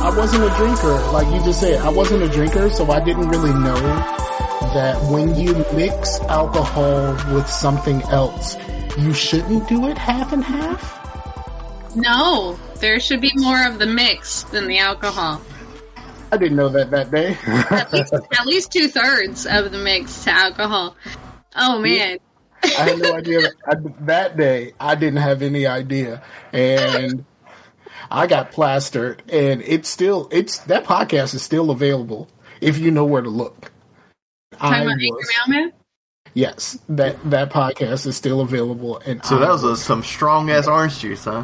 I wasn't a drinker. Like you just said, I wasn't a drinker, so I didn't really know that when you mix alcohol with something else, you shouldn't do it half and half. No, there should be more of the mix than the alcohol. I didn't know that day. at least 2/3 of the mix to alcohol. Oh man. I had no idea. That day, I didn't have any idea. And I got plastered, and that podcast is still available if you know where to look. Talking about Angry Mailman? Yes, that podcast is still available. And so that was some strong ass orange juice, huh?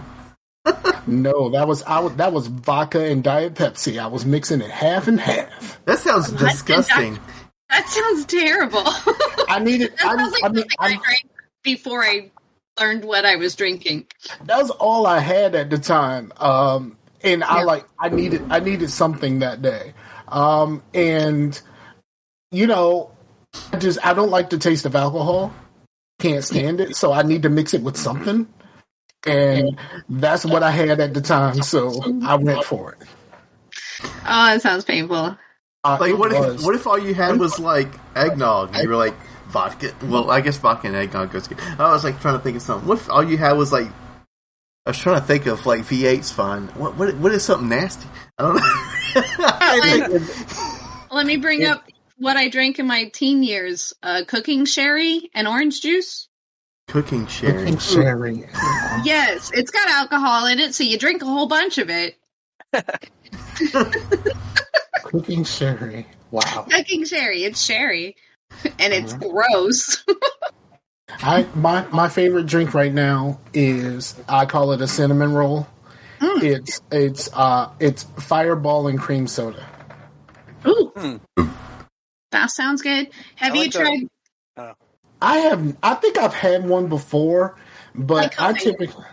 No, that was vodka and Diet Pepsi. I was mixing it half and half. That sounds disgusting. That sounds terrible. I needed. I drank before I learned what I was drinking. That was all I had at the time, and I needed something that day, and you know, I don't like the taste of alcohol. Can't stand it, so I need to mix it with something. And that's what I had at the time, so I went for it. Oh, that sounds painful. What if all you had was like eggnog? And you were like vodka. Well, I guess vodka and eggnog goes good. I was like trying to think of something. What if all you had was like? I was trying to think of like V8's fun. What is something nasty? I don't know. Let me bring up what I drank in my teen years: cooking sherry and orange juice. Cooking sherry. Yes, it's got alcohol in it, so you drink a whole bunch of it. Cooking sherry. Wow. Cooking sherry. It's sherry. And it's gross. My favorite drink right now is, I call it a cinnamon roll. It's Fireball and cream soda. Ooh. That sounds good. Have you tried... I think I've had one before, but I typically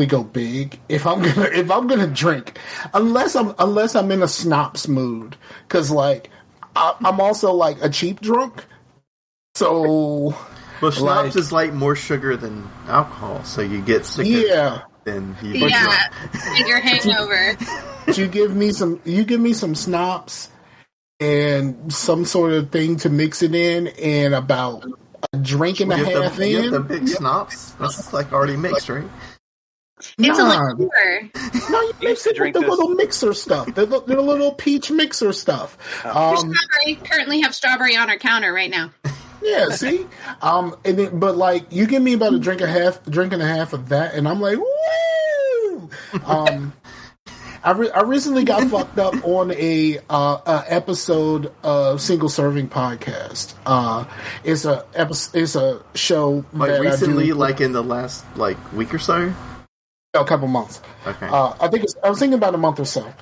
go big if I'm gonna drink, unless I'm in a schnapps mood, because like I'm also like a cheap drunk, so. Well, schnapps is like more sugar than alcohol, so you get sicker. Yeah. Than you and your hangover. You give me some schnapps and some sort of thing to mix it in, and about a drink and a half in. You have the big schnapps? That's like already mixed, right? It's a liqueur. No, you mix it with the little mixer stuff. The little peach mixer stuff. Currently have strawberry on our counter right now. Yeah, see? But like, you give me about a drink and a half of that, and I'm like, woo! I recently got fucked up on a episode of Single Serving Podcast. It's a show like that recently, I do, like in the last like week or so. A couple months. Okay. I was thinking about a month or so.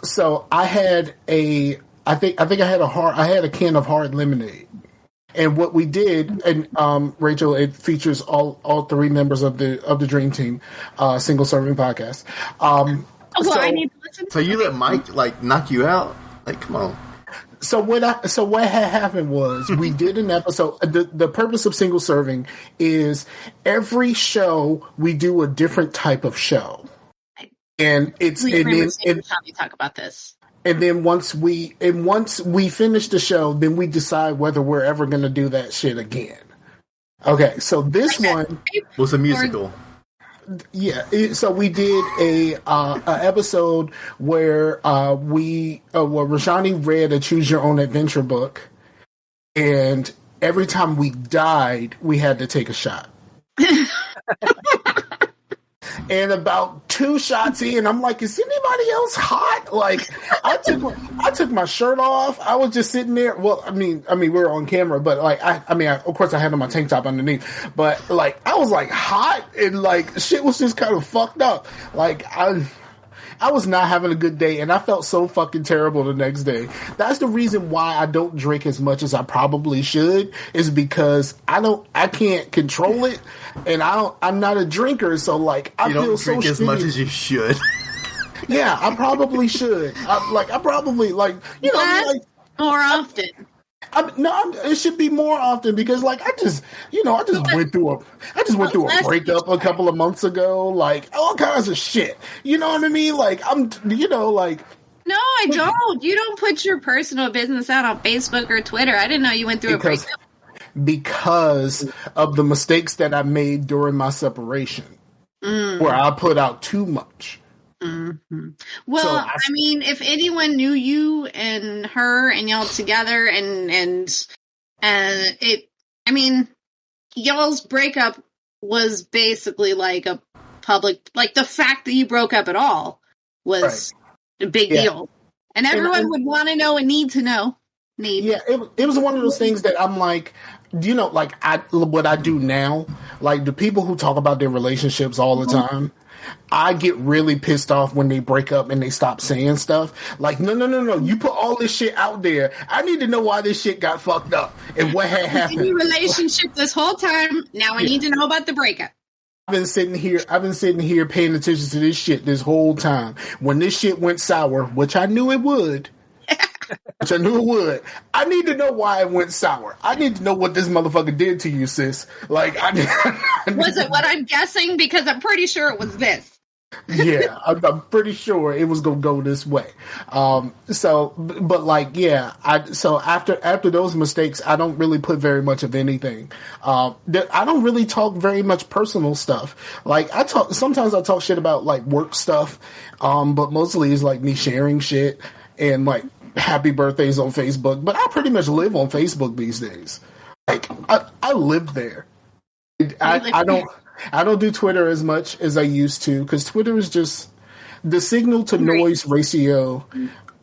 So I had I had a can of hard lemonade. And what we did, and Rachel, it features all three members of the Dream Team, Single Serving Podcast. I need to listen. So you let Mike like knock you out? Like, come on. So what had happened was we did an episode. The purpose of Single Serving is every show we do a different type of show, and how you talk about this. And then once we finish the show, then we decide whether we're ever going to do that shit again. Okay, so this one was a musical. Yeah, so we did a episode where Rashani read a Choose Your Own Adventure book, and every time we died, we had to take a shot. And about 2 shots in, I'm like, is anybody else hot? Like, I took my shirt off. I was just sitting there. Well, I mean, we were on camera, but like, of course I had on my tank top underneath, but like, I was like hot, and like, shit was just kind of fucked up. Like, I was not having a good day, and I felt so fucking terrible the next day. That's the reason why I don't drink as much as I probably should, is because I can't control it, and I'm not a drinker, so like, I feel so shitty. You don't drink as much as you should. Yeah, I probably should. I probably, like, you know, like, more often. It should be more often because, like, I just went through a breakup a couple of months ago, like all kinds of shit. You know what I mean? Like, No, I don't. You don't put your personal business out on Facebook or Twitter. I didn't know you went through a breakup. Because of the mistakes that I made during my separation, where I put out too much. Mm-hmm. Well, so I mean, if anyone knew you and her and y'all together and y'all's breakup was basically like a public, like the fact that you broke up at all was a big deal, and everyone would want to know and need to know. Yeah, it was one of those things that I'm like, like what I do now, like the people who talk about their relationships all the time, I get really pissed off when they break up and they stop saying stuff. Like, no, you put all this shit out there. I need to know why this shit got fucked up and what had happened. In your relationship this whole time. Now I need to know about the breakup. I've been sitting here paying attention to this shit this whole time. When this shit went sour, which I knew it would. I need to know why it went sour. I need to know what this motherfucker did to you, sis. Like, was it what I'm guessing? Because I'm pretty sure it was this. Yeah, I'm pretty sure it was gonna go this way. So after those mistakes, I don't really put very much of anything. I don't really talk very much personal stuff. Like sometimes I talk shit about like work stuff, but mostly it's like me sharing shit and like happy birthdays on Facebook. But I pretty much live on Facebook these days. Like I live there. I don't do Twitter as much as I used to because Twitter is just the signal to noise ratio.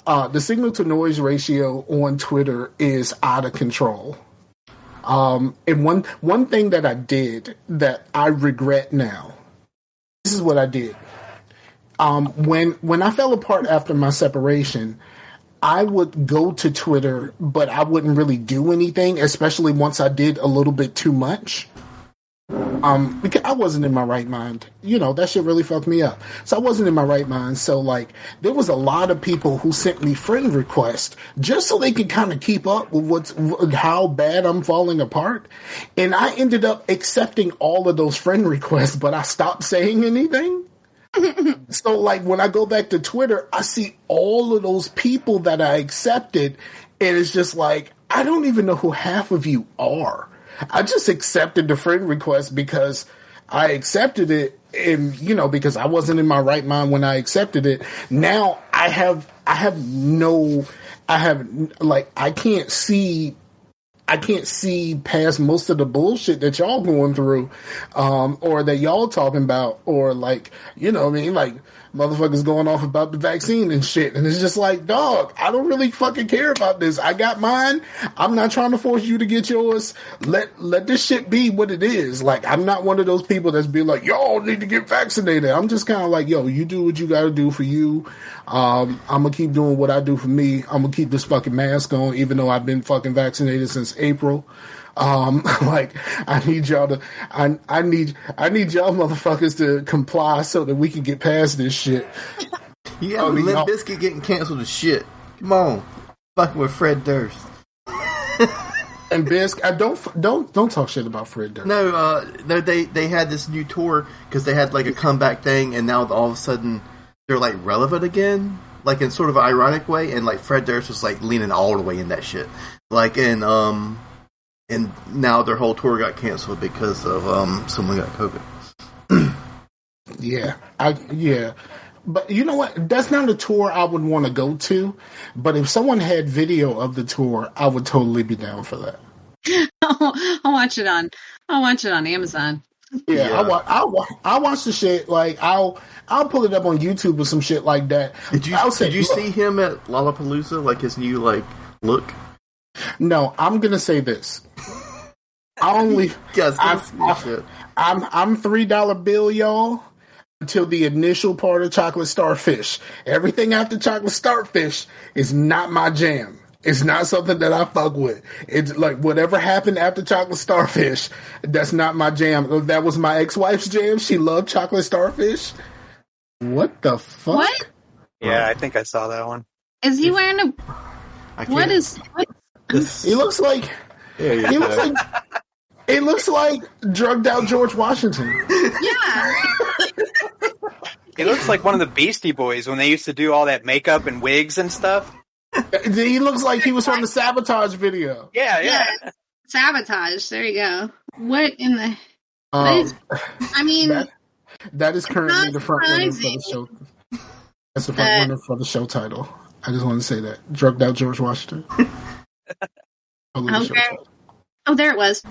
The signal to noise ratio on Twitter is out of control. And one thing that I did that I regret now. This is what I did. When I fell apart after my separation, I would go to Twitter, but I wouldn't really do anything, especially once I did a little bit too much. Because I wasn't in my right mind. That shit really fucked me up. So I wasn't in my right mind. So like, there was a lot of people who sent me friend requests just so they could kind of keep up with how bad I'm falling apart. And I ended up accepting all of those friend requests, but I stopped saying anything. So like, when I go back to Twitter, I see all of those people that I accepted, and it's just like, I don't even know who half of you are. I just accepted the friend request because I accepted it, and because I wasn't in my right mind when I accepted it. Now I can't see past most of the bullshit that y'all going through, or that y'all talking about, or like, like motherfuckers going off about the vaccine and shit. And it's just like, dog, I don't really fucking care about this. I got mine. I'm not trying to force you to get yours. Let this shit be what it is. Like, I'm not one of those people that's be like, y'all need to get vaccinated. I'm just kind of like, yo, you do what you got to do for you. I'm going to keep doing what I do for me. I'm going to keep this fucking mask on, even though I've been fucking vaccinated since April. Like, I need y'all to, I need y'all motherfuckers to comply so that we can get past this shit. You got Limp Bizkit getting canceled as shit. Come on. Fucking with Fred Durst. And Bizk, don't talk shit about Fred Durst. No, they had this new tour because they had like a comeback thing, and now all of a sudden they're like relevant again, like in sort of an ironic way, and like Fred Durst was like leaning all the way in that shit. Like, and now their whole tour got canceled because of someone got COVID. Yeah. But you know what? That's not a tour I would want to go to. But if someone had video of the tour, I would totally be down for that. I'll watch it on Amazon. Yeah. I'll watch the shit. Like, I'll pull it up on YouTube or some shit like that. Did you see him at Lollapalooza? Like his new look? No, I'm gonna say this. I'm $3 bill, y'all, until the initial part of Chocolate Starfish. Everything after Chocolate Starfish is not my jam. It's not something that I fuck with. It's like whatever happened after Chocolate Starfish, that's not my jam. That was my ex-wife's jam. She loved Chocolate Starfish. What the fuck? What? Yeah, I think I saw that one. Is he wearing a... What is... He looks like it looks like drugged out George Washington. Yeah. He looks like one of the Beastie Boys when they used to do all that makeup and wigs and stuff. He looks like he was from the Sabotage video. Yeah. Sabotage. There you go. What in the... I mean... That is currently the front runner for the show. That's the front runner for the show title. I just want to say that. Drugged out George Washington. Okay. Oh, there it was.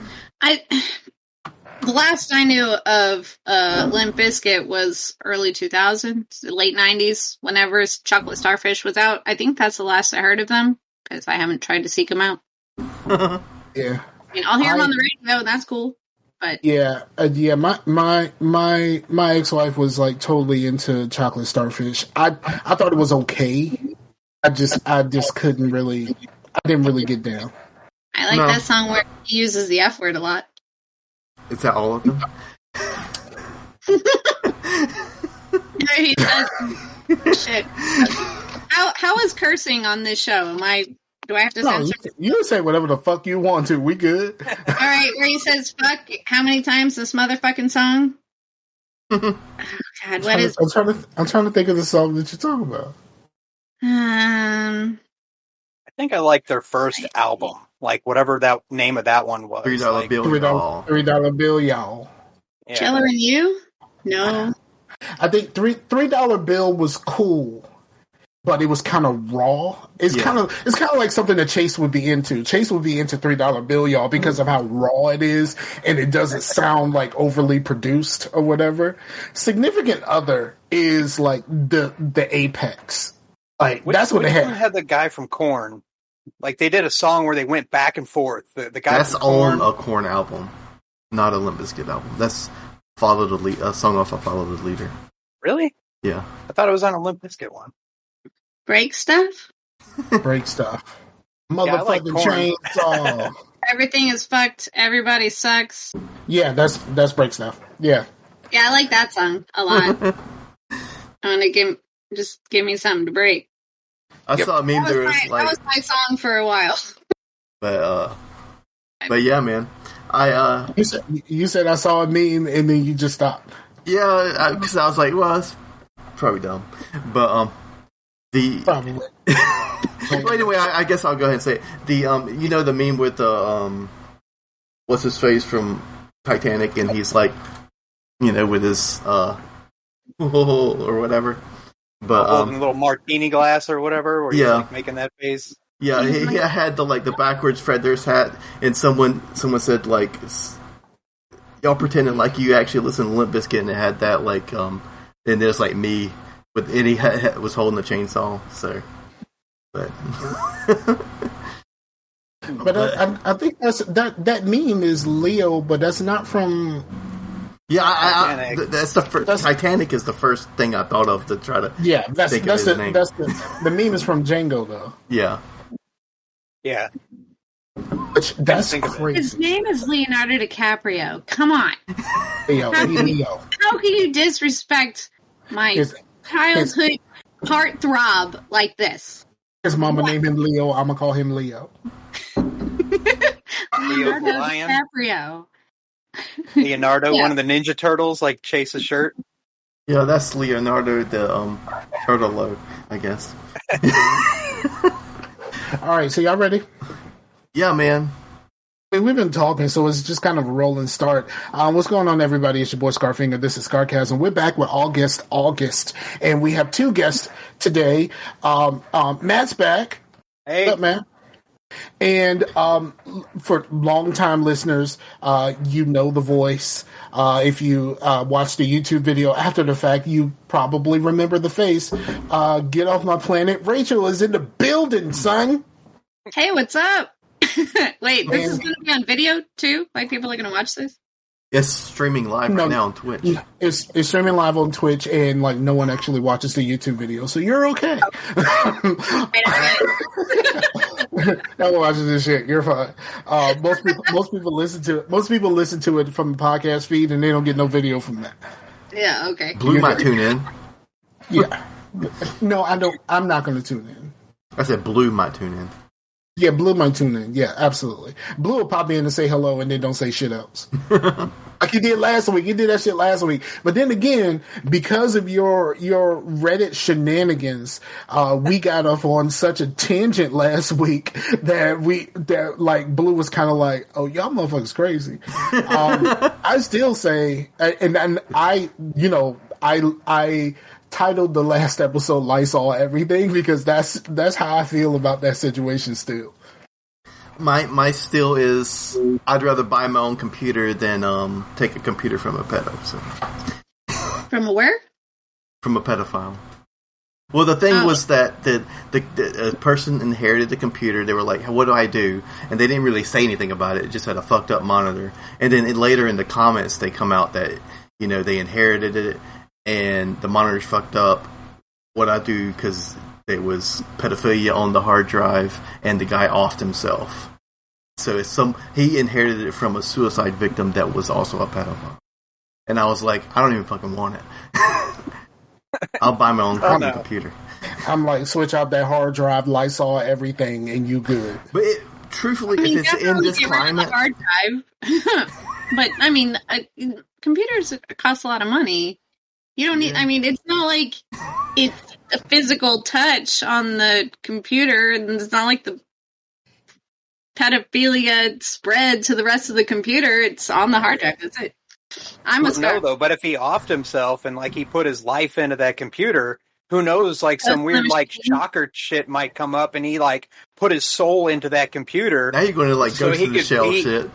The last I knew of Limp Bizkit was early 2000s, late 90s, whenever Chocolate Starfish was out. I think that's the last I heard of them, because I haven't tried to seek them out. Yeah. I mean, I'll hear them on the radio, and that's cool. But yeah. My ex-wife was like totally into Chocolate Starfish. I thought it was okay. I just couldn't really. I didn't really get down. I like that song where he uses the F word a lot. Is that all of them? He does. Shit. How is cursing on this show? Do I have to censor? You can say whatever the fuck you want to. We good. All right, where he says "fuck" how many times this motherfucking song? Oh, God, what is? I'm trying to think of the song that you're talking about. I think I like their first album, like whatever that name of that one was. $3 bill, y'all. $3 bill, y'all. Yeah. Chiller and You? No. I think $3 bill was cool, but it was kind of raw. It's kind of like something that Chase would be into. Chase would be into $3 bill, y'all, because of how raw it is, and it doesn't sound like overly produced or whatever. Significant Other is like the apex. Like that's what they had. Had the guy from Korn. Like they did a song where they went back and forth. The guy that's from Korn. on a Korn album, not a Limp Bizkit album. That's Follow the Lead, a song off of Follow the Leader. Really? Yeah. I thought it was on a Limp Bizkit one. Break Stuff? Break Stuff. Motherfucking chainsaw. Everything is fucked. Everybody sucks. Yeah, that's Break Stuff. Yeah. Yeah, I like that song a lot. I want to give me something to break. I saw a meme there was like... That was my song for a while. But yeah, man. You said I saw a meme and then you just stopped. Yeah, because I was like, well, it's probably dumb. But, Probably. Well, anyway, I guess I'll go ahead and say it. You know the meme with the, what's his face from Titanic, and he's like, you know, with his, or whatever. But holding a little martini glass or whatever, where he's like making that face. Yeah, he had the backwards Fred Durst hat, and someone said like, y'all pretending like you actually listen to Limp Bizkit, and it had that like, and there's like me with he was holding the chainsaw. So, but I think that meme is Leo, but that's not from. Yeah, that's the first. Titanic is the first thing I thought of to try to. Yeah, that's the name. The meme is from Django, though. Yeah. Yeah. That's crazy. His name is Leonardo DiCaprio. Come on. Leo. How can you disrespect my childhood heartthrob like this? His mama named him Leo. I'm gonna call him Leo. Leonardo DiCaprio. Leonardo, one of the Ninja Turtles, like Chase's shirt. Yeah, that's Leonardo the Turtle, I guess. All right, so y'all ready? Yeah, man. I mean, we've been talking, so it's just kind of a rolling start. What's going on, everybody? It's your boy Scarfinger. This is Scarcasm. We're back with August, and we have two guests today. Matt's back. Hey, what's up, man? And for longtime listeners, you know the voice. If you watch the YouTube video after the fact, you probably remember the face. Get off my planet. Rachel is in the building, son. Hey, what's up? Wait, this is going to be on video too? Like people are going to watch this? It's streaming live right now on Twitch. It's streaming live on Twitch, and like no one actually watches the YouTube video, so you're okay. No one watches this shit. You're fine. Most people listen to it. Most people listen to it from the podcast feed, and they don't get no video from that. Yeah. Okay. Blue might tune in. Yeah. No, I don't. I'm not going to tune in. I said Blue might tune in. Yeah, Blue might tune in. Yeah, absolutely. Blue will pop in and say hello and then don't say shit else. Like he did last week. He did that shit last week. But then again, because of your Reddit shenanigans, we got off on such a tangent last week that like Blue was kind of like, oh, y'all motherfuckers crazy. I still say, and I titled the last episode Lysol Everything because that's how I feel about that situation still. My still is I'd rather buy my own computer than take a computer from a pedo. So. From a where? From a pedophile. Well, the thing was that the person inherited the computer. They were like, what do I do? And they didn't really say anything about it. It just had a fucked up monitor. And then later in the comments, they come out that, they inherited it and the monitor's fucked up. What I do, because it was pedophilia on the hard drive and the guy offed himself. So he inherited it from a suicide victim that was also a pedophile. And I was like, I don't even fucking want it. I'll buy my own computer. I'm like, switch out that hard drive, Lysol everything, and you good. But truthfully, if it's in this climate, hard drive. But I mean, computers cost a lot of money. You don't need. I mean, it's not like it's a physical touch on the computer, and it's not like the pedophilia spread to the rest of the computer. It's on the hard drive. That's it. No, though. But if he offed himself and he put his life into that computer, who knows? Some weird shocker shit might come up, and he put his soul into that computer. Now you're going to go to the shell shit.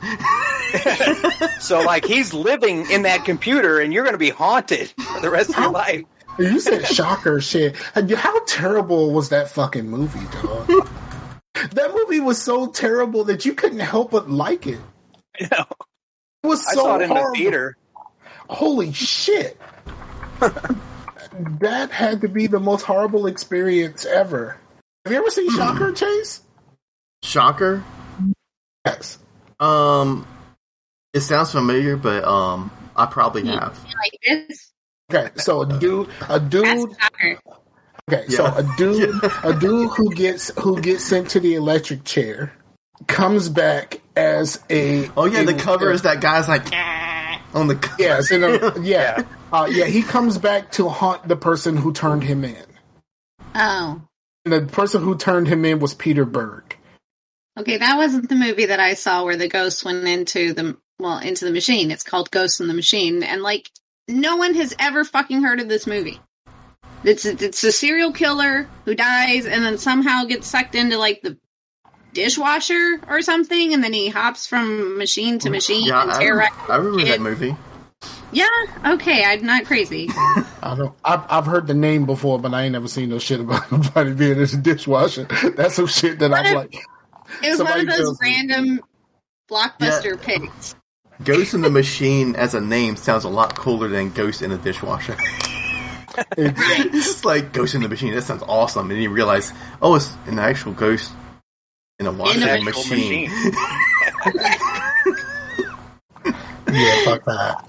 So he's living in that computer, and you're going to be haunted for the rest of your life. You said shocker shit. How terrible was that fucking movie, dog? That movie was so terrible that you couldn't help but like it. I know. It was so I saw it in horrible. the theater. Holy shit. That had to be the most horrible experience ever. Have you ever seen Shocker, Chase? Shocker? Yes. It sounds familiar, but I probably have. Like this? Okay, so a dude. Okay, so a dude who gets sent to the electric chair comes back as a. Oh yeah, the cover is that guy's on the cover. Yeah, he comes back to haunt the person who turned him in. Oh. And the person who turned him in was Peter Berg. Okay, that wasn't the movie that I saw where the ghost went into the machine. It's called Ghost in the Machine, and no one has ever fucking heard of this movie. It's a serial killer who dies and then somehow gets sucked into the dishwasher or something, and then he hops from machine to machine and terrorizes. I remember that movie. Yeah, okay, I'm not crazy. I know. I've heard the name before, but I ain't never seen no shit about nobody being in a dishwasher. That's some shit that I'm like. It was one of those random blockbuster picks. Ghost in the Machine as a name sounds a lot cooler than Ghost in a Dishwasher. It's like Ghost in the Machine. That sounds awesome. And you realize, it's an actual ghost in a washing machine. Yeah, fuck that.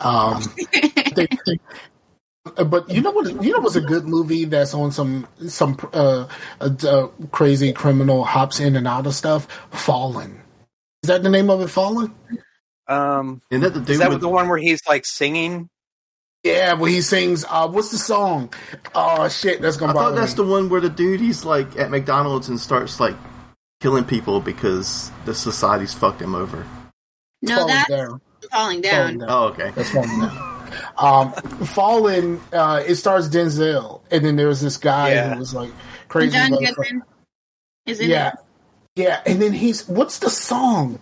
But you know what's a good movie that's on some crazy criminal hops in and out of stuff? Fallen. Is that the name of it? Fallen. Is that the one where he's singing? Yeah, where he sings. What's the song? Oh shit, that's gonna. I thought that's the one where the dude he's at McDonald's and starts killing people because the society's fucked him over. No, that's Falling Down. Oh, okay, that's Falling Down. Fallen. It stars Denzel, and then there was this guy who was crazy. John Goodman. Is it? Yeah, and then what's the song?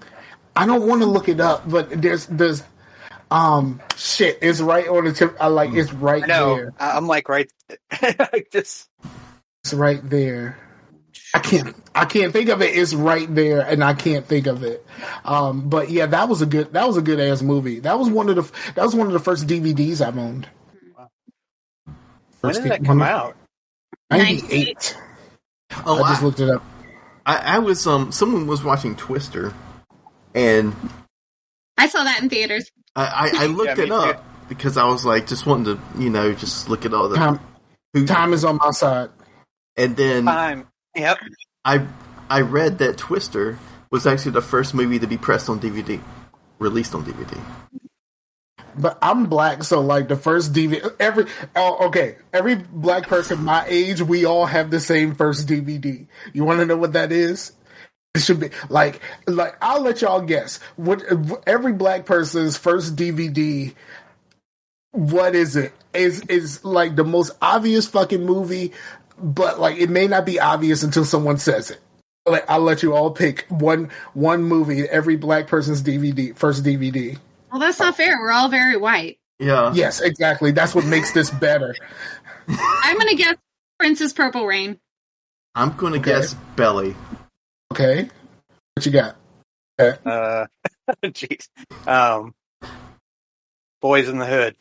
I don't want to look it up, but there's shit. It's right on the tip. It's right there. I'm right like this. It's right there. I can't think of it. It's right there, and I can't think of it. But yeah, that was a good ass movie. That was one of the first DVDs I've owned. When did that come out? 98. I just looked it up. I was someone was watching Twister, and I saw that in theaters. I looked it up because I was just wanting to just look at all the time is on my side. And then time. Yep. I I read that Twister was actually the first movie to be pressed on DVD, released on DVD. But I'm black, so like the first DVD, every black person my age, we all have the same first DVD. You want to know what that is? It should be like I'll let y'all guess. What every black person's first DVD? What is it? Is like the most obvious fucking movie, but like it may not be obvious until someone says it. Like I'll let you all pick one movie. Every black person's first DVD. Well, that's not fair. We're all very white. Yeah. Yes, exactly. That's what makes this better. I'm going to guess Princess Purple Rain. I'm going to guess Belly. Okay. What you got? Jeez. Boys in the Hood.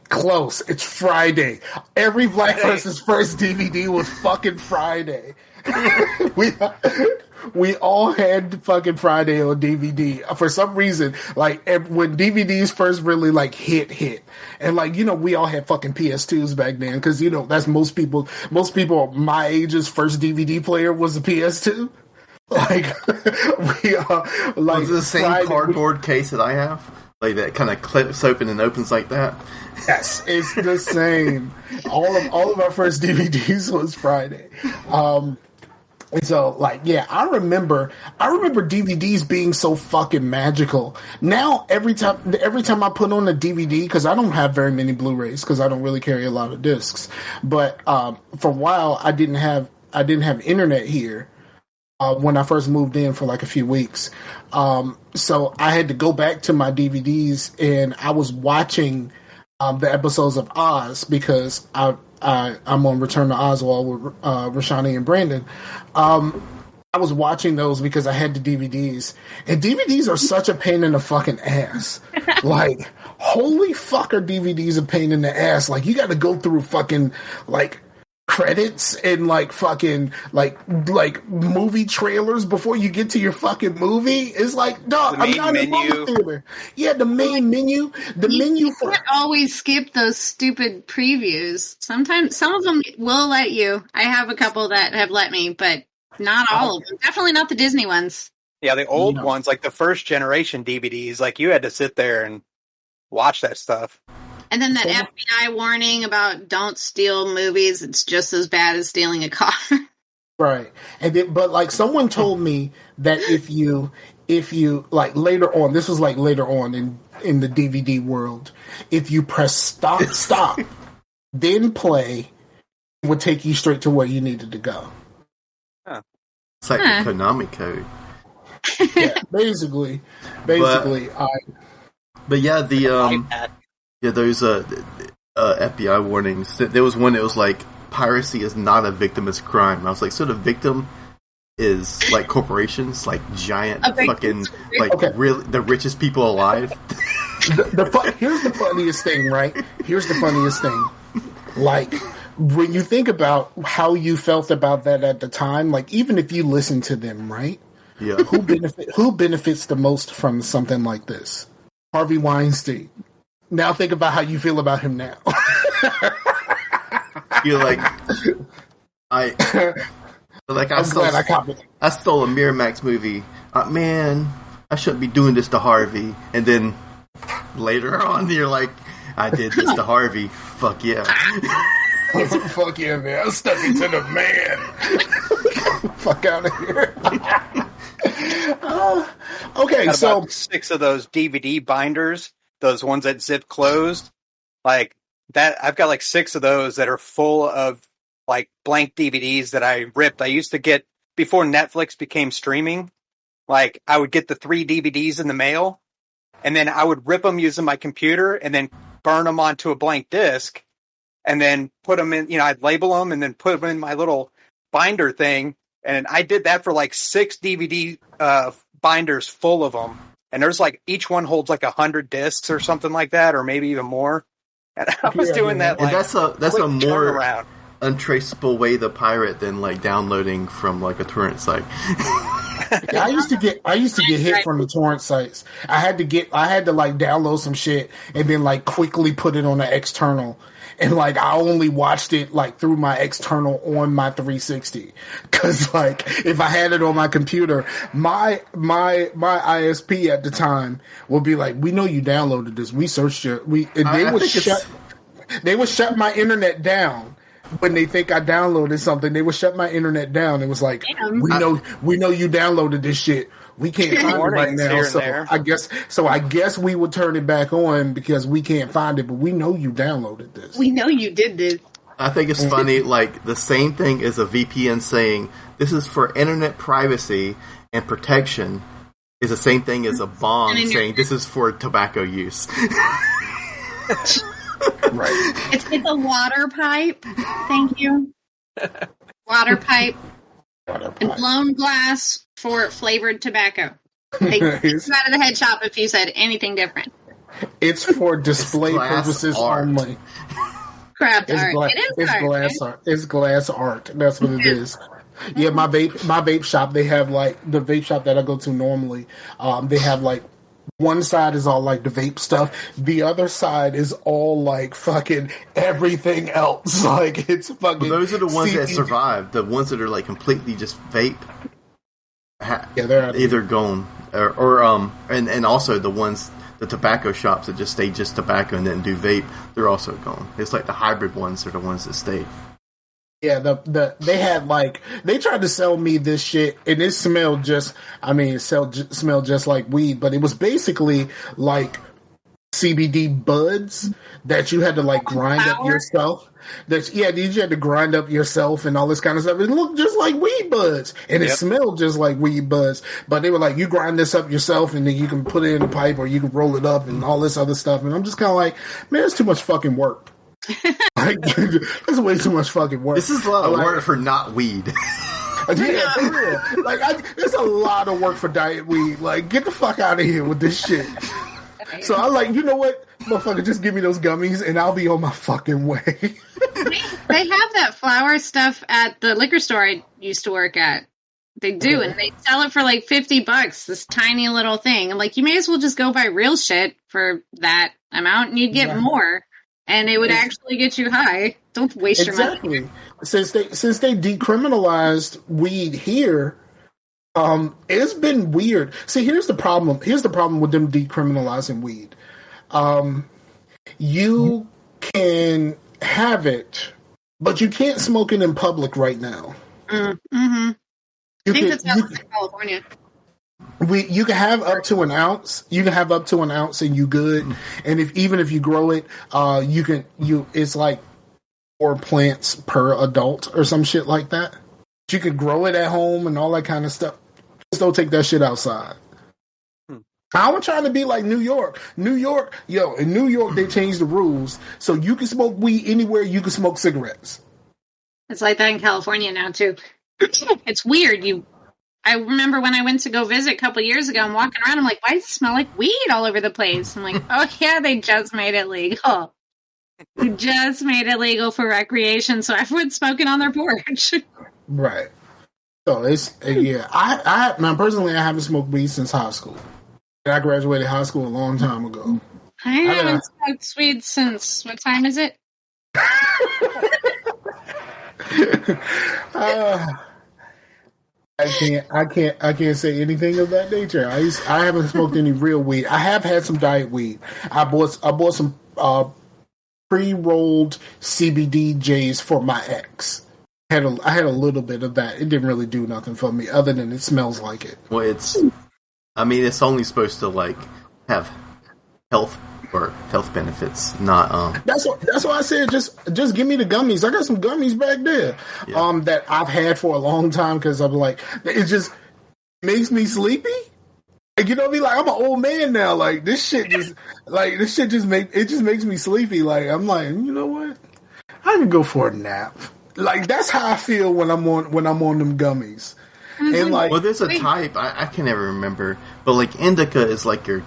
Close. It's Friday. Every black person's first DVD was fucking Friday. We all had fucking Friday on DVD. For some reason, like when DVDs first really like hit, and like we all had fucking PS2s back then because that's most people my age's first DVD player was a PS2. Like we like was it the same Friday, cardboard case that I have, like that kind of clips open and opens like that. Yes, it's the same. all of our first DVDs was Friday. And so, like, yeah, I remember DVDs being so fucking magical. Now, every time I put on a DVD, because I don't have very many Blu-rays, because I don't really carry a lot of discs. But for a while, I didn't have internet here when I first moved in for like a few weeks. So I had to go back to my DVDs, and I was watching the episodes of Oz because I'm on Return to Oswald with Rashani and Brandon. I was watching those because I had the DVDs. And DVDs are such a pain in the fucking ass. Like, holy fuck are DVDs a pain in the ass. Like, you gotta go through fucking, like, credits and, like, fucking, like movie trailers before you get to your fucking movie. It's like, dog, I'm not in the movie theater. Yeah, the main menu. You can't always skip those stupid previews. Sometimes, some of them will let you. I have a couple that have let me, but not all of them. Definitely not the Disney ones. Yeah, the old ones, like the first generation DVDs, like you had to sit there and watch that stuff. And then that FBI warning about don't steal movies. It's just as bad as stealing a car. Right. And then, but like someone told me that if you like later on, this was like later on in the DVD world, if you press stop, then play, it would take you straight to where you needed to go. Huh. It's like a Konami code. Yeah, basically. But yeah, those FBI warnings. There was one that was like, piracy is not a victim, it's crime. And I was like, so the victim is like corporations, like giant fucking, like really the richest people alive. Here's the funniest thing, right? Here's the funniest thing. Like, when you think about how you felt about that at the time, like even if you listen to them, right? Yeah. Who benefits the most from something like this? Harvey Weinstein. Now think about how you feel about him now. You're like, I stole a Miramax movie. Man, I shouldn't be doing this to Harvey. And then later on, you're like, I did this to Harvey. Fuck yeah. Fuck yeah, man. I stuck it to the man. Fuck out of here. Okay, so about 6 of those DVD binders, those ones that zip closed, like that. I've got like 6 of those that are full of like blank DVDs that I ripped. I used to get, before Netflix became streaming, like I would get the 3 DVDs in the mail, and then I would rip them using my computer and then burn them onto a blank disc and then put them in, I'd label them and then put them in my little binder thing. And I did that for like 6 DVD binders full of them. And there's like, each one holds like 100 discs or something like that, or maybe even more. And I was doing that. Like, and that's a more untraceable way to pirate than like downloading from like a torrent site. I used to get hit from the torrent sites. I had to like download some shit and then like quickly put it on an external. and like I only watched it like through my external on my 360, because like if I had it on my computer, my ISP at the time would be like, we know you downloaded this, we searched it, they would shut my internet down. When they think I downloaded something, they would shut my internet down. It was like, we know you downloaded this shit. We can't find it right now. So I guess we would turn it back on because we can't find it, but we know you downloaded this. We know you did this. I think it's funny, like the same thing as a VPN saying this is for internet privacy and protection is the same thing as a bomb saying this is for tobacco use. Right. It's a water pipe. Thank you. Water pipe. And blown glass for flavored tobacco. Take you out of the head shop if you said anything different. It's for display purposes only. Craft art. It's glass art. That's what it is. Yeah, my vape shop, they have like the vape shop that I go to normally. They have like one side is all like the vape stuff. The other side is all like fucking everything else. Like it's fucking. Well, those are the ones that survive. The ones that are like completely just vape. They're either gone and also the tobacco shops that just stay just tobacco and then do vape. They're also gone. It's like the hybrid ones are the ones that stay. Yeah, they had like they tried to sell me this shit, and it smelled just smelled just like weed, but it was basically like CBD buds that you had to like grind up yourself. You had to grind up yourself and all this kind of stuff. It looked just like weed buds, and it smelled just like weed buds. But they were like, you grind this up yourself, and then you can put it in a pipe, or you can roll it up, and all this other stuff. And I'm just kind of like, man, it's too much fucking work. Like, that's way too much fucking work. This is a lot of work for not weed. Yeah, for real. Like, it's a lot of work for diet weed. Like, get the fuck out of here with this shit. So I'm like, you know what, motherfucker, just give me those gummies and I'll be on my fucking way. They have that flower stuff at the liquor store I used to work at. They do, and they sell it for like $50. This tiny little thing. I'm like, you may as well just go buy real shit for that amount, and you'd get more. And it would actually get you high. Don't waste your money. Since they decriminalized weed here, it's been weird. See, here's the problem. Here's the problem with them decriminalizing weed. You can have it, but you can't smoke it in public right now. Mm-hmm. I think that's in California. You can have up to an ounce. You can have up to an ounce, and you good. And even if you grow it, it's like 4 plants per adult or some shit like that. You can grow it at home and all that kind of stuff. Just don't take that shit outside. I'm trying to be like New York. In New York, they changed the rules so you can smoke weed anywhere. You can smoke cigarettes. It's like that in California now too. It's weird. I remember when I went to go visit a couple years ago, I'm walking around, I'm like, why does it smell like weed all over the place? I'm like, oh yeah, they just made it legal. They just made it legal for recreation, so everyone's smoking on their porch. Right. So it's, I personally, I haven't smoked weed since high school. I graduated high school a long time ago. I haven't smoked weed since, what time is it? I can't say anything of that nature. I haven't smoked any real weed. I have had some diet weed. I bought some pre-rolled CBD J's for my ex. I had a little bit of that. It didn't really do nothing for me other than it smells like it. Well, it's only supposed to like have health benefits, not That's why I said just give me the gummies. I got some gummies back there, that I've had for a long time because I'm like, it just makes me sleepy. Like, you know what I mean? Like, I'm an old man now. Like, this shit just makes me sleepy. Like, I'm like, you know what? I can go for a nap. Like, that's how I feel when I'm on them gummies. And like, well, there's a type I can never remember, but like indica is like your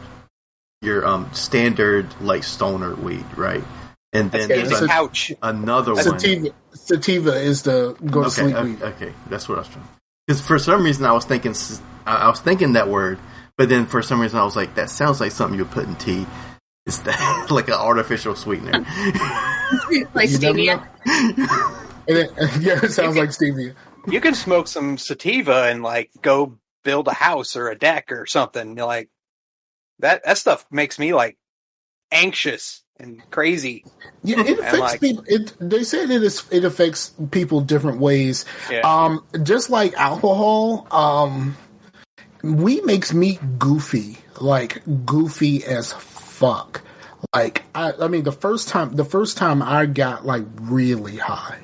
standard like stoner weed, right? And then there's another one. Sativa is the go to sleep weed. Okay, that's what I was trying. Because for some reason I was thinking that word, but then for some reason I was like, that sounds like something you would put in tea. Is that like an artificial sweetener? Like stevia. Yeah, it sounds like stevia. You can smoke some sativa and like go build a house or a deck or something. You're like that stuff makes me like anxious and crazy. Yeah, it affects people. They said it affects people different ways. Yeah. Just like alcohol, weed makes me goofy, like goofy as fuck. Like I mean, the first time I got like really high.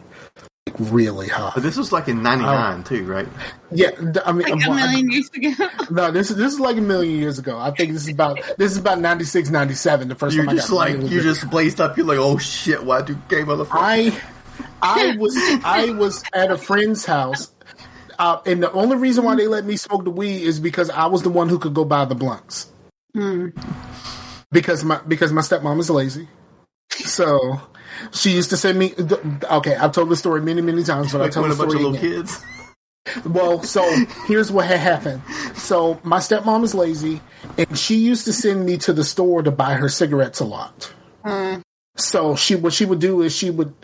But this was like in '99 too, right? Yeah, I mean, like a million years ago. No, this is like a million years ago. I think this is about 96, 97. The first time I got like you just blazed up. You're like, oh shit, why do gay motherfucker? I was at a friend's house, and the only reason why they let me smoke the weed is because I was the one who could go buy the blunts. Because my stepmom is lazy, so. She used to send me. Okay, I've told the story many, many times, but I'll tell the story again. A bunch of little kids. Well, so here's what had happened. So my stepmom is lazy, and she used to send me to the store to buy her cigarettes a lot. So what she would do is she would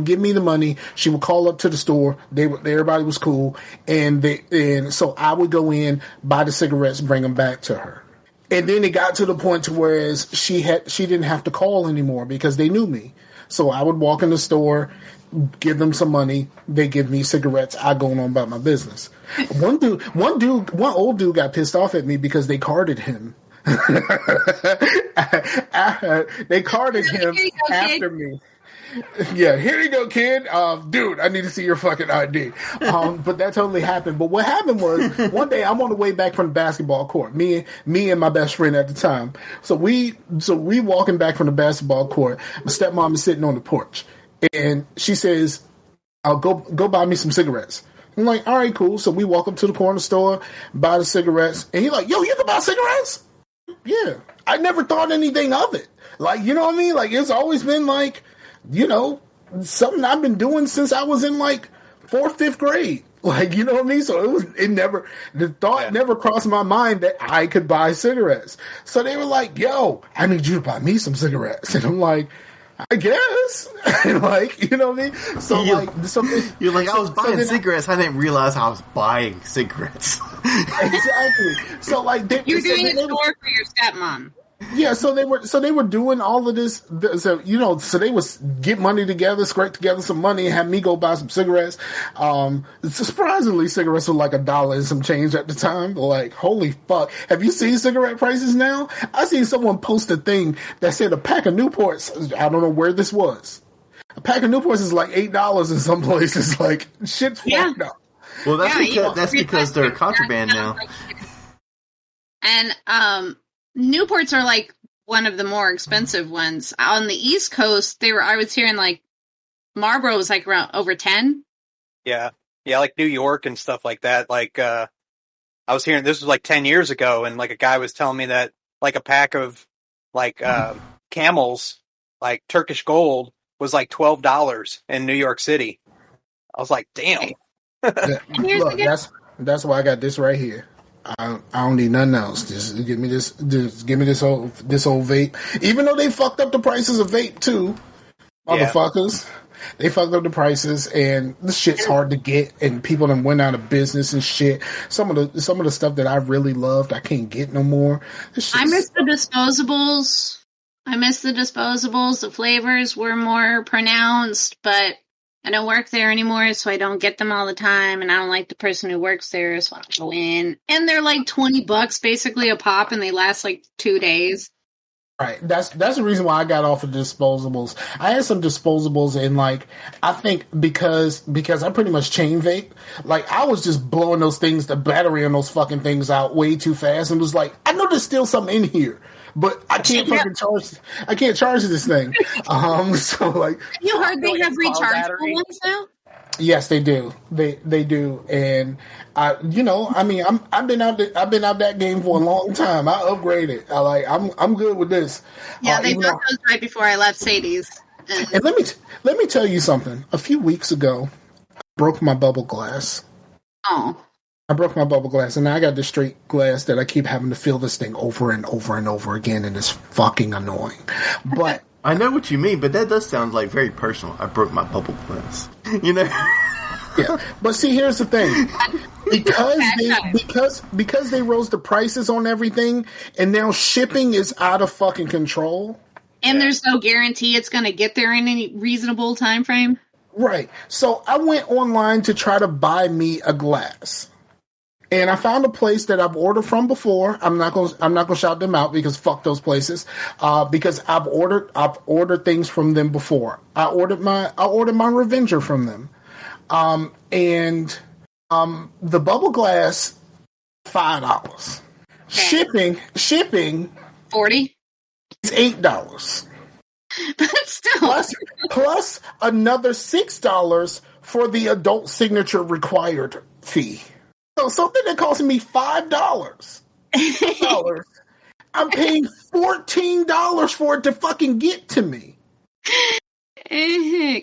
give me the money. She would call up to the store. Everybody was cool, and so I would go in, buy the cigarettes, bring them back to her. And then it got to the point to where she didn't have to call anymore because they knew me. So I would walk in the store, give them some money. They give me cigarettes. I go on about my business. One old dude got pissed off at me because they carded him. They carded him after me. Yeah, here you go, kid. Dude, I need to see your fucking ID. But that totally happened. But what happened was one day I'm on the way back from the basketball court. Me and my best friend at the time. So we walking back from the basketball court. My stepmom is sitting on the porch, and she says, "I'll go buy me some cigarettes." I'm like, "All right, cool." So we walk up to the corner store, buy the cigarettes, and he's like, "Yo, you can buy cigarettes?" Yeah, I never thought anything of it. Like, you know what I mean? Like, it's always been like, you know, something I've been doing since I was in like 4th, 5th grade. Like, you know what I mean? So the thought never crossed my mind that I could buy cigarettes. So they were like, "Yo, I need you to buy me some cigarettes." And I'm like, "I guess." And like, you know what I mean? So you're like, I was buying cigarettes. I didn't realize I was buying cigarettes. Exactly. So like, you're doing a store for your stepmom. Yeah, so they were doing all of this. So they would get money together, scrape together some money, and have me go buy some cigarettes. Surprisingly, cigarettes were like $1 and some change at the time. Like, holy fuck! Have you seen cigarette prices now? I seen someone post a thing that said a pack of Newports. I don't know where this was. A pack of Newports is like $8 in some places. Like, shit's fucked up. Well, that's because they're contraband now. And Newports are like one of the more expensive ones. On the East Coast, I was hearing like Marlboro was like around over 10. Yeah, like New York and stuff like that. Like I was hearing this was like 10 years ago, and like a guy was telling me that like a pack of like Camels, like Turkish Gold, was like $12 in New York City. I was like, damn. Look, that's why I got this right here. I don't need nothing else. Just give me this. Just give me this old vape. Even though they fucked up the prices of vape too, motherfuckers. They fucked up the prices, and this shit's hard to get, and people done went out of business and shit. Some of the stuff that I really loved, I can't get no more. I miss the disposables. The flavors were more pronounced, but I don't work there anymore, so I don't get them all the time, and I don't like the person who works there, so I go in. And they're like $20 basically a pop, and they last like 2 days. Right. That's the reason why I got off of disposables. I had some disposables, and like, I think because I pretty much chain vape, like I was just blowing the battery on those fucking things out way too fast, and was like, I know there's still something in here, but I can't fucking charge. I can't charge this thing. So like, you heard they have rechargeable ones now? Yes, they do. They do, and I've been out that game for a long time. I upgraded. I'm good with this. Yeah, they got those right before I left Sadie's. And let me tell you something. A few weeks ago, I broke my bubble glass. Oh. I broke my bubble glass, and now I got this straight glass that I keep having to fill this thing over and over and over again, and it's fucking annoying. But I know what you mean, but that does sound like very personal. I broke my bubble glass. Yeah, but see, here's the thing: because they rose the prices on everything, and now shipping is out of fucking control. And there's no guarantee it's going to get there in any reasonable time frame. Right. So I went online to try to buy me a glass, and I found a place that I've ordered from before. I'm not gonna shout them out because fuck those places. Because I've ordered things from them before. I ordered my Revenger from them. And the bubble glass, $5. Okay. Shipping, $40. is $8. But still, plus another $6 for the adult signature required fee. So something that cost me $5. I'm paying $14 for it to fucking get to me.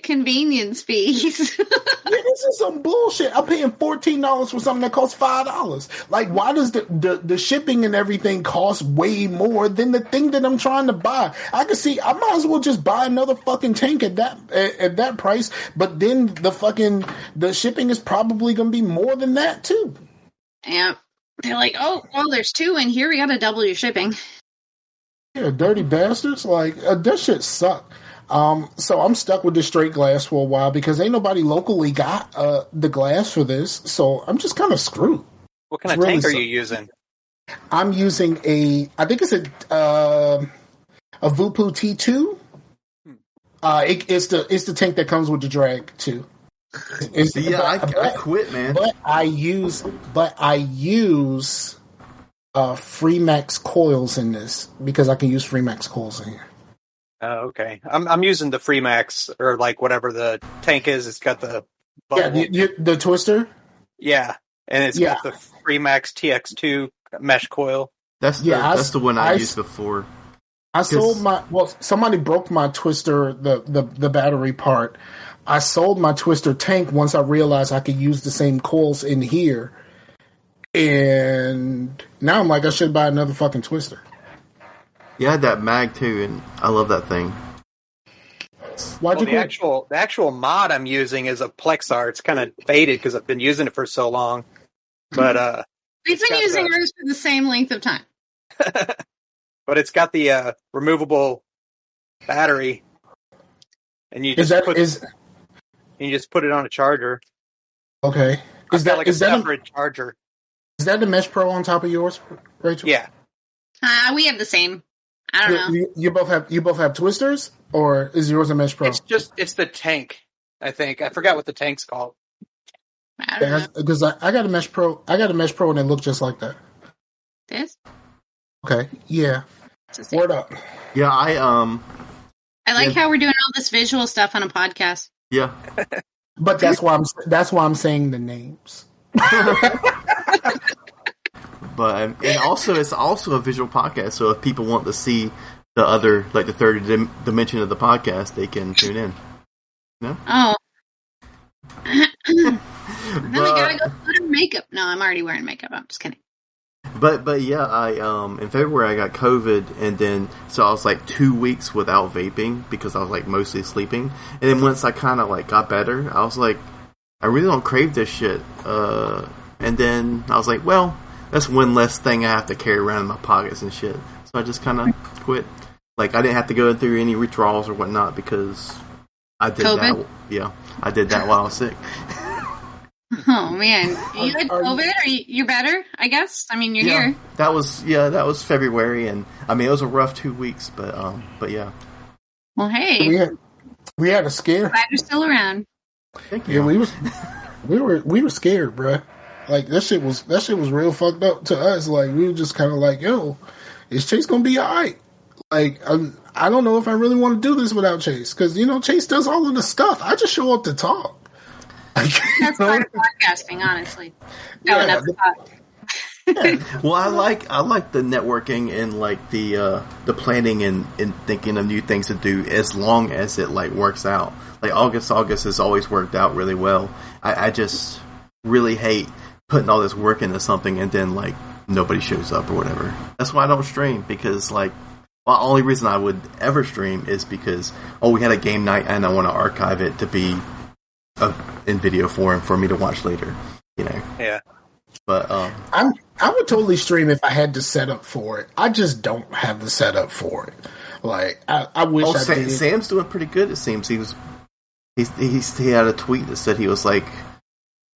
Convenience fees. This is some bullshit. I'm paying $14 for something that costs $5. Like, why does the shipping and everything cost way more than the thing that I'm trying to buy? I can see I might as well just buy another fucking tank at that price. But then the shipping is probably going to be more than that too. Yeah, they're like, oh, well, there's 2 in here. We got to double your shipping. Yeah, dirty bastards. Like that shit suck. So I'm stuck with this straight glass for a while because ain't nobody locally got the glass for this. So I'm just kind of screwed. What kind of tank are you using? I'm using I think it's a Vupu T2. It's the tank that comes with the drag too. I quit, man. But I use Freemax coils in this because I can use Freemax coils in here. Oh, okay. I'm using the Freemax or like whatever the tank is. It's got the bubble. Yeah, the twister. Yeah, and it's got the Freemax TX2 mesh coil. That's the one I used before. I sold somebody broke my twister, the battery part. I sold my twister tank once I realized I could use the same coils in here, and now I'm like, I should buy another fucking twister. Yeah, I had that mag too, and I love that thing. The actual mod I'm using is a Plexar. It's kind of faded because I've been using it for so long. But we've been using ours for the same length of time. But it's got the removable battery, and you just put it on a charger. Okay, is that like a separate charger? Is that the Mesh Pro on top of yours, Rachel? Yeah. We have the same. I don't know. You both have twisters, or is yours a Mesh Pro? It's the tank. I think I forgot what the tank's called. I don't know. Because I got a Mesh Pro. I got a Mesh Pro, and it looked just like that. This? Okay. Yeah. Word up. Yeah, I like how we're doing all this visual stuff on a podcast. Yeah. But that's why I'm saying the names. But and also it's also a visual podcast, so if people want to see the other, like the third dimension of the podcast, they can tune in. No? Oh. Then I gotta go put on makeup. No, I'm already wearing makeup. I'm just kidding. But yeah, I in February I got COVID, and then so I was like 2 weeks without vaping because I was like mostly sleeping, and then once I kind of like got better, I was like, I really don't crave this shit. And then I was like, well, that's one less thing I have to carry around in my pockets and shit. So I just kind of quit. Like I didn't have to go through any withdrawals or whatnot because I did COVID? that. Yeah, I did that while I was sick. Oh man, you had COVID? You're better? I guess. I mean, you're here. That was February, and I mean it was a rough 2 weeks, but yeah. Well, hey, we had a scare. Glad you're still around. Thank you. Yeah, we were scared, bruh. Like that shit was real fucked up to us. Like we were just kind of like, yo, is Chase gonna be alright? Like I don't know if I really want to do this without Chase because Chase does all of the stuff. I just show up to talk. That's part of podcasting, honestly. Yeah. Well, I like the networking and like the planning and thinking of new things to do as long as it like works out. Like August has always worked out really well. I just really hate putting all this work into something and then like nobody shows up or whatever. That's why I don't stream because like Well, the only reason I would ever stream is because, we had a game night and I want to archive it to be in video form for me to watch later, Yeah. But, I would totally stream if I had the setup for it. I just don't have the setup for it. Like, I wish I did. Sam's doing pretty good, it seems. He had a tweet that said he was, like,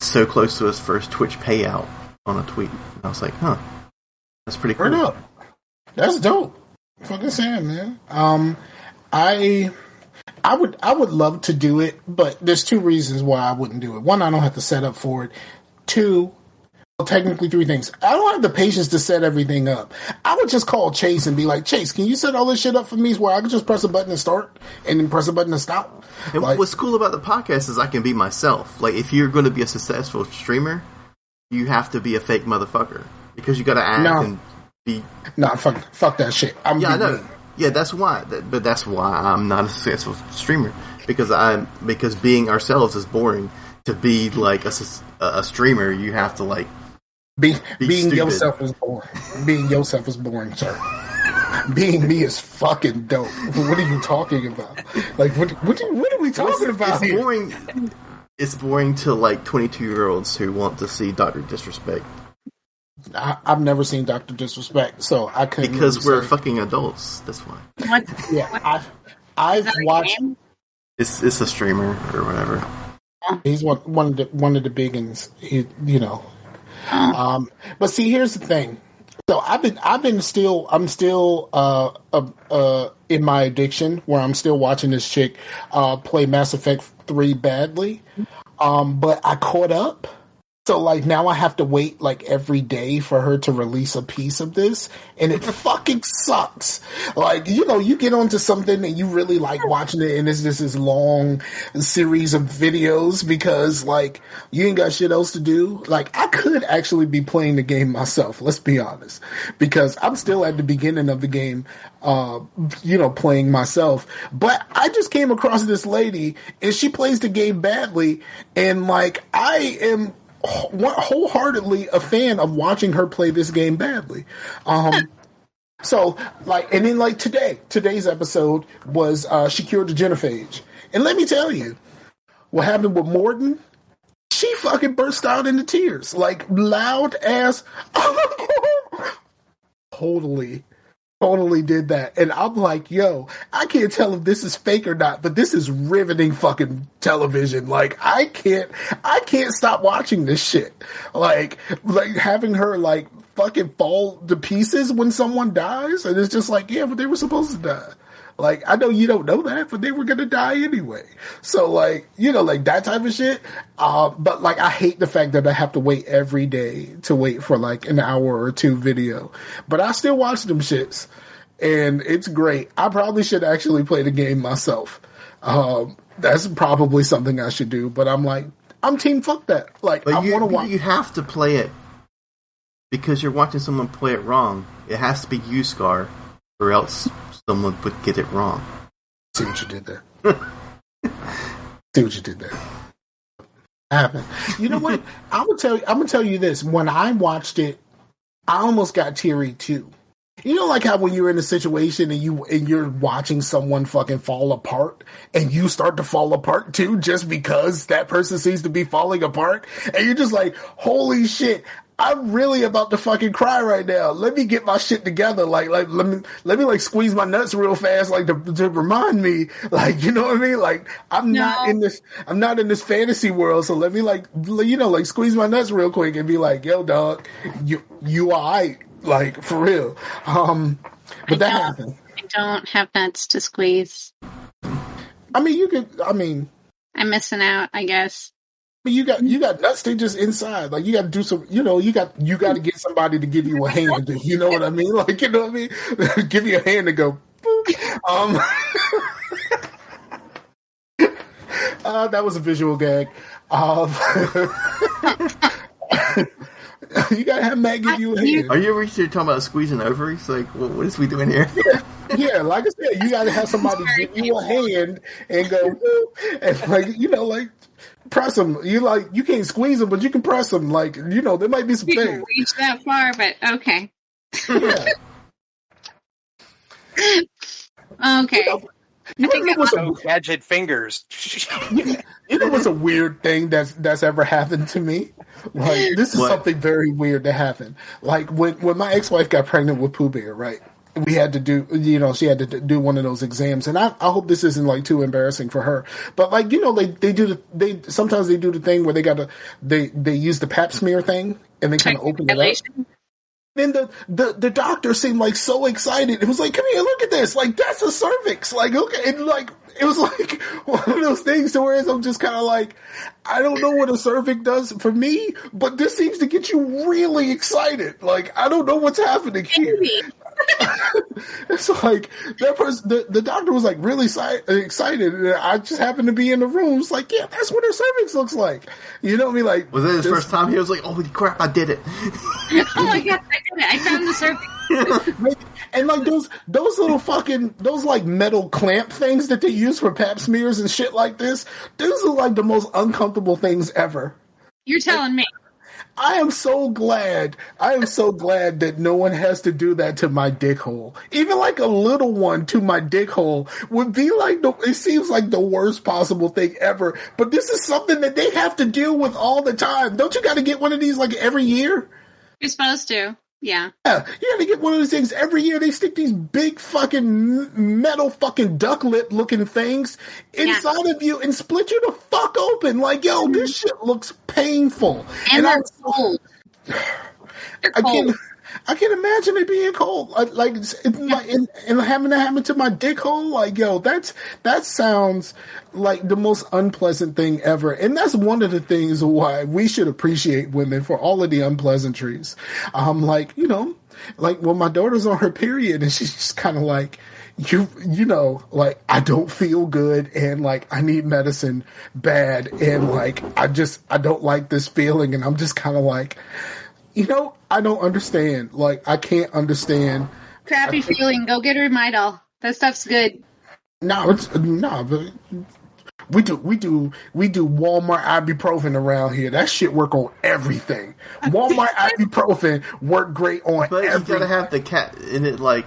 so close to his first Twitch payout on a tweet. And I was like, that's pretty cool. Turn up. That's dope. Fucking Sam, man. I would love to do it, but there's two reasons why I wouldn't do it. One, I don't have to set up for it. Two, well, technically three things. I don't have the patience to set everything up. I would just call Chase and be like, Chase, can you set all this shit up for me where I can just press a button and start and then press a button and stop? And what's cool about the podcast is I can be myself. Like, if you're going to be a successful streamer, you have to be a fake motherfucker because you got to act and be. Nah, fuck that shit. I know. Me. Yeah, that's why. But that's why I'm not a successful streamer because being ourselves is boring. To be like a streamer, you have to like being stupid. Yourself is boring. Being yourself is boring, sir. Being me is fucking dope. What are you talking about? Like, what are we talking about here? Boring. It's boring to like 22-year-olds who want to see Dr. Disrespect. I've never seen Dr. Disrespect, so I couldn't. Because we're fucking adults. That's why. What? Yeah, I've watched. It's a streamer or whatever. He's one of the big uns. But see, here's the thing. So I'm still in my addiction where I'm still watching this chick play Mass Effect 3 badly. But I caught up. So, like, now I have to wait, like, every day for her to release a piece of this, and it fucking sucks. Like, you get onto something and you really like watching it, and it's just this long series of videos because, like, you ain't got shit else to do. Like, I could actually be playing the game myself, let's be honest, because I'm still at the beginning of the game, playing myself. But I just came across this lady, and she plays the game badly, and, like, I am wholeheartedly a fan of watching her play this game badly. So, like, and then, like, today's episode was she cured the genophage. And let me tell you, what happened with Morton, she fucking burst out into tears. Like, loud ass. Totally did that. And I'm like, yo, I can't tell if this is fake or not, but this is riveting fucking television. Like, I can't stop watching this shit. Like having her, like, fucking fall to pieces when someone dies, and it's just like, yeah, but they were supposed to die. Like, I know you don't know that, but they were gonna die anyway. So, like, like that type of shit. But, like, I hate the fact that I have to wait every day to wait for, like, an hour or two video. But I still watch them shits. And it's great. I probably should actually play the game myself. That's probably something I should do. But I'm like, I'm team fuck that. Like, I want to watch. You have to play it because you're watching someone play it wrong. It has to be you, Scar, or else someone would get it wrong. See what you did there. See what you did there. Happened. You know what? I'm gonna tell you this. When I watched it, I almost got teary too. You know, like how when you're in a situation and you're watching someone fucking fall apart, and you start to fall apart too, just because that person seems to be falling apart, and you're just like, holy shit, I'm really about to fucking cry right now. Let me get my shit together. Like let me like squeeze my nuts real fast, like to remind me, like, you know what I mean? Like, I'm not in this fantasy world, so let me like squeeze my nuts real quick and be like, yo, dog, you alright. Like, for real. But that happened. I don't have nuts to squeeze. I mean, I'm missing out, I guess. But you got nuts to just inside. Like, you got to do some, you got to get somebody to give you a hand. You know what I mean? Like, you know what I mean? Give you a hand to go, boop. That was a visual gag. You gotta have Matt give you a hand. Are you ever talking about squeezing ovaries? Like, what is we doing here? Yeah, like I said, you gotta have somebody give you a hand and go, and like, press them. You can't squeeze them, but you can press them. Like, there might be some you things. can reach that far, but okay. Yeah. Okay. You know what's gadget fingers. You know what's a weird thing that's ever happened to me? Like, this is something very weird that happened. Like, when my ex-wife got pregnant with Pooh Bear, right? We had to do, she had to do one of those exams, and I hope this isn't like too embarrassing for her. But like, sometimes they do the thing where they use the Pap Smear thing and they kind of open it up. Then the doctor seemed like so excited. It was like, come here, look at this. Like, that's a cervix. Like, okay, and like it was like one of those things to where I'm just kind of like, I don't know what a cervix does for me, but this seems to get you really excited. Like, I don't know what's happening here. It's like that person, the doctor was like really excited, and I just happened to be in the room. It's like, yeah, that's what her cervix looks like. You know what I mean? Like, was that his first time? He was like, "Holy crap, I did it!" Oh my god, I did it! I found the cervix. And like those little fucking like metal clamp things that they use for Pap smears and shit like this. Those are like the most uncomfortable things ever. You're telling me. I am so glad that no one has to do that to my dick hole. Even like a little one to my dick hole would be like it seems like the worst possible thing ever. But this is something that they have to deal with all the time. Don't you got to get one of these like every year? You're supposed to. Yeah. Yeah, you gotta get one of these things every year. They stick these big fucking metal fucking duck lip looking things inside of you and split you the fuck open. Like, yo, this shit looks painful. And they're cold. I can't imagine it being cold. Like, and having that happen to my dick hole. Like, yo, that sounds like the most unpleasant thing ever. And that's one of the things why we should appreciate women for all of the unpleasantries. Like, like when my daughter's on her period and she's just kind of like, like, I don't feel good and like I need medicine bad and like I don't like this feeling, and I'm just kind of like, I don't understand. Like, I can't understand. Crappy feeling. Go get her Midol. That stuff's good. But we do Walmart ibuprofen around here. That shit work on everything. Walmart ibuprofen work great on but everything. But you gotta have the cat in it, like,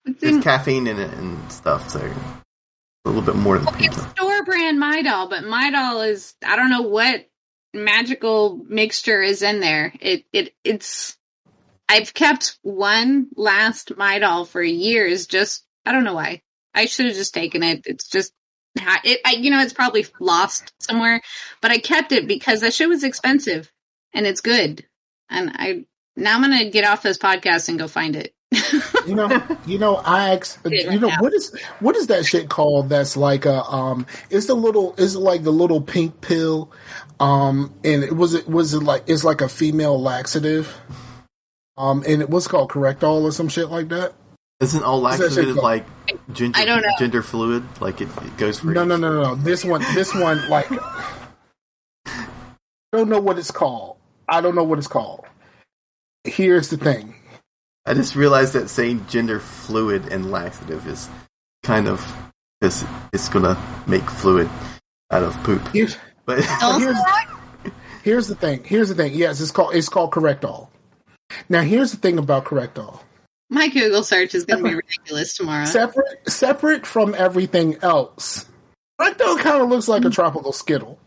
there's caffeine in it and stuff, so a little bit more than it's store brand Midol, but Midol is, I don't know what magical mixture is in there. It's I've kept one last Midol for years. Just, I don't know why. I should have just taken it. It's just it's probably lost somewhere, but I kept it because that shit was expensive and it's good. And now I'm gonna get off this podcast and go find it. I asked, what is that shit called? That's like it's like the little pink pill, and it's like a female laxative, and it was called Correctol or some shit like that. Isn't all laxative like gender, I don't know. Gender fluid? Like it goes for No. This one, like, I don't know what it's called. Here's the thing. I just realized that saying gender fluid and laxative is kind of it's gonna make fluid out of poop. Here's the thing. Yes, it's called Correctol. Now here's the thing about Correctol. My Google search is going to be ridiculous tomorrow. Separate from everything else, Correctol kind of looks like a tropical Skittle.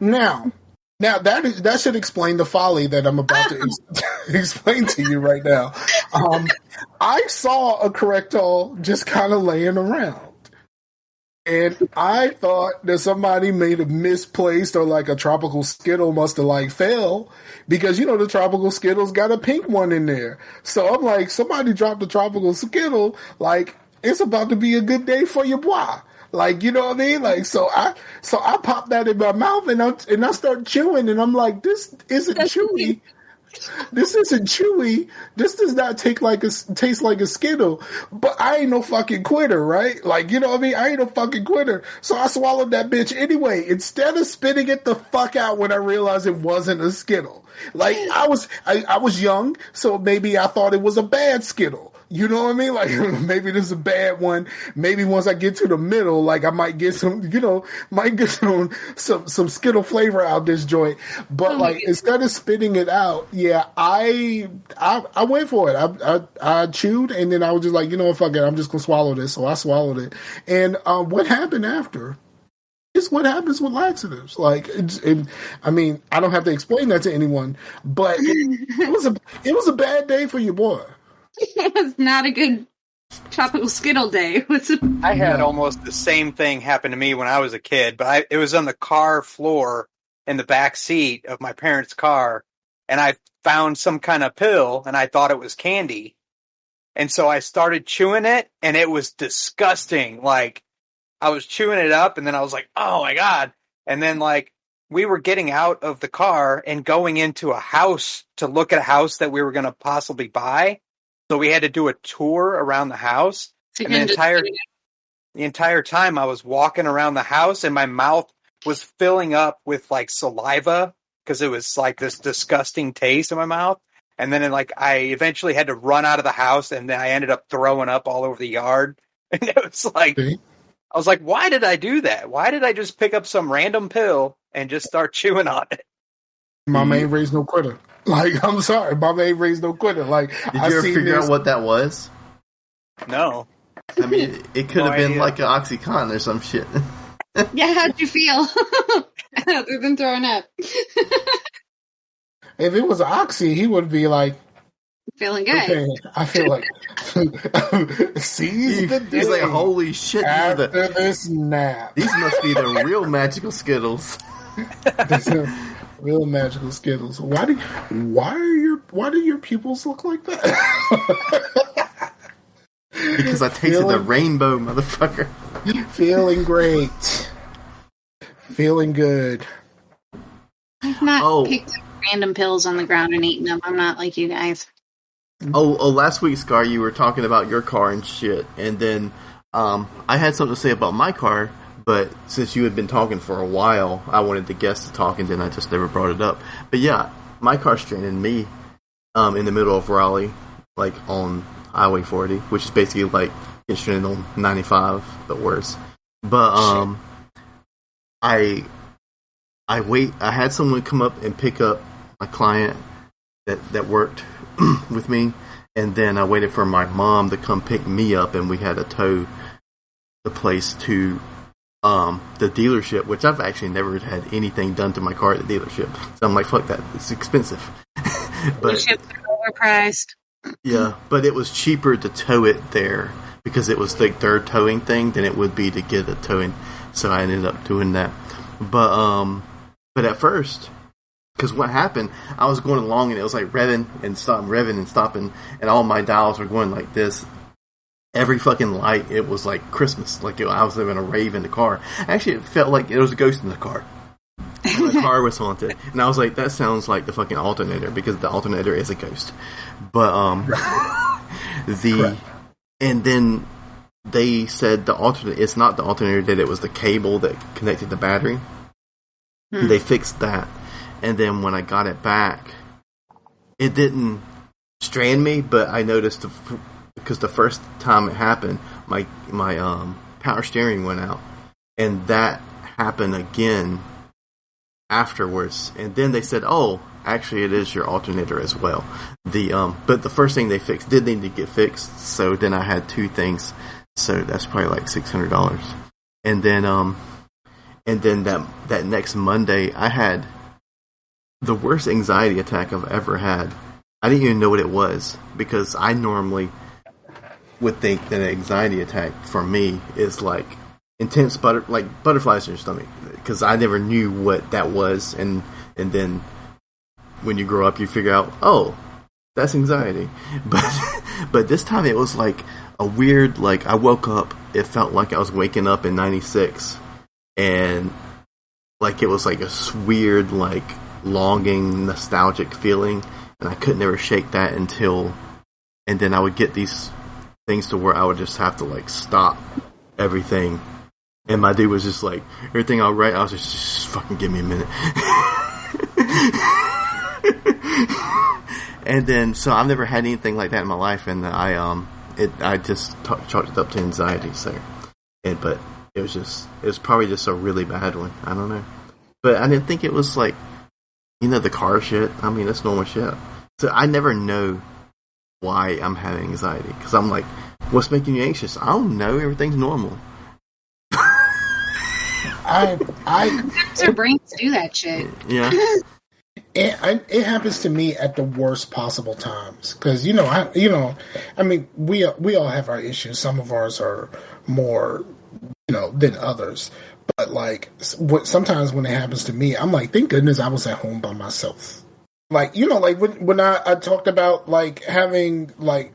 Now that should explain the folly that I'm about to explain to you right now. I saw a Correctol just kind of laying around, and I thought that somebody made a misplaced or like a tropical Skittle must have like fell, because the tropical Skittle's got a pink one in there. So I'm like, somebody dropped a tropical Skittle, like it's about to be a good day for your boy. Like, you know what I mean? Like, so I popped that in my mouth and I start chewing, and I'm like, this isn't chewy. This isn't chewy. This does not taste like a Skittle. But I ain't no fucking quitter, right? Like, you know what I mean? I ain't no fucking quitter. So I swallowed that bitch anyway, instead of spitting it the fuck out when I realized it wasn't a Skittle. Like, I was young, so maybe I thought it was a bad Skittle. You know what I mean? Like, maybe this is a bad one. Maybe once I get to the middle, like I might get some, might get some Skittle flavor out this joint. But like, instead of spitting it out, yeah, I went for it. I chewed, and then I was just like, fuck it, I'm just gonna swallow this. So I swallowed it. And what happened after? It's what happens with laxatives. Like, I mean, I don't have to explain that to anyone, but it was a bad day for your boy. It was not a good tropical Skittle day. I had almost the same thing happen to me when I was a kid, but it was on the car floor in the back seat of my parents' car, and I found some kind of pill, and I thought it was candy. And so I started chewing it, and it was disgusting. Like, I was chewing it up, and then I was like, oh my God. And then, like, we were getting out of the car and going into a house to look at a house that we were going to possibly buy. So we had to do a tour around the house. So and the entire time I was walking around the house, and my mouth was filling up with, like, saliva because it was, like, this disgusting taste in my mouth. And then, like, I eventually had to run out of the house, and then I ended up throwing up all over the yard. And it was like... I was like, why did I do that? Why did I just pick up some random pill and just start chewing on it? Mama ain't raised no quitter. Like, I'm sorry, Mama ain't raised no quitter. Like, did you ever figure out what that was? No. I mean, it could have been like an OxyContin or some shit. Yeah, how'd you feel? Other than throwing up. If it was Oxy, he would be like, feeling good. Okay, I feel like seize the day. He's like, holy shit! After this nap, these must be the real magical Skittles. Real magical Skittles. Why do your pupils look like that? Because I tasted the rainbow, motherfucker. Feeling great. Feeling good. I've not picked up random pills on the ground and eaten them. I'm not like you guys. Oh, last week, Scar, you were talking about your car and shit, and then I had something to say about my car, but since you had been talking for a while, I wanted the guest to talk, and then I just never brought it up. But yeah, my car stranded me in the middle of Raleigh, like on Highway 40, which is basically like getting stranded on 95, but worse. But I had someone come up and pick up my client that worked with me, and then I waited for my mom to come pick me up, and we had to tow the place to the dealership, which I've actually never had anything done to my car at the dealership. So I'm like, fuck that, it's expensive. But dealerships are overpriced. Yeah, but it was cheaper to tow it there because it was like their towing thing than it would be to get a towing. So I ended up doing that. But at first, because what happened, I was going along and it was like revving and stopping, and all my dials were going like this. Every fucking light, it was like Christmas. Like I was living a rave in the car. Actually, it felt like there was a ghost in the car. The car was haunted. And I was like, that sounds like the fucking alternator, because the alternator is a ghost. But, and then they said the alternator, it's not the alternator, that it was the cable that connected the battery. They fixed that. And then when I got it back, it didn't strand me, but I noticed because the first time it happened, my power steering went out, and that happened again afterwards. And then they said, "Oh, actually, it is your alternator as well." But the first thing they fixed did need to get fixed, so then I had two things, so that's probably like $600. And then that next Monday, I had the worst anxiety attack I've ever had. I didn't even know what it was, because I normally would think that an anxiety attack for me is like intense butterflies in your stomach, because I never knew what that was, and then when you grow up you figure out, oh, that's anxiety. But this time it was like a weird, like I woke up, it felt like I was waking up in 96, and like it was like a weird, like longing, nostalgic feeling, and I could never shake that and then I would get these things to where I would just have to like stop everything, and my dude was just like, everything all right? I was just fucking give me a minute. And then so I've never had anything like that in my life, and I I just chalked it up to anxiety. So, but it was probably just a really bad one. I don't know, but I didn't think it was like, the car shit. I mean, that's normal shit. So I never know why I'm having anxiety because I'm like, what's making you anxious? I don't know. Everything's normal. Our brains do that shit. Yeah. It happens to me at the worst possible times because we all have our issues. Some of ours are more than others. But like sometimes when it happens to me, I'm like, thank goodness I was at home by myself. Like like when I talked about like having like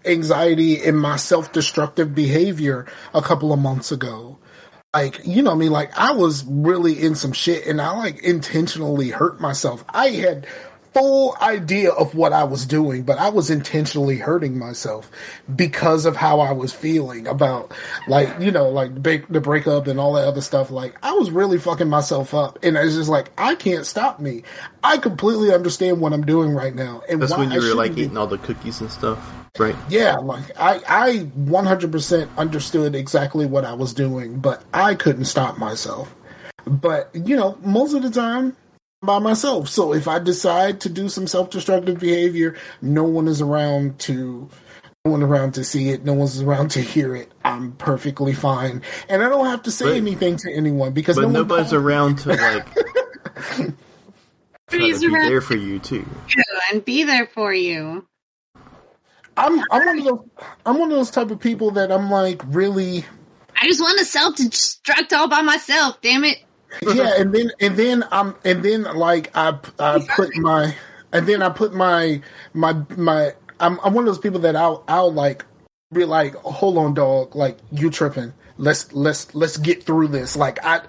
anxiety in my self-destructive behavior a couple of months ago. Like, like I was really in some shit and I like intentionally hurt myself. I had full idea of what I was doing, but I was intentionally hurting myself because of how I was feeling about like, the breakup and all that other stuff. Like I was really fucking myself up and it's just like, I can't stop me. I completely understand what I'm doing right now. And that's when you were like eating all the cookies and stuff. Right. Yeah, like I 100% understood exactly what I was doing, but I couldn't stop myself. But, most of the time I'm by myself. So if I decide to do some self-destructive behavior, no one is around to see it, no one's around to hear it. I'm perfectly fine. And I don't have to say anything to anyone because nobody's around to like try to be there for you too. And be there for you. I'm one of those type of people that I'm like really. I just want to self-destruct all by myself. Damn it. Yeah, and then I put my I'm one of those people that I'll like be like, hold on, dog, like you tripping. Let's get through this. Like I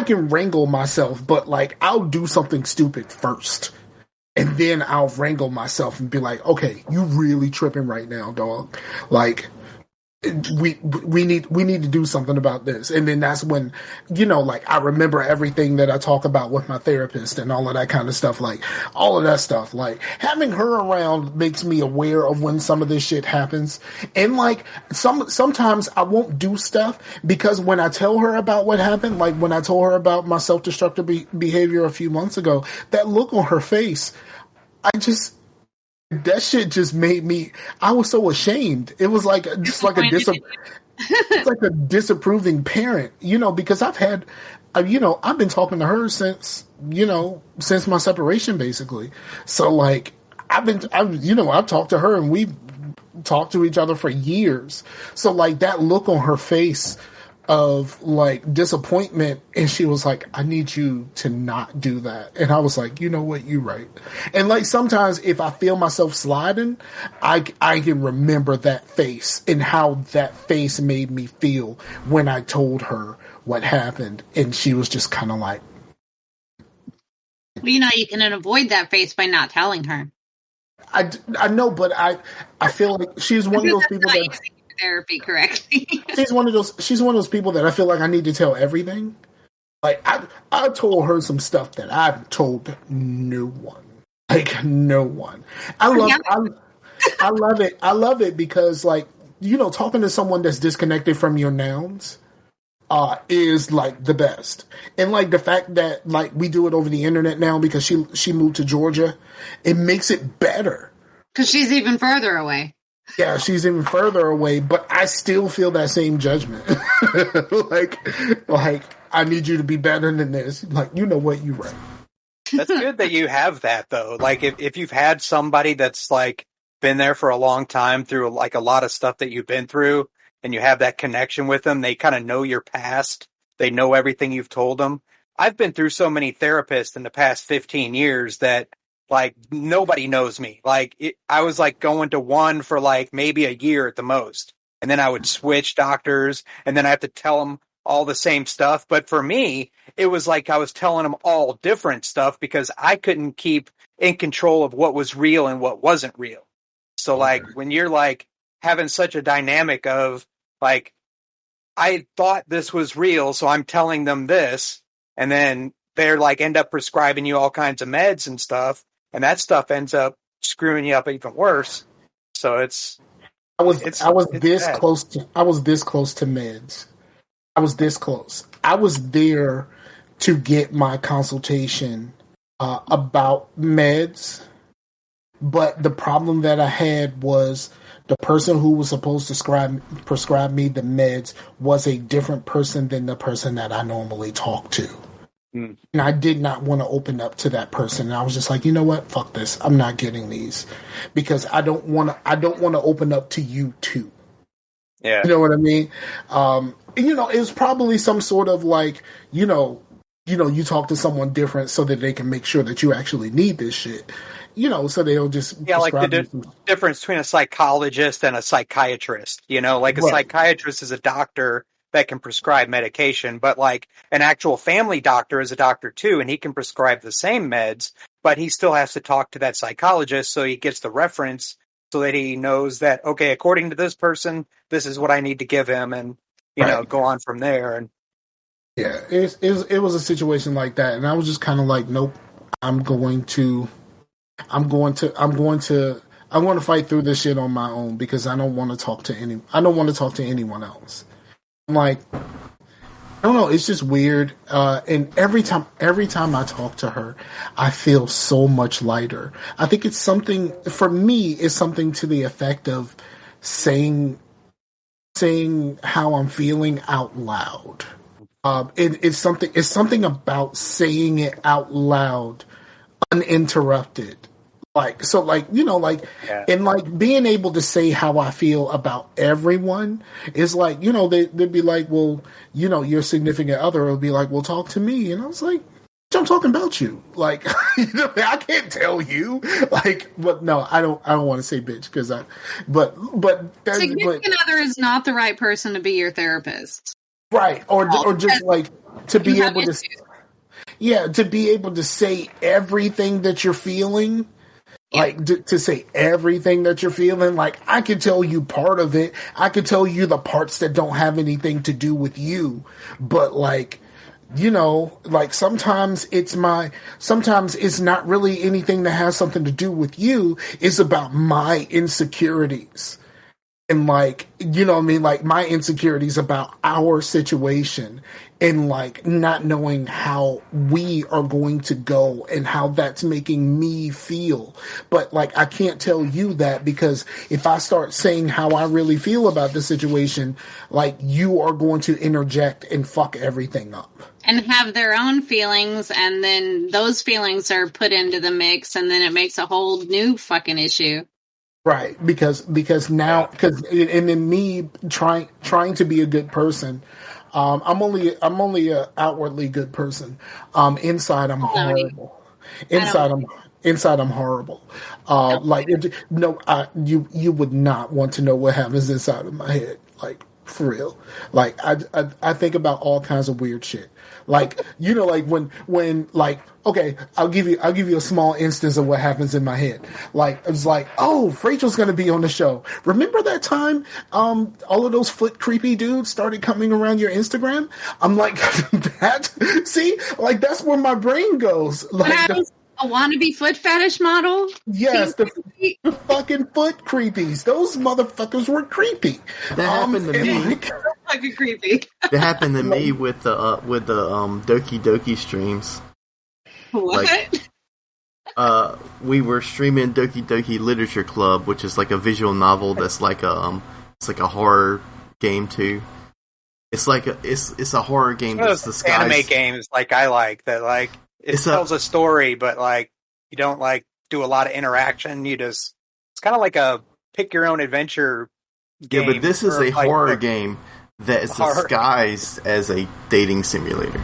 can wrangle myself, but like I'll do something stupid first. And then I'll wrangle myself and be like, okay, you really tripping right now, dog. Like, we need to do something about this. And then that's when, like I remember everything that I talk about with my therapist and all of that kind of stuff. Like all of that stuff, like having her around makes me aware of when some of this shit happens. And like sometimes I won't do stuff because when I tell her about what happened, like when I told her about my self-destructive behavior a few months ago, that look on her face, that shit just made me. I was so ashamed. It was like it's like a disapproving parent, because I've been talking to her since my separation, basically. So like I've talked to her and we've talked to each other for years. So like that look on her face of like disappointment, and she was like, I need you to not do that. And I was like, you know what, you're right. And like sometimes if I feel myself sliding, I can remember that face and how that face made me feel when I told her what happened, and she was just kind of like, well, you can avoid that face by not telling her. I know, but I feel like she's one of those people that therapy correctly. she's one of those people that I feel like I need to tell everything. Like I told her some stuff that I've told no one. Like no one. I love it. I love it because like, talking to someone that's disconnected from your nouns is like the best. And like the fact that like we do it over the internet now because she moved to Georgia, it makes it better. Because she's even further away. Yeah, she's even further away, but I still feel that same judgment. like I need you to be better than this. Like, you know what, you're right. That's good that you have that though. Like if you've had somebody that's like been there for a long time through like a lot of stuff that you've been through and you have that connection with them, they kind of know your past. They know everything you've told them. I've been through so many therapists in the past 15 years that like nobody knows me. Like I was like going to one for like maybe a year at the most. And then I would switch doctors and then I have to tell them all the same stuff. But for me, it was like I was telling them all different stuff because I couldn't keep in control of what was real and what wasn't real. So like when you're like having such a dynamic of like, I thought this was real, so I'm telling them this. And then they're like end up prescribing you all kinds of meds and stuff. And that stuff ends up screwing you up even worse. So it's I was this close to meds. I was this close. I was there to get my consultation about meds, but the problem that I had was the person who was supposed to prescribe me the meds was a different person than the person that I normally talk to. And I did not want to open up to that person. And I was just like, you know what? Fuck this. I'm not getting these because I don't want to open up to you too. Yeah. You know what I mean? It was probably some sort of like, you talk to someone different so that they can make sure that you actually need this shit. So they'll just like the difference between a psychologist and a psychiatrist. Like a psychiatrist is a doctor that can prescribe medication, but like an actual family doctor is a doctor too, and he can prescribe the same meds, but he still has to talk to that psychologist so he gets the reference so that he knows that, okay, according to this person, this is what I need to give him, and go on from there. And yeah, it was a situation like that, and I was just kind of like, nope, I'm going to fight through this shit on my own because I don't want to talk to anyone else. I'm like, I don't know, it's just weird. And every time I talk to her, I feel so much lighter. I think it's something to the effect of saying how I'm feeling out loud. It's something about saying it out loud, uninterrupted. And like being able to say how I feel about everyone is like, they'd be like, well, your significant other will be like, well, talk to me. And I was like, I'm talking about you. Like, I can't tell you. Like, but no, I don't want to say bitch because significant other is not the right person to be your therapist. Right. Or just like to be able to, to be able to say everything that you're feeling. Like, to say everything that you're feeling, like, I could tell you part of it. I could tell you the parts that don't have anything to do with you. But, like, like, sometimes it's not really anything that has something to do with you. It's about my insecurities. And like, like my insecurities about our situation and like not knowing how we are going to go and how that's making me feel. But like, I can't tell you that because if I start saying how I really feel about the situation, like you are going to interject and fuck everything up. And have their own feelings, and then those feelings are put into the mix, and then it makes a whole new fucking issue. Right, because in me trying to be a good person, I'm only an outwardly good person. Inside I'm horrible. Inside I'm horrible. You would not want to know what happens inside of my head. Like, for real. Like, I think about all kinds of weird shit. Like, like when like, okay, I'll give you a small instance of what happens in my head. Like, it's like, oh, Rachel's gonna be on the show. Remember that time, all of those foot creepy dudes started coming around your Instagram? I'm like, that's where my brain goes. Like, a wannabe foot fetish model? Yes, the fucking foot creepies. Those motherfuckers were creepy. That happened to me. Fucking creepy. That happened to me with the Doki Doki streams. What? Like, we were streaming Doki Doki Literature Club, which is like a visual novel that's like it's like a horror game too. It's like it's a horror game that's disguised. Anime games like I like that, like it tells a story, but like you don't like do a lot of interaction. It's kind of like a pick your own adventure game. Yeah, but this is a horror game that is disguised as a dating simulator.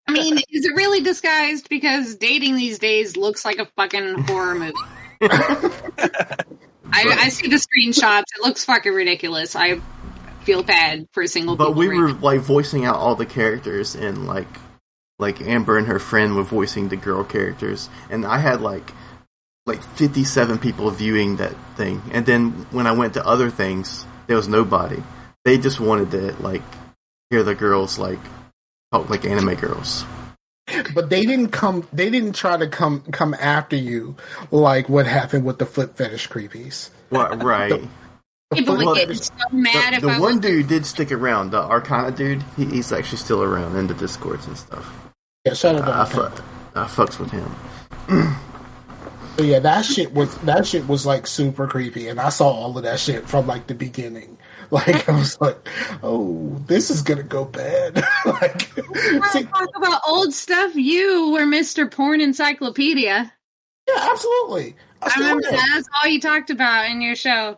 I mean, is it really disguised? Because dating these days looks like a fucking horror movie. I see the screenshots. It looks fucking ridiculous. I feel bad for single people. But we were like voicing out all the characters, and like Amber and her friend were voicing the girl characters, and I had like 57 people viewing that thing. And then when I went to other things, there was nobody. They just wanted to like hear the girls like talk like anime girls. But they didn't come. They didn't try to come after you like what happened with the foot fetish creepies. What? Right. People would get so mad if the I one was dude did stick around. The Arcana dude, he's actually still around in the Discords and stuff. Yeah, shout out to I fucks with him. But yeah, that shit was like super creepy, and I saw all of that shit from like the beginning. Like I was like, oh, this is gonna go bad. Like, see, talk about old stuff. You were Mr. Porn Encyclopedia. Yeah, absolutely. I remember that's all you talked about in your show.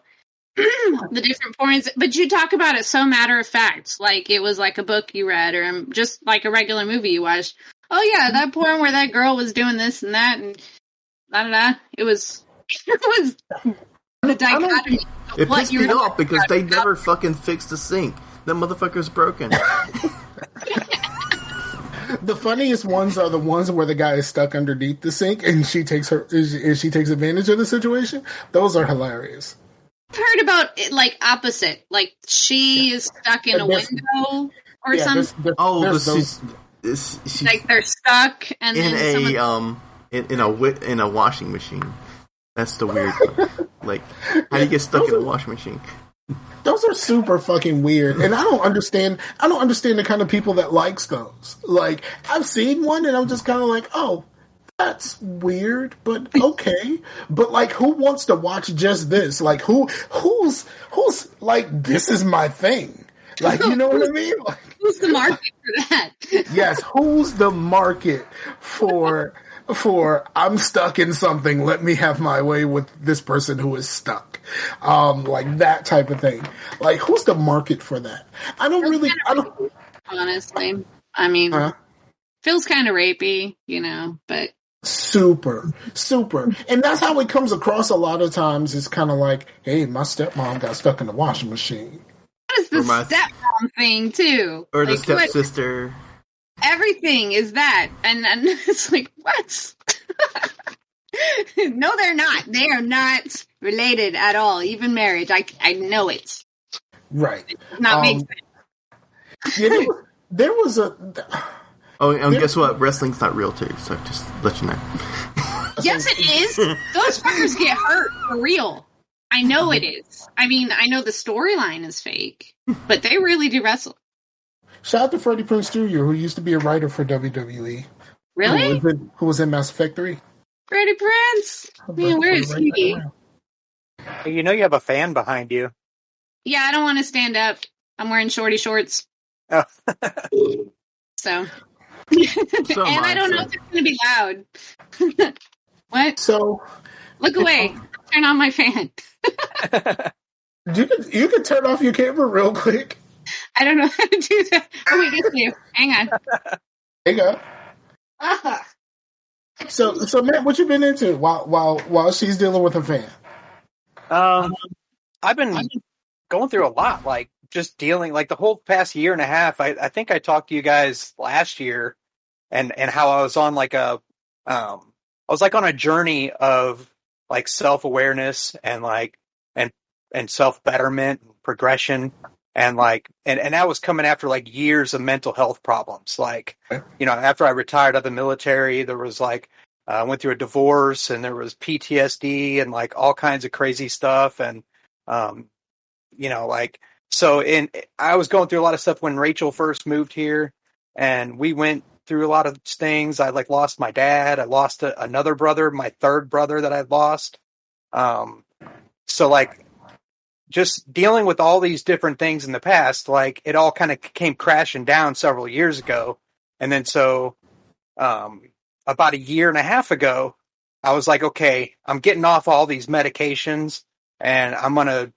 The different porns, but you talk about it so matter of fact, like it was like a book you read or just like a regular movie you watched. Oh yeah, that porn where that girl was doing this and that and da da da. It was the dichotomy. It pissed me off because they never fucking fixed the sink. That motherfucker's broken. The funniest ones are the ones where the guy is stuck underneath the sink and she takes advantage of the situation. Those are hilarious. I've heard about it like opposite. Like she is stuck in a window or something. Like they're stuck and then in a washing machine. That's the weird one. Like, how do you get stuck in a washing machine? Those are super fucking weird, and I don't understand the kind of people that likes those. Like, I've seen one, and I'm just kind of like, oh, that's weird, but okay. But like, who wants to watch just this? Like, who's like, this is my thing. Like, you know what I mean? Like, who's the market for that? Yes, who's the market for I'm stuck in something, let me have my way with this person who is stuck. Like that type of thing. Like, who's the market for that? Honestly. I mean, feels kind of rapey, you know, but super. And that's how it comes across a lot of times. It's kind of like, hey, my stepmom got stuck in the washing machine. What is the stepmom thing, too? Or the stepsister. Everything is that. And it's like, what? No, they're not. They are not related at all. Even marriage. I know it. Right. It's not make sense. Yeah, there was a... Oh, and guess what? Wrestling's not real, too. So just let you know. Yes, it is. Those fuckers get hurt for real. I know it is. I mean, I know the storyline is fake, but they really do wrestle. Shout out to Freddie Prinze Jr., who used to be a writer for WWE. Really? Who was in Mass Effect 3. Freddie Prinze! Man, where is he? You know you have a fan behind you. Yeah, I don't want to stand up. I'm wearing shorty shorts. Oh. So. And I don't know if it's going to be loud. What? So. Look away. Turn on my fan. You can turn off your camera real quick. I don't know how to do that. Oh, wait, it's you. Hang on. There you go. So Matt, what you been into while she's dealing with her fan? I've been going through a lot, like just dealing, like the whole past year and a half. I think I talked to you guys last year, and how I was on like I was like on a journey of like self-awareness and like and self-betterment and progression. And like, and that was coming after like years of mental health problems. Like, you know, after I retired out of the military, there was like, I went through a divorce and there was PTSD and like all kinds of crazy stuff. And, you know, like, so I was going through a lot of stuff when Rachel first moved here, and we went through a lot of things. I like lost my dad. I lost another brother, my third brother that I lost. So like, just dealing with all these different things in the past, like it all kind of came crashing down several years ago. And then so, about a year and a half ago, I was like, okay, I'm getting off all these medications and I'm going to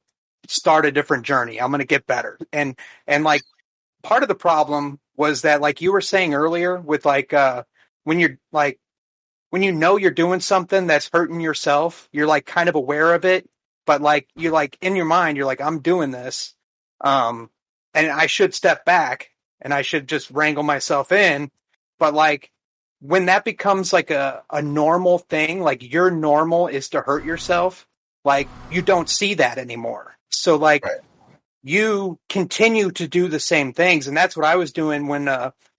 start a different journey. I'm going to get better. And like part of the problem was that, like you were saying earlier with like, when you're like, when you know you're doing something that's hurting yourself, you're like kind of aware of it. But like, you like in your mind, you're like, I'm doing this. And I should step back and I should just wrangle myself in. But like, when that becomes like a normal thing, like your normal is to hurt yourself, like you don't see that anymore. So like you continue to do the same things. And that's what I was doing when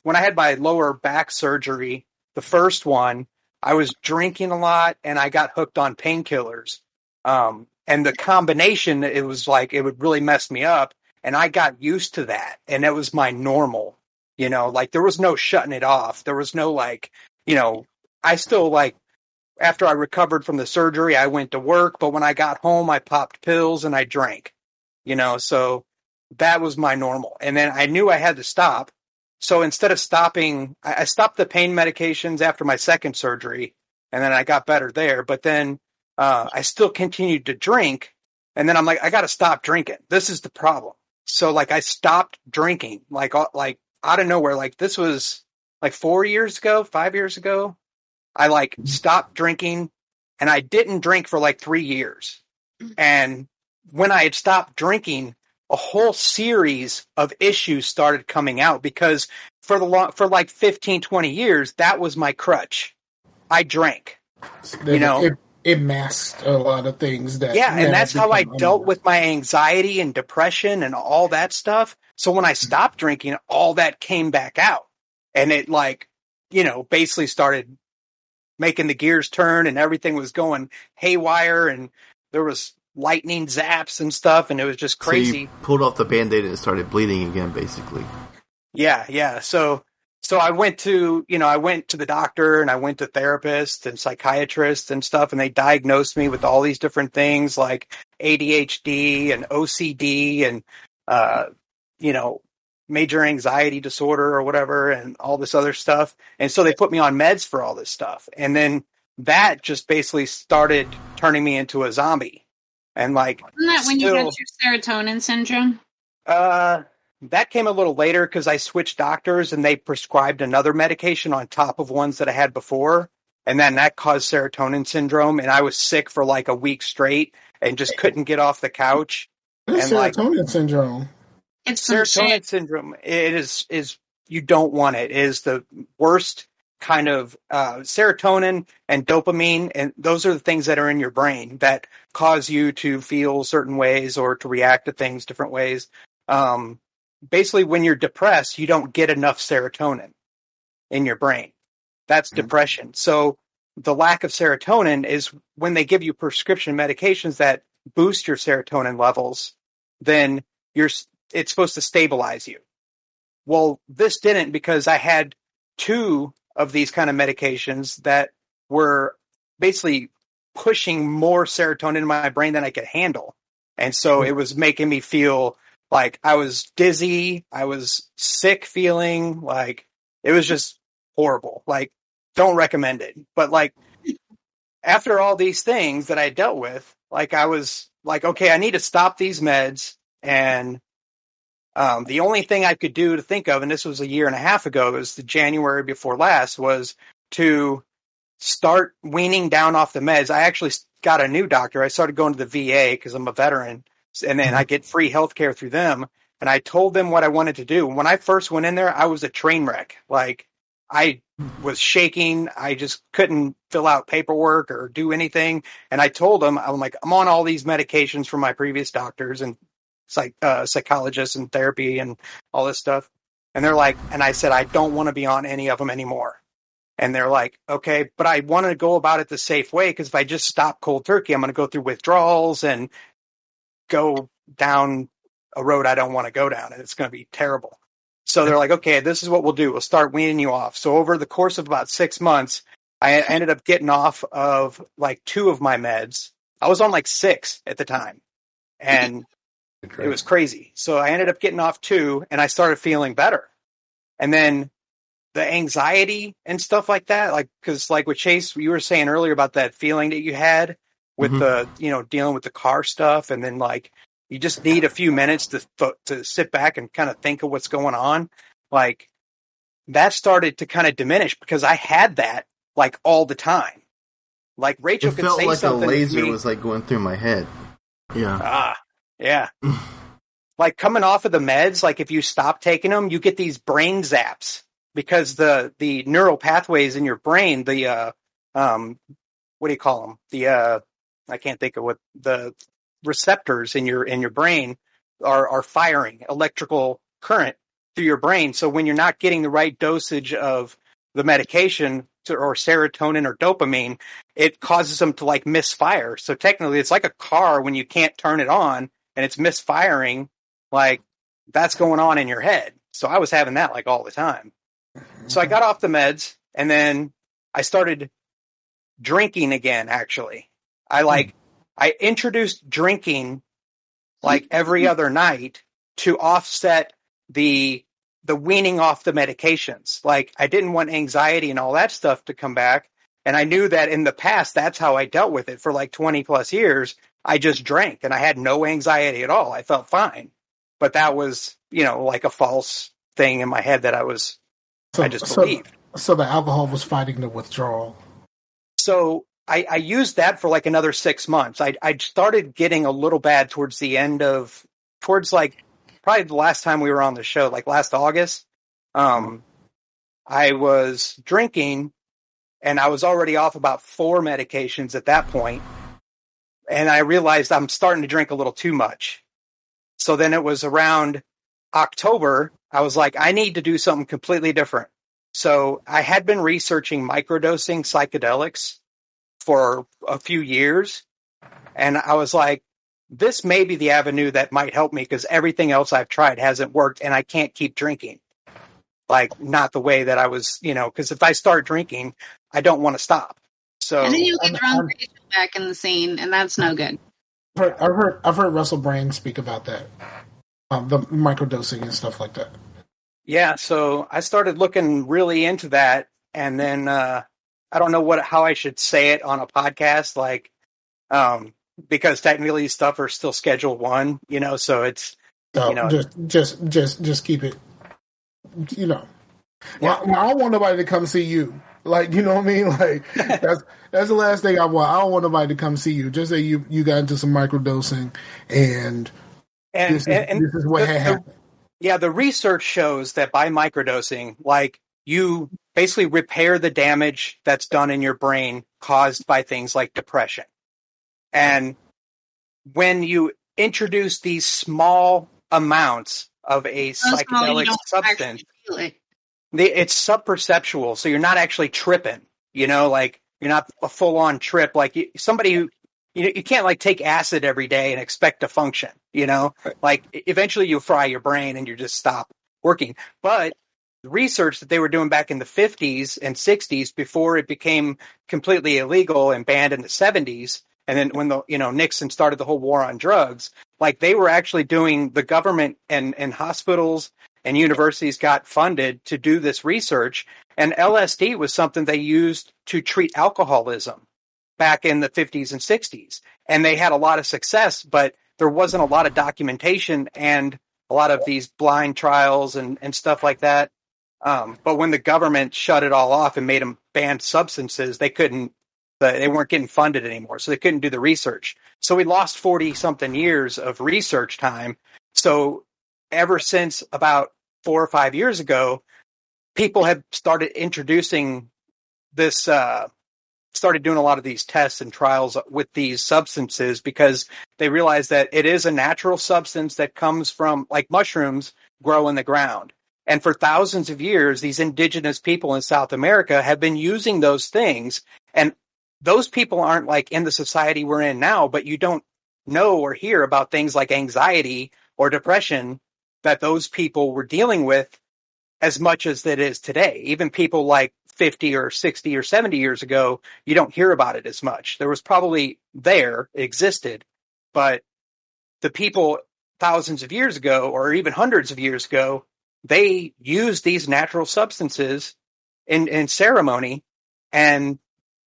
when I had my lower back surgery, the first one, I was drinking a lot and I got hooked on painkillers. And the combination, it was like, it would really mess me up. And I got used to that. And it was my normal, like there was no shutting it off. There was no like, I still like, after I recovered from the surgery, I went to work. But when I got home, I popped pills and I drank, so that was my normal. And then I knew I had to stop. So instead of stopping, I stopped the pain medications after my second surgery, and then I got better there. But then I still continued to drink, and then I'm like, I got to stop drinking. This is the problem. So like I stopped drinking, like out of nowhere. Like this was like 5 years ago. I like stopped drinking, and I didn't drink for like 3 years. And when I had stopped drinking, a whole series of issues started coming out because for like 15, 20 years, that was my crutch. I drank, It masked a lot of things that. Yeah. And that's how I dealt with my anxiety and depression and all that stuff. So when I stopped drinking, all that came back out, and it like, basically started making the gears turn, and everything was going haywire, and there was lightning zaps and stuff, and it was just crazy. So you pulled off the Band-Aid and it started bleeding again, basically. Yeah. So I went to the doctor, and I went to therapists and psychiatrists and stuff, and they diagnosed me with all these different things like ADHD and OCD and, major anxiety disorder or whatever, and all this other stuff. And so they put me on meds for all this stuff. And then that just basically started turning me into a zombie. And like, isn't that when you got your serotonin syndrome? That came a little later because I switched doctors and they prescribed another medication on top of ones that I had before. And then that caused serotonin syndrome. And I was sick for like a week straight and just couldn't get off the couch. What's serotonin syndrome? It's serotonin syndrome. It is you don't want it. It is the worst kind of serotonin and dopamine, and those are the things that are in your brain that cause you to feel certain ways or to react to things different ways. Basically, when you're depressed, you don't get enough serotonin in your brain. That's depression. So the lack of serotonin is when they give you prescription medications that boost your serotonin levels, then it's supposed to stabilize you. Well, this didn't, because I had 2 of these kind of medications that were basically pushing more serotonin in my brain than I could handle. And so it was making me feel like I was dizzy. I was sick feeling like it was just horrible. Like, don't recommend it. But like, after all these things that I dealt with, like I was like, okay, I need to stop these meds. And the only thing I could do to think of, and this was a year and a half ago, it was the January before last, was to start weaning down off the meds. I actually got a new doctor. I started going to the VA because I'm a veteran, and then I get free healthcare through them. And I told them what I wanted to do. When I first went in there, I was a train wreck. Like, I was shaking. I just couldn't fill out paperwork or do anything. And I told them, I'm like, I'm on all these medications from my previous doctors and psychologists and therapy and all this stuff. And they're like, and I said, I don't want to be on any of them anymore. And they're like, okay, but I want to go about it the safe way, because if I just stop cold turkey, I'm going to go through withdrawals and go down a road I don't want to go down, and it's going to be terrible. So they're like, okay, this is what we'll do. We'll start weaning you off. So over the course of about 6 months, I ended up getting off of like 2 of my meds. I was on like 6 at the time, and it was crazy. So I ended up getting off 2, and I started feeling better. And then the anxiety and stuff like that, like, because like with Chase, you were saying earlier about that feeling that you had with the, dealing with the car stuff, and then like you just need a few minutes to sit back and kind of think of what's going on. Like, that started to kind of diminish because I had that like all the time. Like, Rachel could say something. It felt like a laser was like going through my head. Yeah. Yeah. Like, coming off of the meds, like if you stop taking them, you get these brain zaps because the neural pathways in your brain, the what do you call them? The I can't think of what the receptors in your brain are firing electrical current through your brain. So when you're not getting the right dosage of the medication or serotonin or dopamine, it causes them to like misfire. So technically it's like a car when you can't turn it on and it's misfiring, like that's going on in your head. So I was having that like all the time. So I got off the meds and then I started drinking again, actually. I introduced drinking like every other night to offset the weaning off the medications. Like I didn't want anxiety and all that stuff to come back. And I knew that in the past, that's how I dealt with it for like 20 plus years. I just drank and I had no anxiety at all. I felt fine. But that was, like a false thing in my head that I just believed. So the alcohol was fighting the withdrawal. So I used that for like another 6 months. I started getting a little bad towards like probably the last time we were on the show, like last August. I was drinking and I was already off about 4 medications at that point. And I realized I'm starting to drink a little too much. So then it was around October. I was like, I need to do something completely different. So I had been researching microdosing psychedelics for a few years. And I was like, this may be the avenue that might help me because everything else I've tried hasn't worked and I can't keep drinking. Like not the way that I was, because if I start drinking, I don't want to stop. So and then you get drunk back in the scene and that's no good. I've heard Russell Brand speak about that. The microdosing and stuff like that. Yeah, so I started looking really into that, and then I don't know how I should say it on a podcast, like because technically stuff are still Schedule 1, so it's just keep it, Yeah. Well, I don't want nobody to come see you. Like, you know what I mean? Like that's the last thing I want. I don't want nobody to come see you. Just say you got into some microdosing and this is what happened. Yeah, the research shows that by microdosing, like you basically repair the damage that's done in your brain caused by things like depression. And when you introduce these small amounts of a psychedelic substance, it's subperceptual. So you're not actually tripping, like you're not a full on trip. Like somebody who, you can't like take acid every day and expect to function, like eventually you fry your brain and you just stop working. But the research that they were doing back in the 50s and 60s before it became completely illegal and banned in the 70s. And then when Nixon started the whole war on drugs, like they were actually doing, the government and hospitals and universities got funded to do this research. And LSD was something they used to treat alcoholism back in the 50s and 60s. And they had a lot of success, but there wasn't a lot of documentation and a lot of these blind trials and stuff like that. But when the government shut it all off and made them ban substances, they weren't getting funded anymore. So they couldn't do the research. So we lost 40 something years of research time. So ever since about 4 or 5 years ago, people have started introducing this, started doing a lot of these tests and trials with these substances because they realize that it is a natural substance that comes from, like mushrooms grow in the ground. And for thousands of years, these indigenous people in South America have been using those things. And those people aren't like in the society we're in now, but you don't know or hear about things like anxiety or depression that those people were dealing with as much as it is today. Even people like 50 or 60 or 70 years ago, you don't hear about it as much. There was probably it existed, but the people thousands of years ago or even hundreds of years ago, they used these natural substances in ceremony, and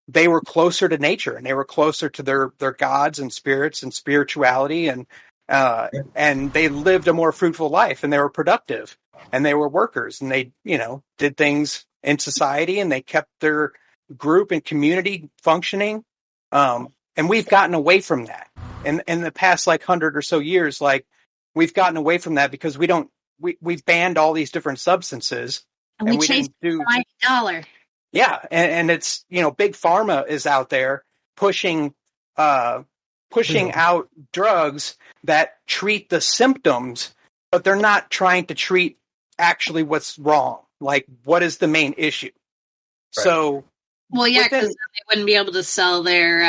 they were closer to nature and they were closer to their gods and spirits and spirituality, and they lived a more fruitful life, and they were productive, and they were workers, and they, did things in society, and they kept their group and community functioning. And we've gotten away from that. In the past, like 100 or so years, like we've gotten away from that because we've banned all these different substances. And we chased the $1 Yeah. And it's, big pharma is out there pushing out drugs that treat the symptoms, but they're not trying to treat actually what's wrong. Like, what is the main issue? Right. So, well, yeah, because they wouldn't be able to sell their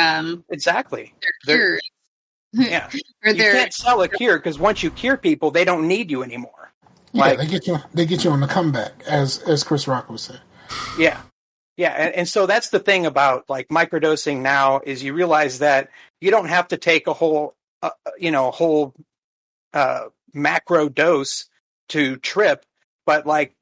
exactly their cure. Yeah, you can't sell a cure because once you cure people, they don't need you anymore. Yeah, they get you on the comeback, as Chris Rock would say. Yeah, and so that's the thing about like microdosing now is you realize that you don't have to take a whole macro dose to trip, but like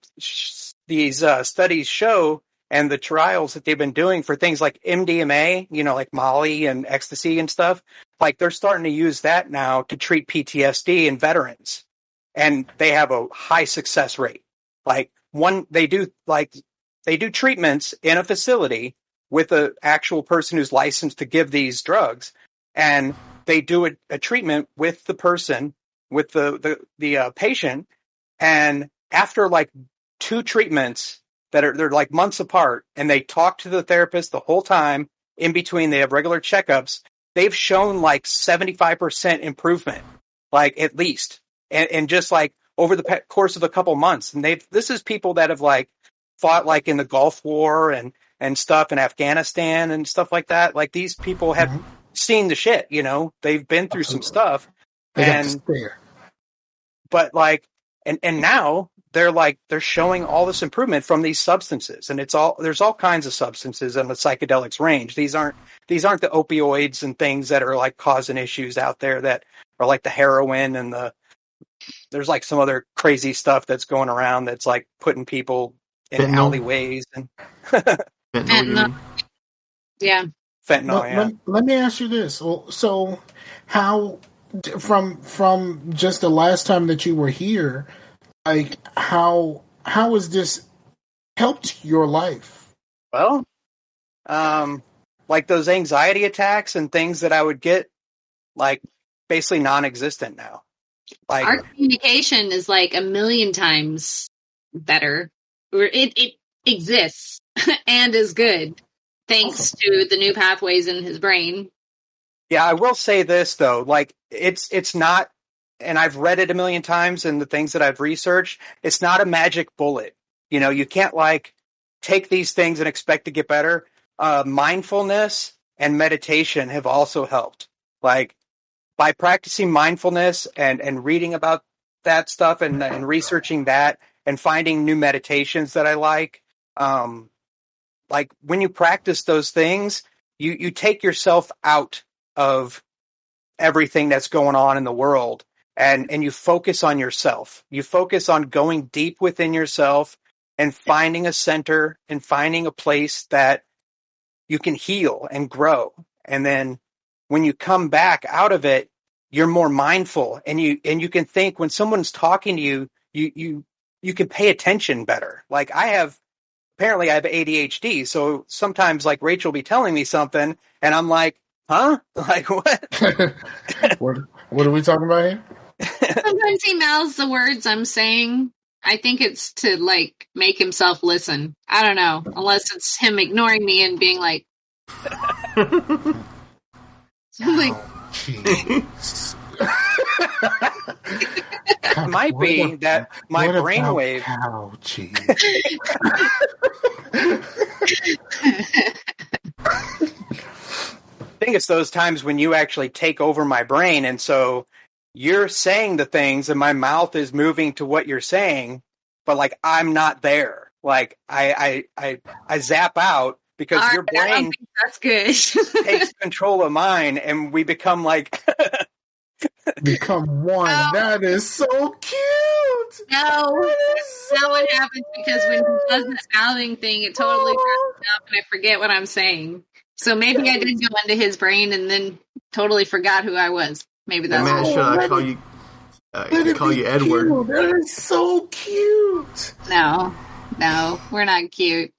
these studies show and the trials that they've been doing for things like MDMA, like Molly and ecstasy and stuff, like they're starting to use that now to treat PTSD in veterans. And they have a high success rate. Like they do treatments in a facility with an actual person who's licensed to give these drugs. And they do a treatment with the person, with the patient. And after like 2 treatments they're like months apart, and they talk to the therapist the whole time. In between, they have regular checkups. They've shown like 75% improvement, like at least, and just like over the course of a couple months. And this is people that have like fought like in the Gulf War and stuff in Afghanistan and stuff like that. Like these people have seen the shit, they've been through some stuff. But like, and now they're showing all this improvement from these substances, and there's all kinds of substances in the psychedelics range. These aren't the opioids and things that are like causing issues out there that are like the heroin and there's like some other crazy stuff that's going around that's like putting people in alleyways and fentanyl. Yeah. Fentanyl. Let me ask you this. So how from just the last time that you were here, like how has this helped your life? Well, like those anxiety attacks and things that I would get, like basically non-existent now. Like our communication is like 1,000,000 times better. It exists and is good thanks to the new pathways in his brain. Yeah, I will say this though, like it's not, and I've read it 1,000,000 times and the things that I've researched, it's not a magic bullet. You can't like take these things and expect to get better. Mindfulness and meditation have also helped. Like by practicing mindfulness and reading about that stuff and researching that and finding new meditations that I like when you practice those things, you take yourself out of everything that's going on in the world. And you focus on yourself. You focus on going deep within yourself and finding a center and finding a place that you can heal and grow. And then when you come back out of it, you're more mindful and you can think when someone's talking to you, you can pay attention better. Like apparently I have ADHD. So sometimes like Rachel will be telling me something and I'm like, huh? Like what? What are we talking about here? Sometimes he mouths the words I'm saying. I think it's to like make himself listen. I don't know, unless it's him ignoring me and being like, like it might be that my brainwave. I think it's those times when you actually take over my brain, and so you're saying the things and my mouth is moving to what you're saying, but like I'm not there. Like I zap out because your brain that's good. takes control of mine and we become like become one. Oh. That is so cute. No, that's not what happens because when he does this mouthing thing, it totally throws me up and I forget what I'm saying. So maybe I did go into his brain and then totally forgot who I was. Maybe that's. Man, should I call you? Call you Edward? Cute. That is so cute. No, we're not cute.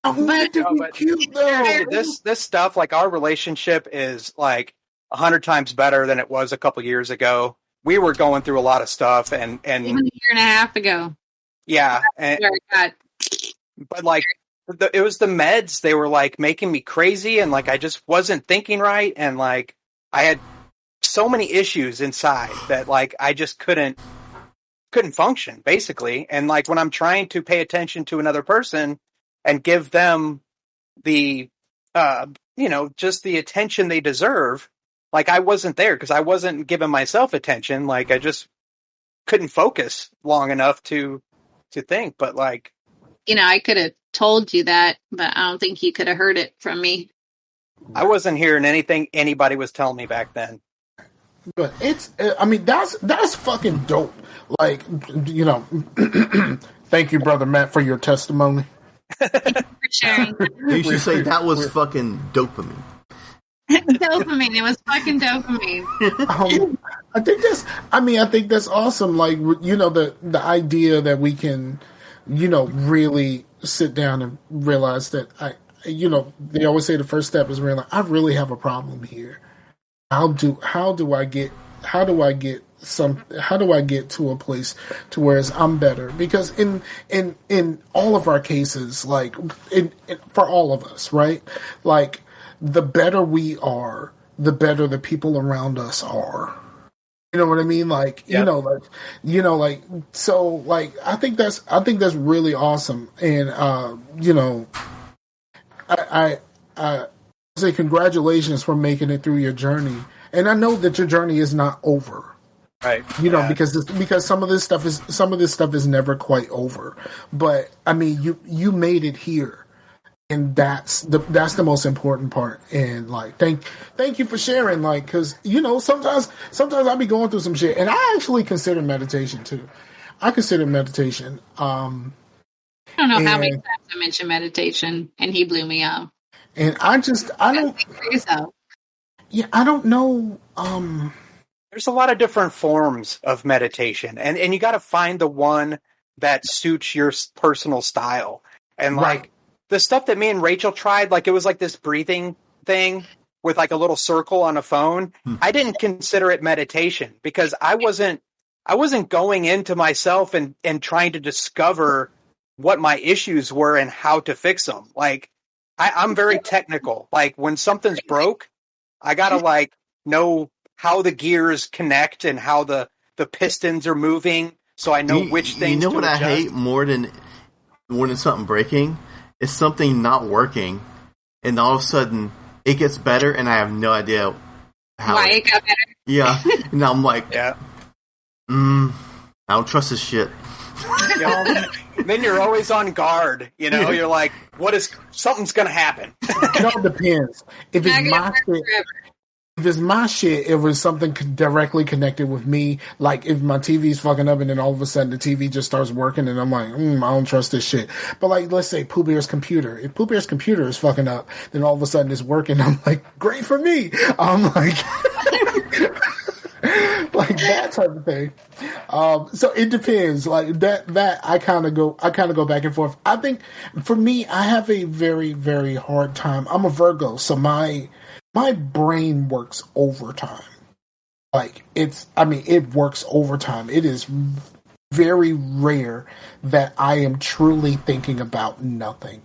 But cute though. This stuff, like our relationship, is like 100 times better than it was a couple years ago. We were going through a lot of stuff, and even a year and a half ago. Yeah, but like. It was the meds. They were like making me crazy and like I just wasn't thinking right. And like I had so many issues inside that like I just couldn't couldn't function basically. And like when I'm trying to pay attention to another person and give them the, just the attention they deserve, like I wasn't there because I wasn't giving myself attention. Like I just couldn't focus long enough to think. But like, I could have told you that, but I don't think you could have heard it from me. I wasn't hearing anything anybody was telling me back then. But that's fucking dope. Like, thank you, Brother Matt, for your testimony. Thank you for sharing. You should say that was fucking dopamine. Dopamine. It was fucking dopamine. I think that's awesome. Like, the idea that we can, really sit down and realize that they always say the first step is realizing I really have a problem here. How do I get to a place to where I'm better? Because in all of our cases, like for all of us, right? Like the better we are, the better the people around us are. You know what I mean? Like, yep. So like, I think that's really awesome. And, I say congratulations for making it through your journey. And I know that your journey is not over. Right. Because some of this stuff is never quite over. But I mean, you made it here. And that's the most important part. And like, thank you for sharing. Like, because sometimes I'll be going through some shit, and I actually consider meditation too. I consider meditation. I don't know how many times I mentioned meditation, and he blew me off. And I don't know. There's a lot of different forms of meditation, and you got to find the one that suits your personal style. And like. Right. The stuff that me and Rachel tried, like it was like this breathing thing with like a little circle on a phone. I didn't consider it meditation because I wasn't going into myself and trying to discover what my issues were and how to fix them. Like I'm very technical. Like when something's broke, I gotta like know how the gears connect and how the pistons are moving, so I know which things. You know what adjust. I hate more than something breaking? It's something not working, and all of a sudden it gets better, and I have no idea how. Why it got better? Yeah, and I'm like, I don't trust this shit. Then you're always on guard. You're like, something's gonna happen. It all depends. If it's my shit, it was something directly connected with me. Like if my TV's fucking up and then all of a sudden the TV just starts working and I'm like, I don't trust this shit. But like, let's say Pooh Bear's computer. If Pooh Bear's computer is fucking up, then all of a sudden it's working. I'm like, great for me. I'm like, like that type of thing. So it depends. Like that I kind of go back and forth. I think for me, I have a very, very hard time. I'm a Virgo, so my brain works overtime. Like it works overtime. It is very rare that I am truly thinking about nothing.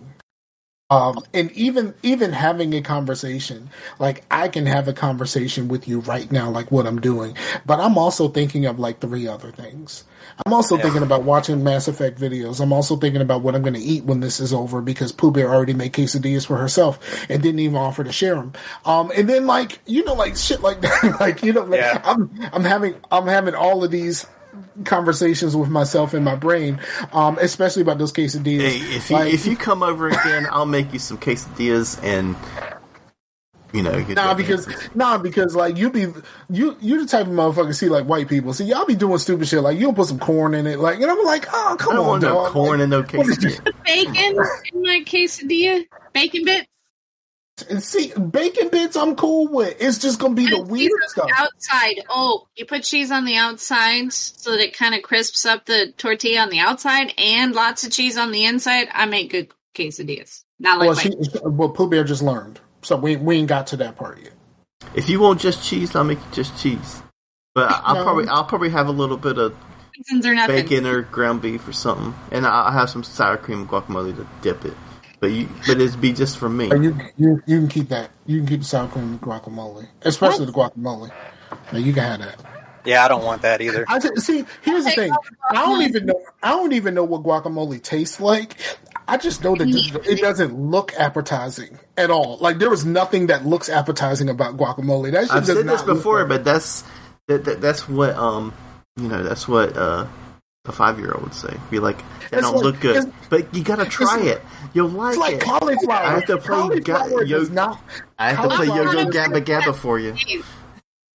And even having a conversation, like I can have a conversation with you right now, like what I'm doing, but I'm also thinking of like 3 other things. I'm also thinking about watching Mass Effect videos. I'm also thinking about what I'm going to eat when this is over because Pooh Bear already made quesadillas for herself and didn't even offer to share them. And then like, like shit like that, like, I'm having all of these conversations with myself in my brain, especially about those quesadillas. Hey, if you come over again, I'll make you some quesadillas and because like you the type of motherfucker see like white people. See, y'all be doing stupid shit like you'll put some corn in it, like, and I'm like, oh come on, I don't want no corn in no quesadilla. Bacon in my quesadilla, bacon bits. And see, bacon bits I'm cool with. It's just gonna be the weird stuff. Outside. Oh, you put cheese on the outside so that it kind of crisps up the tortilla on the outside, and lots of cheese on the inside. I make good quesadillas. Not like well, Pooh Bear just learned, so we ain't got to that part yet. If you want just cheese, I'll make you just cheese. But I'll probably have a little bit of bacon or ground beef or something, and I'll have some sour cream and guacamole to dip it. But it'd be just for me. You can keep that. You can keep the sour cream and guacamole, especially the guacamole. Now you can have that. Yeah, I don't want that either. See, here's the thing. I don't even know what guacamole tastes like. I just know that it doesn't look appetizing at all. Like there was nothing that looks appetizing about guacamole. That shit I've said this before, like but that's what that's what a 5-year-old would say. Be like, that don't look good, but you gotta try it. You'll like it. It's like cauliflower. I have to play Yo-Yo Gabba Gabba for you.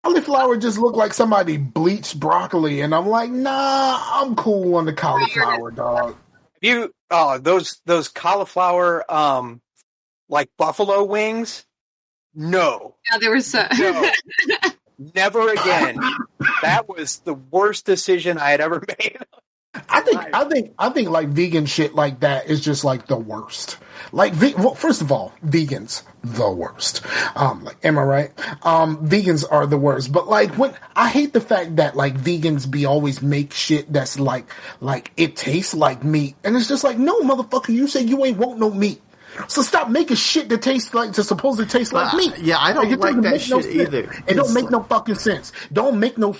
Cauliflower just looked like somebody bleached broccoli, and I'm like, nah, I'm cool on the cauliflower, dog. Those cauliflower like buffalo wings? No. Yeah, there was no. Never again. That was the worst decision I had ever made. I think like vegan shit like that is just like the worst. Like, first of all, vegans the worst. Am I right? Vegans are the worst. But like, when I hate the fact that like vegans always make shit that's like it tastes like meat, and it's just like, no, motherfucker, you say you ain't want no meat. So stop making shit that tastes like to supposedly taste like meat. Yeah, I don't like that shit either. It don't make no fucking sense. Don't make no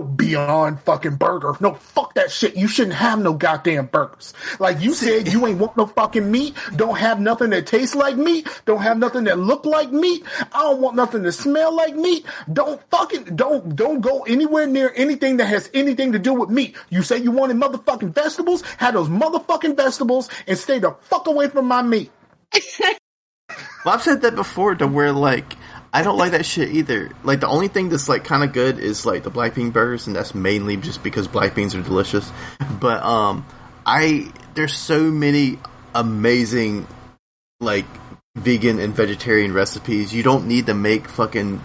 Beyond fucking burger. No, fuck that shit. You shouldn't have no goddamn burgers. Like you said, you ain't want no fucking meat. Don't have nothing that tastes like meat. Don't have nothing that look like meat. I don't want nothing that smell like meat. Don't go anywhere near anything that has anything to do with meat. You say you wanted motherfucking vegetables, have those motherfucking vegetables, and stay the fuck away from my meat. Well, I've said that before to where, like, I don't like that shit either. Like, the only thing that's, like, kind of good is, like, the black bean burgers, and that's mainly just because black beans are delicious. But, there's so many amazing, like, vegan and vegetarian recipes. You don't need to make fucking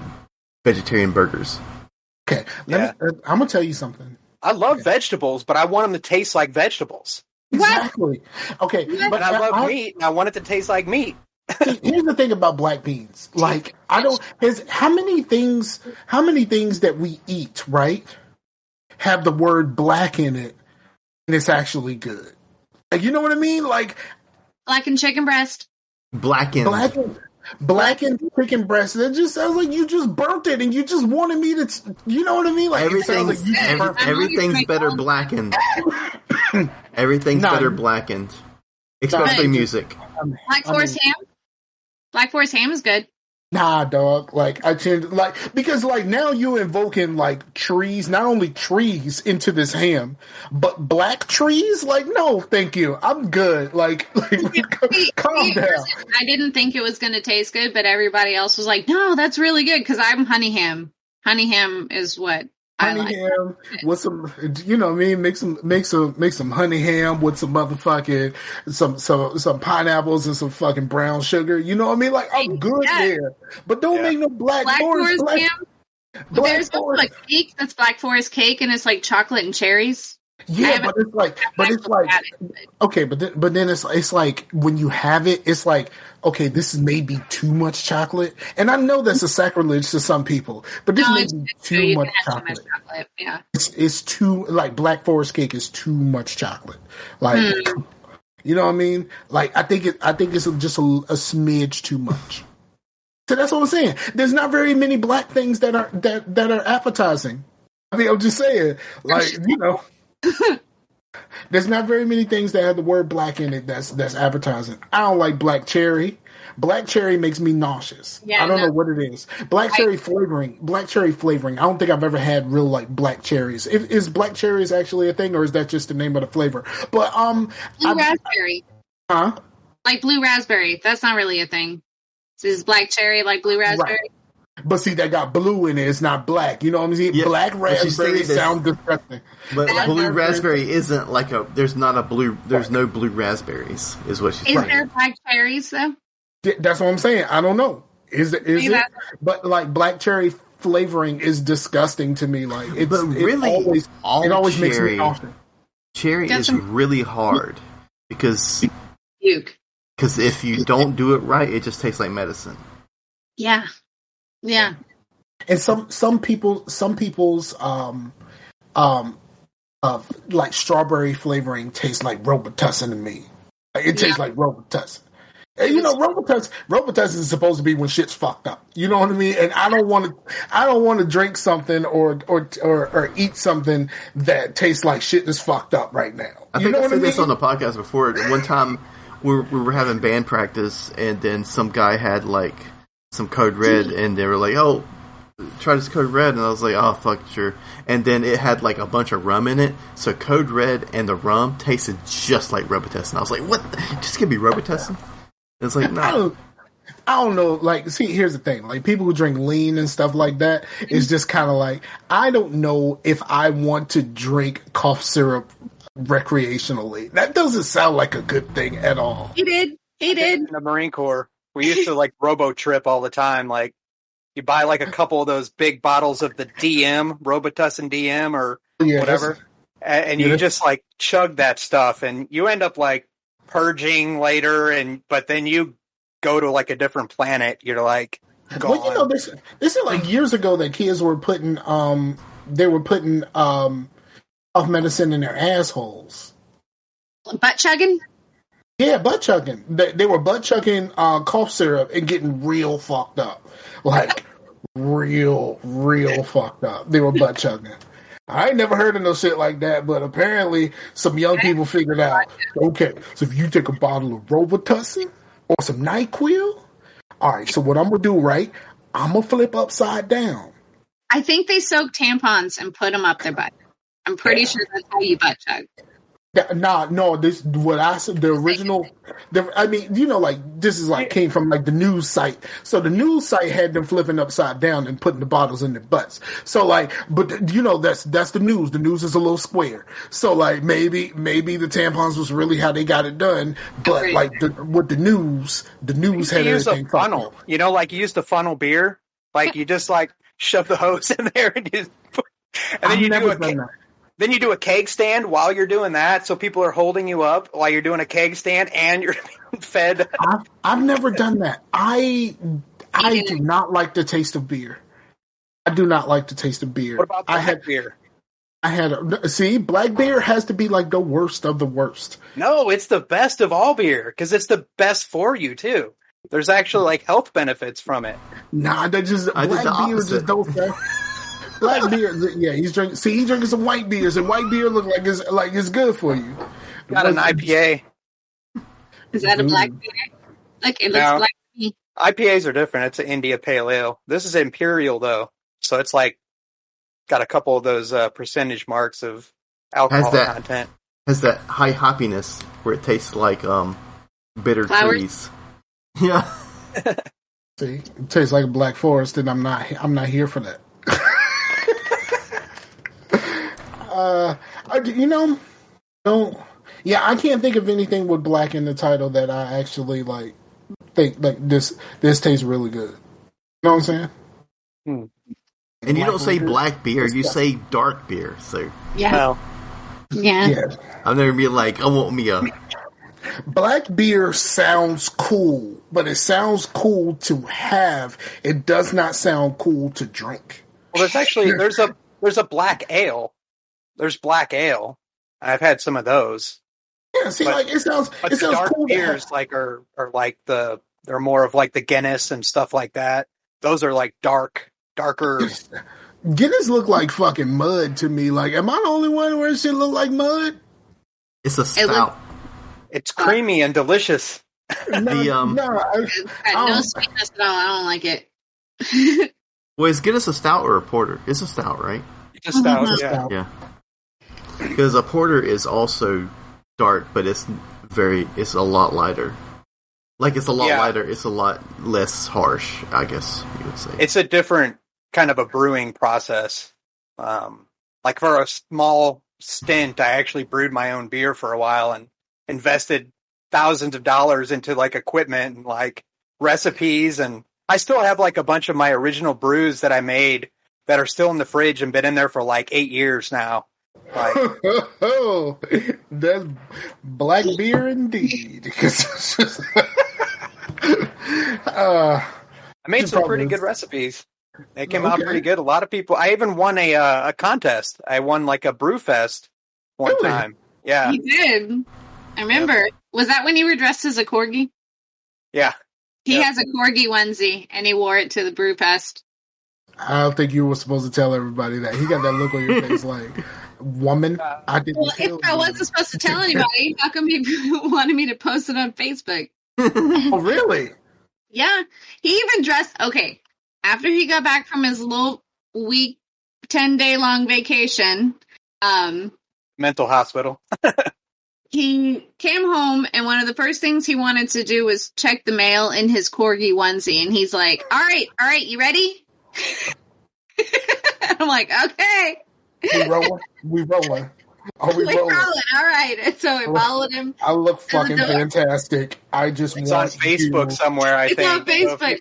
vegetarian burgers. Okay, I'm gonna tell you something. I love vegetables, but I want them to taste like vegetables. Exactly. Okay, but I love meat, and I want it to taste like meat. Here's the thing about black beans. Like, how many things that we eat, right, have the word black in it, and it's actually good. Like, you know what I mean? Like, blackened chicken breast. Blackened chicken breast. That just sounds like you just burnt it, and you just wanted me to. You know what I mean? Like, everything's better blackened. Everything's better blackened, especially music. Black Forest ham. Black Forest ham is good. Nah, dog. Like, I changed, like, because like now you invoking like trees, not only trees into this ham, but black trees. Like, no, thank you. I'm good. Like calm down. I didn't think it was going to taste good, but everybody else was like, no, that's really good because I'm honey ham. Honey ham is what I like. Ham with some, you know what I mean? Make some honey ham with some motherfucking some pineapples and some fucking brown sugar. You know what I mean? Like, I'm good there, but don't make no black forest ham. There's like cake that's Black Forest cake, and it's like chocolate and cherries. Yeah, but it's like okay, but then it's like when you have it, it's like, okay, this is maybe too much chocolate, and I know that's a sacrilege to some people, but this may be too much chocolate. Yeah, it's too, like, Black Forest cake is too much chocolate. Like, you know what I mean? Like, I think it's just a smidge too much. So that's what I'm saying. There's not very many black things that are appetizing. I mean, I'm just saying, like, you know. There's not very many things that have the word black in it that's appetizing. I don't like black cherry. Black cherry makes me nauseous. Yeah, I don't know what it is. Black cherry flavoring. I don't think I've ever had real, like, black cherries. Is black cherries actually a thing, or is that just the name of the flavor? But blue raspberry. Huh? Like blue raspberry. That's not really a thing. So is black cherry like blue raspberry? Right. But see, that got blue in it. It's not black. You know what I'm saying? Yeah, black raspberry sound disgusting. But blue raspberry isn't like there's no blue raspberries, is what she's saying. Is there black cherries, though? That's what I'm saying. I don't know. Is it? But, like, black cherry flavoring is disgusting to me. Like, it always makes me nauseous. Cherry is really hard because if you don't do it right, it just tastes like medicine. Yeah. Yeah. And some people's like strawberry flavoring tastes like Robitussin to me. It tastes like Robitussin. And, Robitussin is supposed to be when shit's fucked up. You know what I mean? And I don't want to drink something or eat something that tastes like shit is fucked up right now. I think I said this on the podcast before. One time we were having band practice, and then some guy had like some Code Red, and they were like, "Oh, try this Code Red," and I was like, "Oh, fuck, sure." And then it had like a bunch of rum in it, so Code Red and the rum tasted just like Robitussin. I was like, "What? Just give me Robitussin?" It's like, no. I don't know. Like, see, here's the thing. Like, people who drink lean and stuff like that, it's just kind of like, I don't know if I want to drink cough syrup recreationally. That doesn't sound like a good thing at all. He did. In the Marine Corps, we used to like robo trip all the time. Like, you buy like a couple of those big bottles of the DM, Robitussin DM or whatever, and you just like chug that stuff, and you end up like purging later, but then you go to like a different planet. You're like, gone. Well, this is like years ago that kids were putting cough medicine in their assholes. Butt chugging? Yeah, butt chugging. They were butt chugging cough syrup and getting real fucked up. Like, real fucked up. They were butt chugging. I ain't never heard of no shit like that, but apparently some young people figured out, okay, so if you take a bottle of Robitussin or some NyQuil, all right, so what I'm going to do, right, I'm going to flip upside down. I think they soak tampons and put them up their butt. I'm pretty sure that's how you butt chug. No. This what I said. The original. I mean, like this is like came from like the news site. So the news site had them flipping upside down and putting the bottles in their butts. So like, but that's the news. The news is a little square. So like maybe the tampons was really how they got it done. But like with the news had everything. A funnel. Like you used to funnel beer. Like you just like shove the hose in there and then Then you do a keg stand while you're doing that, so people are holding you up while you're doing a keg stand and you're fed. I've never done that. I do not like the taste of beer. I do not like the taste of beer. What about black beer? Black beer has to be like the worst of the worst. No, it's the best of all beer because it's the best for you too. There's actually like health benefits from it. Nah, black beer just don't. Black beer, yeah, he's drinking. See, he's drinking some white beers, and white beer look like it's good for you. Got an IPA. Is that a black beer? Like it looks black to me. IPAs are different. It's an India Pale Ale. This is Imperial though, so it's like got a couple of those percentage marks of alcohol content. Has that high hoppiness where it tastes like bitter flowers? Trees. Yeah. See, it tastes like a Black Forest, and I'm not here for that. I can't think of anything with black in the title that I actually like. Think like this tastes really good. You know what I'm saying? And you don't say black beer, you say dark beer. So yeah. I'm never be like, I want me a black beer. Sounds cool, but it sounds cool to have. It does not sound cool to drink. Well, there's a black ale. There's black ale. I've had some of those. Yeah, see, like it sounds dark cool. Beers like are like they're more of like the Guinness and stuff like that. Those are like darker. Guinness look like fucking mud to me. Like, am I the only one where it shit look like mud? It's a stout. It's creamy and delicious. No sweetness at all. I don't like it. Well, is Guinness a stout or a porter? It's a stout, right? It's a stout, yeah. Because a porter is also dark, but it's a lot lighter. Like, it's a lot lighter, it's a lot less harsh, I guess you would say. It's a different kind of a brewing process. Like, for a small stint, I actually brewed my own beer for a while and invested thousands of dollars into, like, equipment and, like, recipes. And I still have, like, a bunch of my original brews that I made that are still in the fridge and been in there for, like, 8 years now. Like, that's black beer indeed. I made some pretty good recipes. They came out pretty good. A lot of people. I even won a contest. I won like a brew fest one time. Yeah, you did. I remember. Yeah. Was that when you were dressed as a corgi? Yeah. He has a corgi onesie, and he wore it to the Brewfest. I don't think you were supposed to tell everybody that. He got that look on your face like, woman, I didn't Well, if I wasn't supposed to tell anybody, how come you wanted me to post it on Facebook? Oh, really? Yeah. He even dressed... Okay. After he got back from his little week, 10-day-long vacation... mental hospital. He came home, and one of the first things he wanted to do was check the mail in his corgi onesie. And he's like, all right, you ready? I'm like, okay. We rolling? Are we rolling? All right. And so I followed him. I look fucking fantastic. It's on Facebook somewhere, I think. It's on Facebook.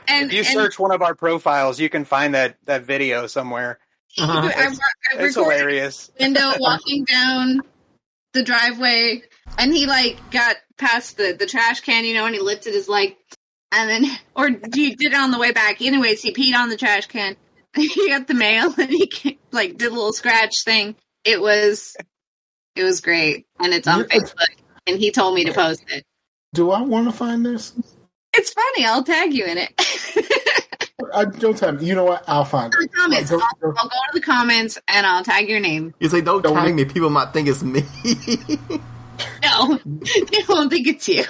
So if you search one of our profiles, you can find that video somewhere. It's hilarious. Window walking down the driveway, and he got past the trash can, and he lifted his leg, and then, or he did it on the way back. Anyways, he peed on the trash can. He got the mail, and he did a little scratch thing. It was great, and it's on Facebook. And he told me to post it. Do I want to find this? It's funny. I'll tag you in it. Don't tell me. You know what? I'll find it. Comments. I'll go to the comments and I'll tag your name. You say, don't tag me. People might think it's me. No, they won't think it's you.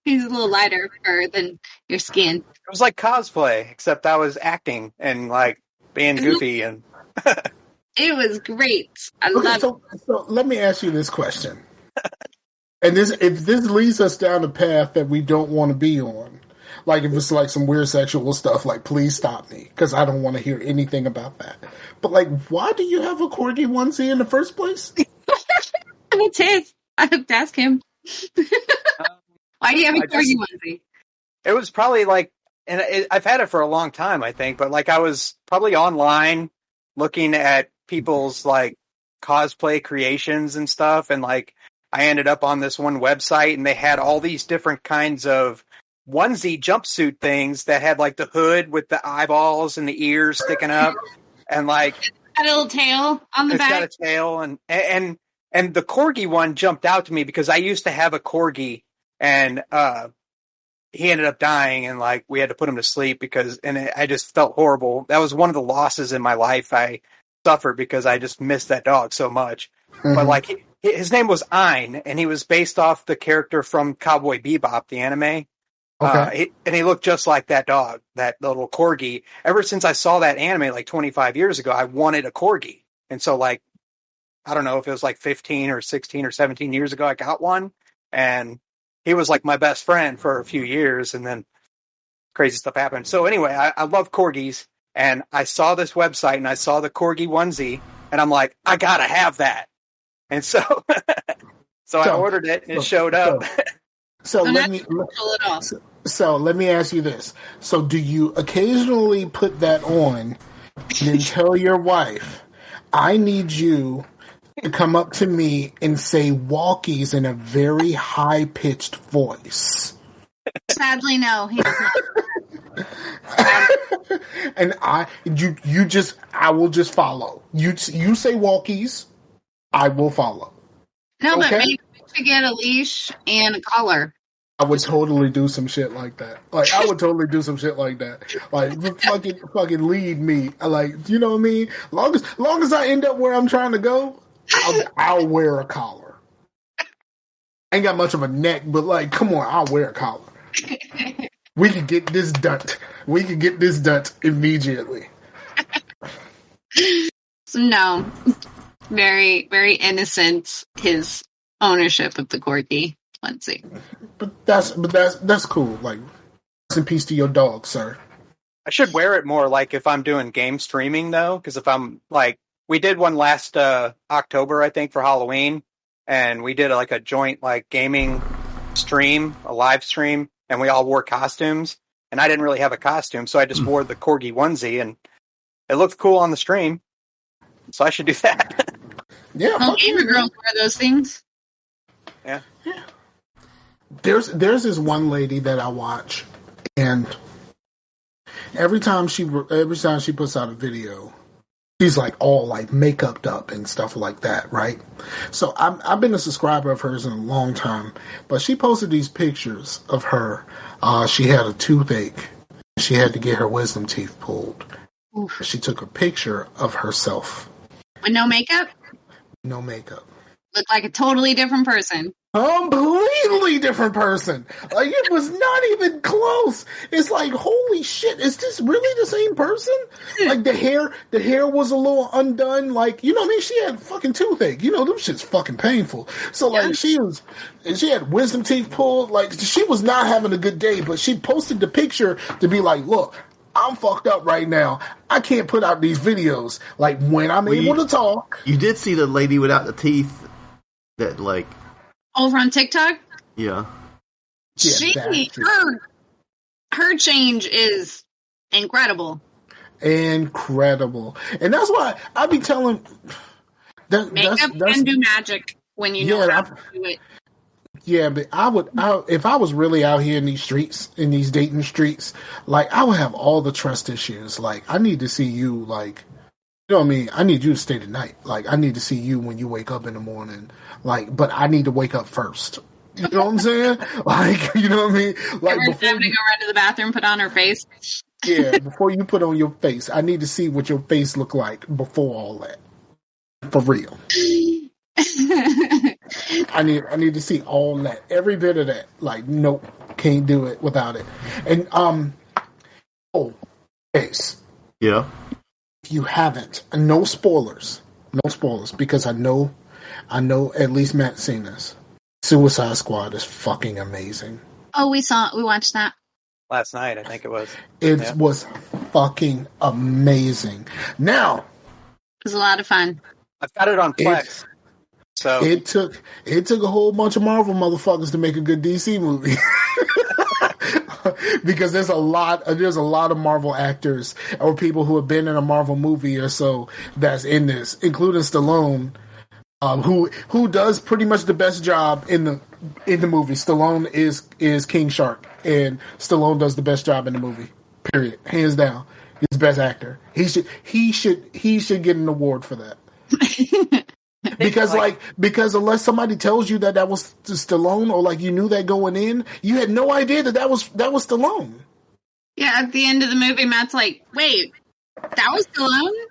He's a little lighter fur than your skin. It was like cosplay, except I was acting and being goofy and. It was great. I love it. So let me ask you this question. And if this leads us down a path that we don't want to be on, if it's some weird sexual stuff, please stop me, because I don't want to hear anything about that. But why do you have a corgi onesie in the first place? It's his. I have to ask him. Why do you have a corgi onesie? It was probably I've had it for a long time, I think, but I was probably online looking at people's cosplay creations and stuff, and I ended up on this one website, and they had all these different kinds of onesie jumpsuit things that had the hood with the eyeballs and the ears sticking up, and a little tail on the back. It's got a tail, and the corgi one jumped out to me because I used to have a corgi, and he ended up dying, and we had to put him to sleep I just felt horrible. That was one of the losses in my life I suffered because I just missed that dog so much. Mm-hmm. But his name was Ein, and he was based off the character from Cowboy Bebop, the anime. Okay. And he looked just like that dog, that little corgi. Ever since I saw that anime 25 years ago, I wanted a corgi. And so I don't know if it was 15 or 16 or 17 years ago, I got one. And he was my best friend for a few years, and then crazy stuff happened. So anyway, I love corgis, and I saw this website, and I saw the corgi onesie, and I'm like, I gotta have that. And so, I ordered it, and it showed up. So let me ask you this. So do you occasionally put that on and tell your wife, I need you to come up to me and say walkies in a very high-pitched voice? Sadly, no. He does not. And I will just follow. You say walkies, I will follow. No, okay? But maybe we should get a leash and a collar. I would totally do some shit like that. I would totally do some shit like that. Fucking lead me. You know what I mean? Long as I end up where I'm trying to go, I'll wear a collar. I ain't got much of a neck, but come on, I'll wear a collar. We can get this done immediately. So no, very, very innocent. His ownership of the corgi onesie. But that's cool. Rest in peace to your dog, sir. I should wear it more if I'm doing game streaming though, because if I'm we did one last October, I think, for Halloween, and we did a joint gaming stream, a live stream, and we all wore costumes, and I didn't really have a costume, so I just wore the corgi onesie, and it looked cool on the stream, so I should do that. Yeah, gamer girls wear those things. Yeah. There's this one lady that I watch, and every time she puts out a video, she's like all like makeuped up and stuff like that, right? So I've been a subscriber of hers in a long time, but she posted these pictures of her. She had a toothache. She had to get her wisdom teeth pulled. Oof. She took a picture of herself. With no makeup? No makeup. Looked like a totally different person. Completely different person. Like, it was not even close. It's like, holy shit, is this really the same person? Like, the hair was a little undone. Like, you know what I mean? She had fucking toothache. You know, them shit's fucking painful. So, like, she had wisdom teeth pulled. Like, she was not having a good day, but she posted the picture to be like, look, I'm fucked up right now. I can't put out these videos. Like, when I'm able to talk. You did see the lady without the teeth that, like... Over on TikTok? Yeah. Her change is incredible. Incredible. And that's why I be telling... Makeup can do magic when you know how to do it. Yeah, but if I was really out here in these streets, in these dating streets, like, I would have all the trust issues. Like, I need to see you, like... You know what I mean? I need you to stay the night. Like, I need to see you when you wake up in the morning. Like, but I need to wake up first. You know what I'm saying? Like, you know what I mean? Like, before having to go run to the bathroom, put on her face. Yeah, before you put on your face, I need to see what your face look like before all that. For real. I need to see all that, every bit of that. Like, nope, can't do it without it. And Ace. Yeah. If you haven't, no spoilers, because I know at least Matt's seen this. Suicide Squad is fucking amazing. Oh, we watched that last night, I think it was. It was fucking amazing. Now, it was a lot of fun. I've got it on Plex. So it took a whole bunch of Marvel motherfuckers to make a good DC movie. Because there's a lot of Marvel actors or people who have been in a Marvel movie or so that's in this, including Stallone, who does pretty much the best job in the movie. Stallone is King Shark, and Stallone does the best job in the movie. Period, hands down. He's the best actor. He should get an award for that. Because unless somebody tells you that was Stallone, or like you knew that going in, you had no idea that was Stallone. Yeah, at the end of the movie, Matt's like, "Wait, that was Stallone?"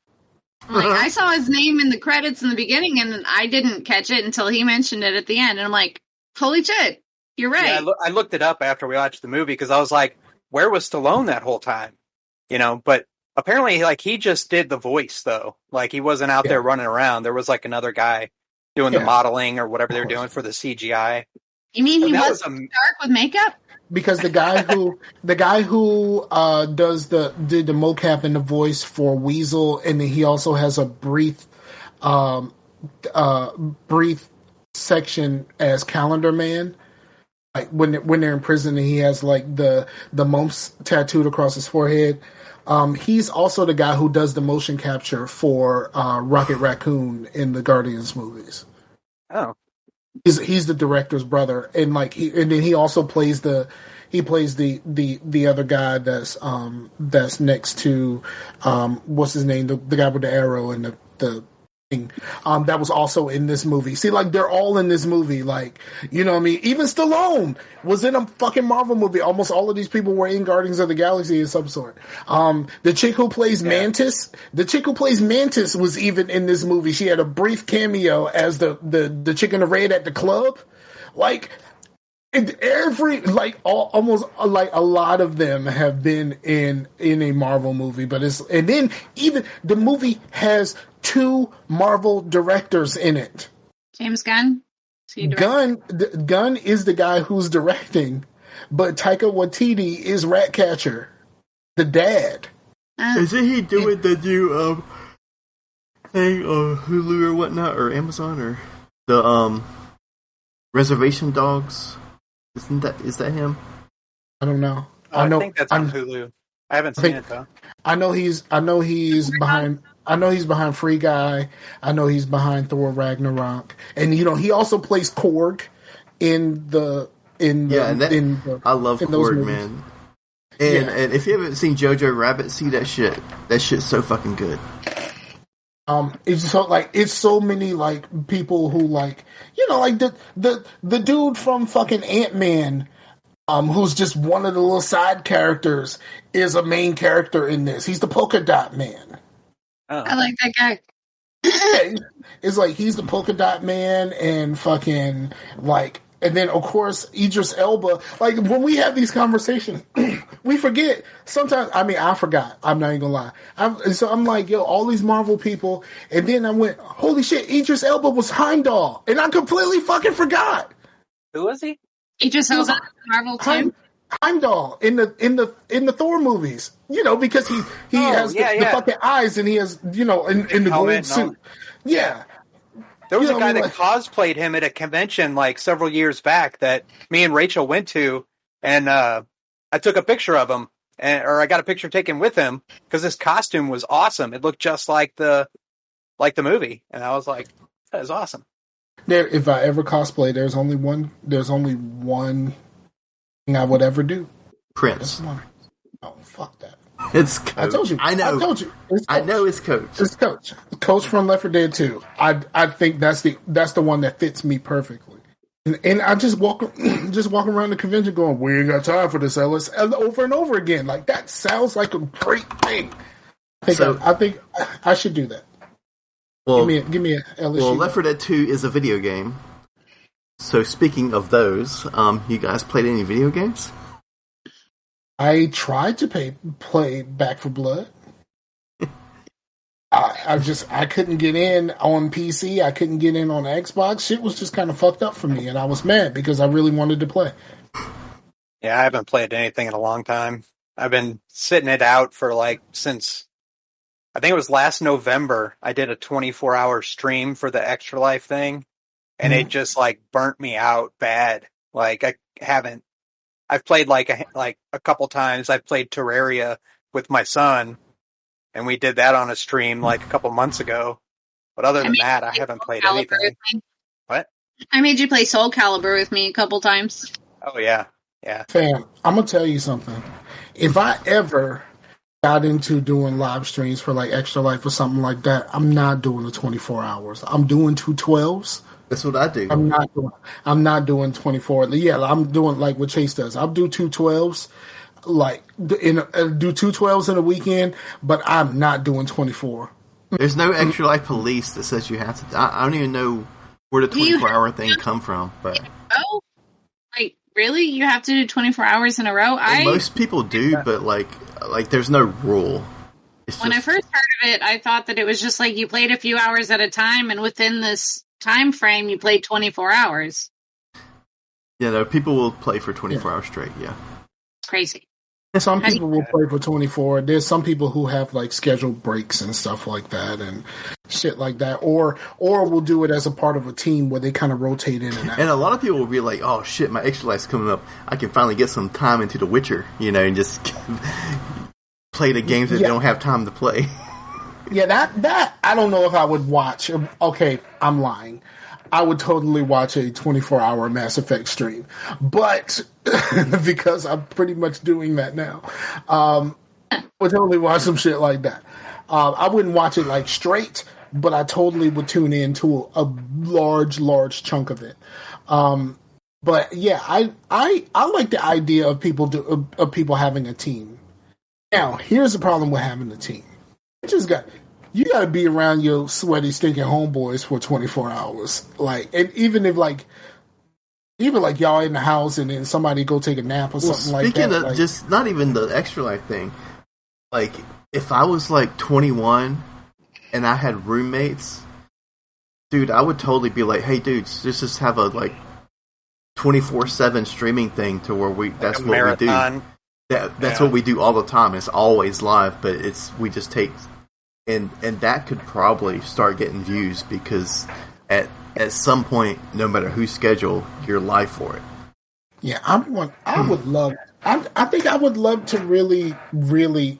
I'm like, I saw his name in the credits in the beginning, and I didn't catch it until he mentioned it at the end. And I'm like, "Holy shit, you're right." Yeah, I looked it up after we watched the movie because I was like, "Where was Stallone that whole time?" You know, but. Apparently, like, he just did the voice, though. Like, he wasn't out there running around. There was, like, another guy doing the modeling or whatever they were doing for the CGI. You mean he was dark with makeup? Because the guy who did the mocap and the voice for Weasel, and then he also has a brief section as Calendar Man. Like, when they're in prison and he has, like, the mumps tattooed across his forehead. He's also the guy who does the motion capture for Rocket Raccoon in the Guardians movies. Oh, he's the director's brother, and like and then he also plays the other guy that's next to what's his name, the guy with the arrow and the thing, that was also in this movie. See, like, they're all in this movie. Like, you know what I mean? Even Stallone was in a fucking Marvel movie. Almost all of these people were in Guardians of the Galaxy of some sort. The chick who plays Mantis, was even in this movie. She had a brief cameo as the chick in the red at the club. Like, almost like a lot of them have been in a Marvel movie, and then even the movie has 2 Marvel directors in it. James Gunn? Gunn is the guy who's directing, but Taika Waititi is Ratcatcher, the dad. Isn't he doing the new thing on Hulu or whatnot, or Amazon, or the Reservation Dogs? Is that him? I don't know. I think that's on Hulu. I haven't seen it though. I know he's behind. I know he's behind Free Guy. I know he's behind Thor Ragnarok, and you know he also plays Korg in the. I love Korg, man. And if you haven't seen Jojo Rabbit, see that shit. That shit's so fucking good. It's so like it's so many like people who like like the dude from fucking Ant-Man, who's just one of the little side characters, is a main character in this. He's the polka dot man. Oh. I like that guy. It's like he's the polka dot man and fucking like. And then, of course, Idris Elba. Like, when we have these conversations, we forget. Sometimes, I mean, I forgot. I'm not even gonna lie. So I'm like, yo, all these Marvel people. And then I went, holy shit, Idris Elba was Heimdall. And I completely fucking forgot. Who was he? Idris Elba, Marvel too? Heimdall in the Thor movies. Because he has the fucking eyes and he has, in the gold suit. Yeah. There was a guy that cosplayed him at a convention like several years back that me and Rachel went to, and I took a picture of him, or I got a picture taken with him because his costume was awesome. It looked just like the movie, and I was like, "That is awesome." If I ever cosplay, there's only one thing I would ever do. Prince. Oh, fuck that. It's Coach. I told you. I told you. I know it's Coach. It's Coach. Coach from Left 4 Dead 2. I think that's the one that fits me perfectly. And I just walk around the convention going, we ain't got time for this, Ellis, and over and over again. Like, that sounds like a great thing. I think I should do that. Well, give me a Ellis. Well, Left 4 Dead 2 is a video game. So speaking of those, you guys played any video games? I tried to play Back 4 Blood. I couldn't get in on PC. I couldn't get in on Xbox. Shit was just kind of fucked up for me, and I was mad because I really wanted to play. Yeah, I haven't played anything in a long time. I've been sitting it out for since I think it was last November. I did a 24-hour stream for the Extra Life thing, and it just burnt me out bad. I've played a couple times. I've played Terraria with my son, and we did that on a stream a couple months ago. But other than that, I haven't played anything. What? I made you play Soul Calibur with me a couple times. Oh, yeah. Yeah. Fam, I'm going to tell you something. If I ever got into doing live streams for Extra Life or something like that, I'm not doing the 24 hours. I'm doing 212s. That's what I do. I'm not doing 24. Yeah, I'm doing what Chase does. I'll do 212s, do 212s in a weekend, but I'm not doing 24. There's no Extra Life police that says you have to. I don't even know where the 24-hour thing come from. But really, you have to do 24 hours in a row? Most people do, but there's no rule. When I first heard of it, I thought that it was just you played a few hours at a time, and within this time frame, you played 24 hours. Yeah, no, people will play for 24 hours straight, yeah. Crazy. And some people will play for 24. There's some people who have scheduled breaks and stuff like that and shit like that. Or will do it as a part of a team where they kind of rotate in and out. And a lot of people will be like, oh shit, my Extra Life's coming up. I can finally get some time into The Witcher, and just play the games that they don't have time to play. Yeah, that I don't know if I would watch. Okay, I'm lying. I would totally watch a 24-hour Mass Effect stream, but because I'm pretty much doing that now, I would totally watch some shit like that. I wouldn't watch it straight, but I totally would tune in to a large chunk of it. But yeah, I like the idea of people having a team. Now, here's the problem with having a team. You gotta be around your sweaty, stinking homeboys for 24 hours. And even if y'all in the house and then somebody go take a nap or something like that. Speaking of just not even the Extra Life thing, if I was 21 and I had roommates, dude, I would totally be like, hey dudes, just have a 24/7 streaming thing to where that's what marathon. We do. That's what we do all the time. It's always live, but we just take. And that could probably start getting views because at some point, no matter whose schedule, you're live for it. Yeah, I would love. I think I would love to really, really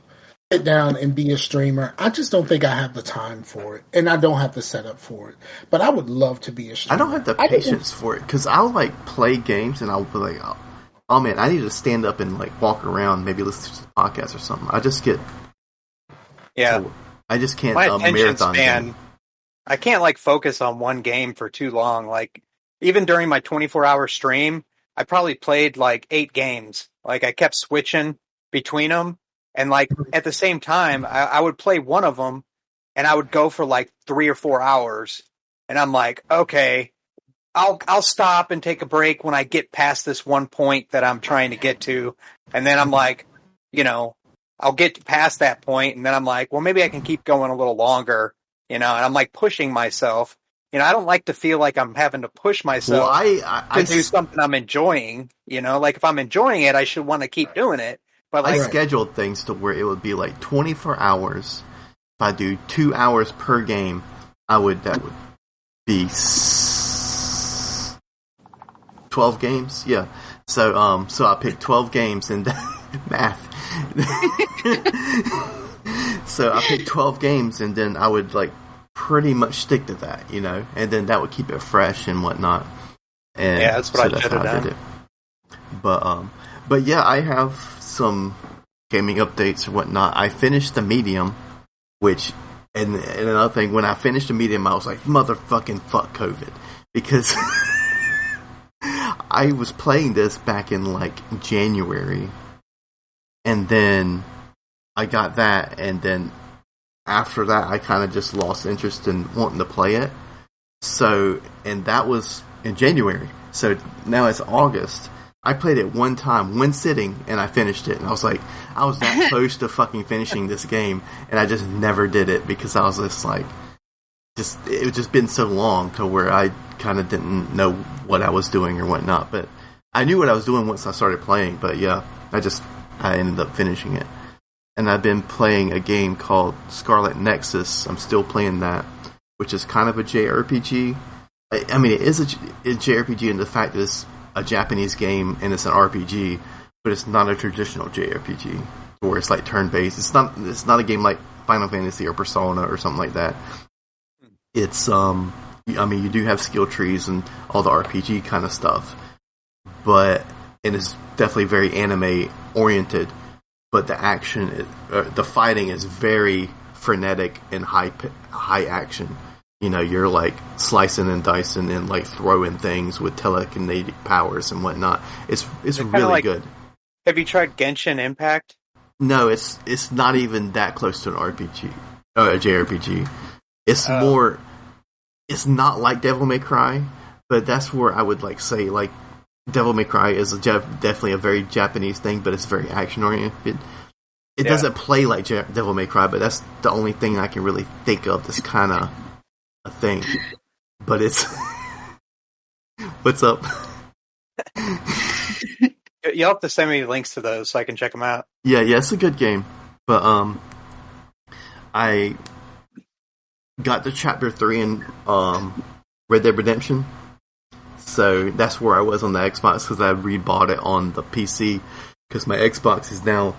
sit down and be a streamer. I just don't think I have the time for it, and I don't have the setup for it. But I would love to be a streamer. I don't have the patience for it because I'll play games and I'll be like, oh man, I need to stand up and walk around, maybe listen to some podcasts or something. I just get I just can't my attention marathon span. game. I can't like focus on one game for too long. Like even during my 24-hour stream, I probably played like 8 games. Like I kept switching between them, and like at the same time, I would play one of them, and I would go for like 3 or 4 hours, and I'm like, okay, I'll stop and take a break when I get past this one point that I'm trying to get to, and then I'm like, you know, I'll get past that point, and then I'm like, well, maybe I can keep going a little longer, you know, and I'm like pushing myself. You know, I don't like to feel like I'm having to push myself to do something I'm enjoying. You know, like if I'm enjoying it, I should want to keep doing it. But like, I scheduled things to where it would be like 24 hours. If I do 2 hours per game, that would be 12 games. Yeah. So I picked 12 games and math. So I picked 12 games and then I would like pretty much stick to that, you know, and then that would keep it fresh and whatnot. And yeah, that's what I should have done. Did it. But yeah, I have some gaming updates or whatnot. I finished the medium, which, and another thing, when I finished the medium, I was like, motherfucking fuck COVID, because I was playing this back in like January, and then I got that, and then after that, I kind of just lost interest in wanting to play it. So, and that was in January. So now it's August. I played it one time, one sitting, and I finished it. And I was like, I was that close to fucking finishing this game, and I just never did it because I was just like, it had just been so long to where I kind of didn't know what I was doing or whatnot. But I knew what I was doing once I started playing. But yeah, I ended up finishing it. And I've been playing a game called Scarlet Nexus. I'm still playing that, which is kind of a JRPG. I mean, it is a JRPG in the fact that it's a Japanese game and it's an RPG, but it's not a traditional JRPG where it's like turn-based. It's not a game like Final Fantasy or Persona or something like that. It's I mean, you do have skill trees and all the RPG kind of stuff, but it is definitely very anime oriented. But the action, the fighting is very frenetic and high action. You know, you're like slicing and dicing and like throwing things with telekinetic powers and whatnot. It's really like, good. Have you tried Genshin Impact? No, it's not even that close to an RPG, a JRPG. It's more. It's not like Devil May Cry, but that's where I would like say like Devil May Cry is definitely a very Japanese thing, but it's very action oriented. It doesn't play like Devil May Cry, but that's the only thing I can really think of that's kind of a thing. But it's what's up? You'll have to send me links to those so I can check them out. Yeah, it's a good game. But I got to Chapter 3 in Red Dead Redemption. So that's where I was on the Xbox because I rebought it on the PC because my Xbox is now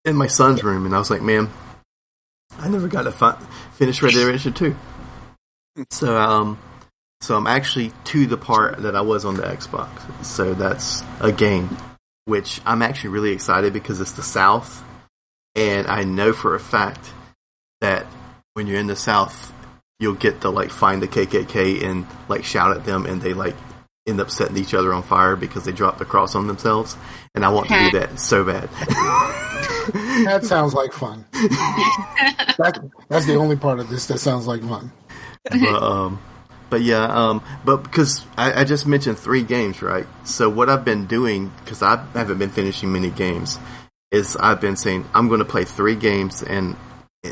in my son's room, and I was like, man, I never got to finish Red Dead Redemption 2. So I'm actually to the part that I was on the Xbox. So that's a game which I'm actually really excited because it's the South, and I know for a fact that when you're in the South, you'll get to like find the KKK and like shout at them, and they like end up setting each other on fire because they dropped the cross on themselves, and I want to do that so bad. That sounds like fun. That's the only part of this that sounds like fun. But because I just mentioned 3 games, right? So what I've been doing, because I haven't been finishing many games, is I've been saying I'm going to play 3 games, and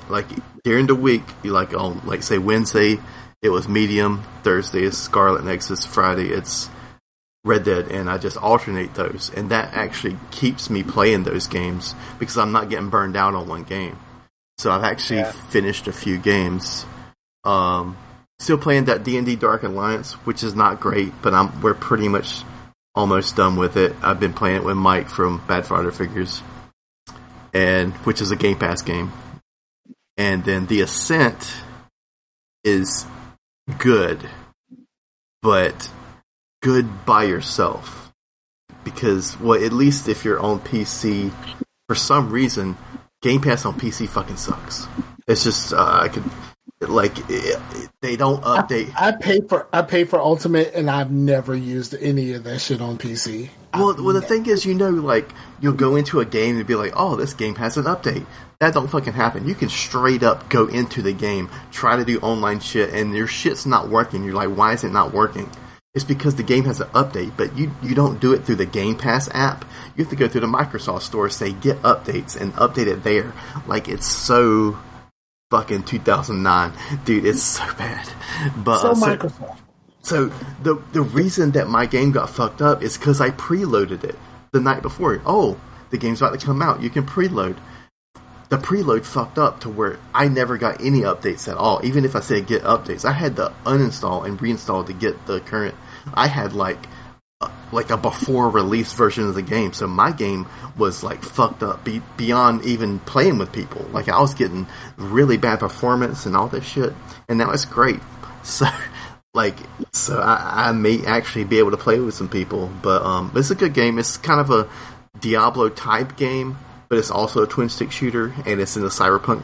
like during the week, like on like say Wednesday, it was Medium, Thursday is Scarlet Nexus, Friday it's Red Dead, and I just alternate those, and that actually keeps me playing those games because I'm not getting burned out on one game. So I've actually finished a few games. Still playing that D&D Dark Alliance, which is not great, but we're pretty much almost done with it. I've been playing it with Mike from Bad Fighter Figures, and which is a Game Pass game. And then The Ascent is good, but good by yourself. Because, well, at least if you're on PC, for some reason, Game Pass on PC fucking sucks. It's just they don't update. I pay for Ultimate, and I've never used any of that shit on PC. Well, the thing is, like, you'll go into a game and be like, oh, this game has an update. That don't fucking happen. You can straight up go into the game, try to do online shit, and your shit's not working. You're like, why is it not working? It's because the game has an update, but you don't do it through the Game Pass app. You have to go through the Microsoft Store, say, get updates, and update it there. Like, it's so fucking 2009. Dude, it's so bad. But Microsoft. So the reason that my game got fucked up is because I preloaded it the night before. Oh, the game's about to come out. You can preload. The preload fucked up to where I never got any updates at all. Even if I said get updates, I had to uninstall and reinstall to get the current. I had like a before release version of the game, so my game was like fucked up beyond even playing with people. Like, I was getting really bad performance and all this shit, and now it's great. So I may actually be able to play with some people, but it's a good game. It's kind of a Diablo type game, but it's also a twin stick shooter, and it's in the cyberpunk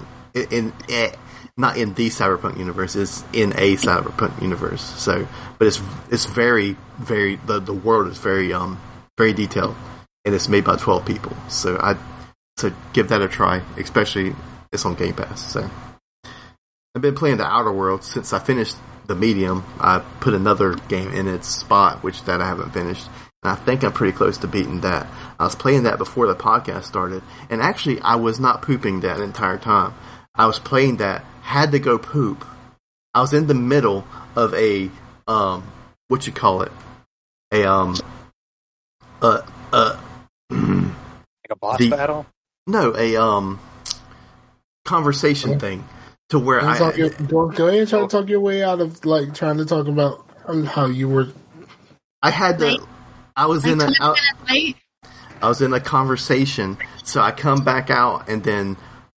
not in the cyberpunk universe, it's in a cyberpunk universe. So, but it's very, very, the world is very very detailed, and it's made by 12 people. So give that a try, especially it's on Game Pass. So I've been playing the Outer Worlds since I finished the Medium. I put another game in its spot, that I haven't finished. And I think I'm pretty close to beating that. I was playing that before the podcast started, and actually I was not pooping that entire time. I was playing that, had to go poop. I was in the middle of a what you call it? Like a boss battle? No, a conversation thing. To where go ahead and try to talk your way out of like trying to talk about how you were. I was in a conversation, so I come back out, and then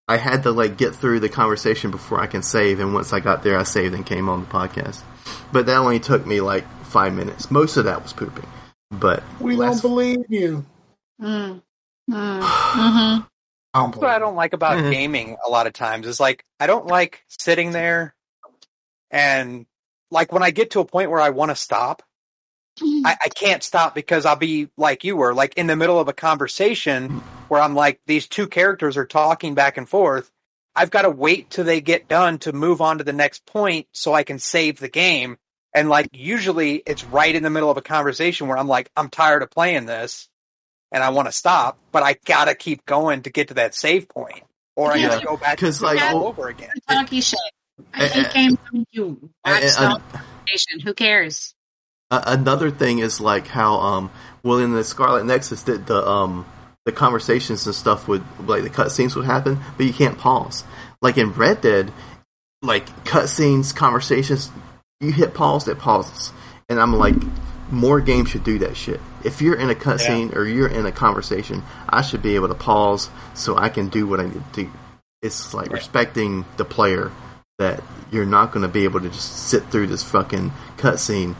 I had to like get through the conversation before I can save. And once I got there, I saved and came on the podcast. But that only took me like 5 minutes. Most of that was pooping. But we don't believe you. Mm-hmm. That's what I don't like about gaming a lot of times is like, I don't like sitting there and like when I get to a point where I want to stop, I can't stop because I'll be like you were, like in the middle of a conversation where I'm like, these two characters are talking back and forth. I've got to wait till they get done to move on to the next point so I can save the game. And like, usually it's right in the middle of a conversation where I'm like, I'm tired of playing this and I want to stop, but I got to keep going to get to that save point or I got to go back and like, all over again. Talky shit. I hate games when you watch the conversation. Who cares? Another thing is like how in the Scarlet Nexus the conversations and stuff would like the cutscenes would happen, but you can't pause. Like in Red Dead, like cutscenes, conversations, you hit pause, it pauses. And I'm like, more games should do that shit. If you're in a cutscene or you're in a conversation, I should be able to pause so I can do what I need to do. It's like respecting the player that you're not going to be able to just sit through this fucking cutscene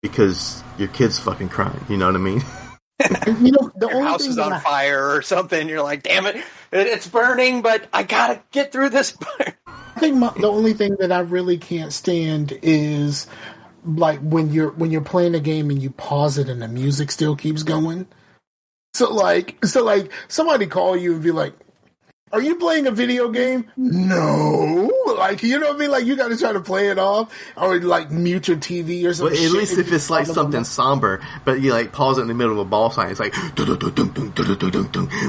because your kid's fucking crying. You know what I mean? Your house is on fire or something. You're like, damn it, it's burning, but I gotta get through this fire. I think the only thing that I really can't stand is like when you're playing a game and you pause it and the music still keeps going. So like somebody call you and be like, "Are you playing a video game?" No. Like, you know what I mean? Like, you gotta try to play it off or like mute your TV or something. Well, at least if it's like something somber, but you like pause it in the middle of a boss fight, it's like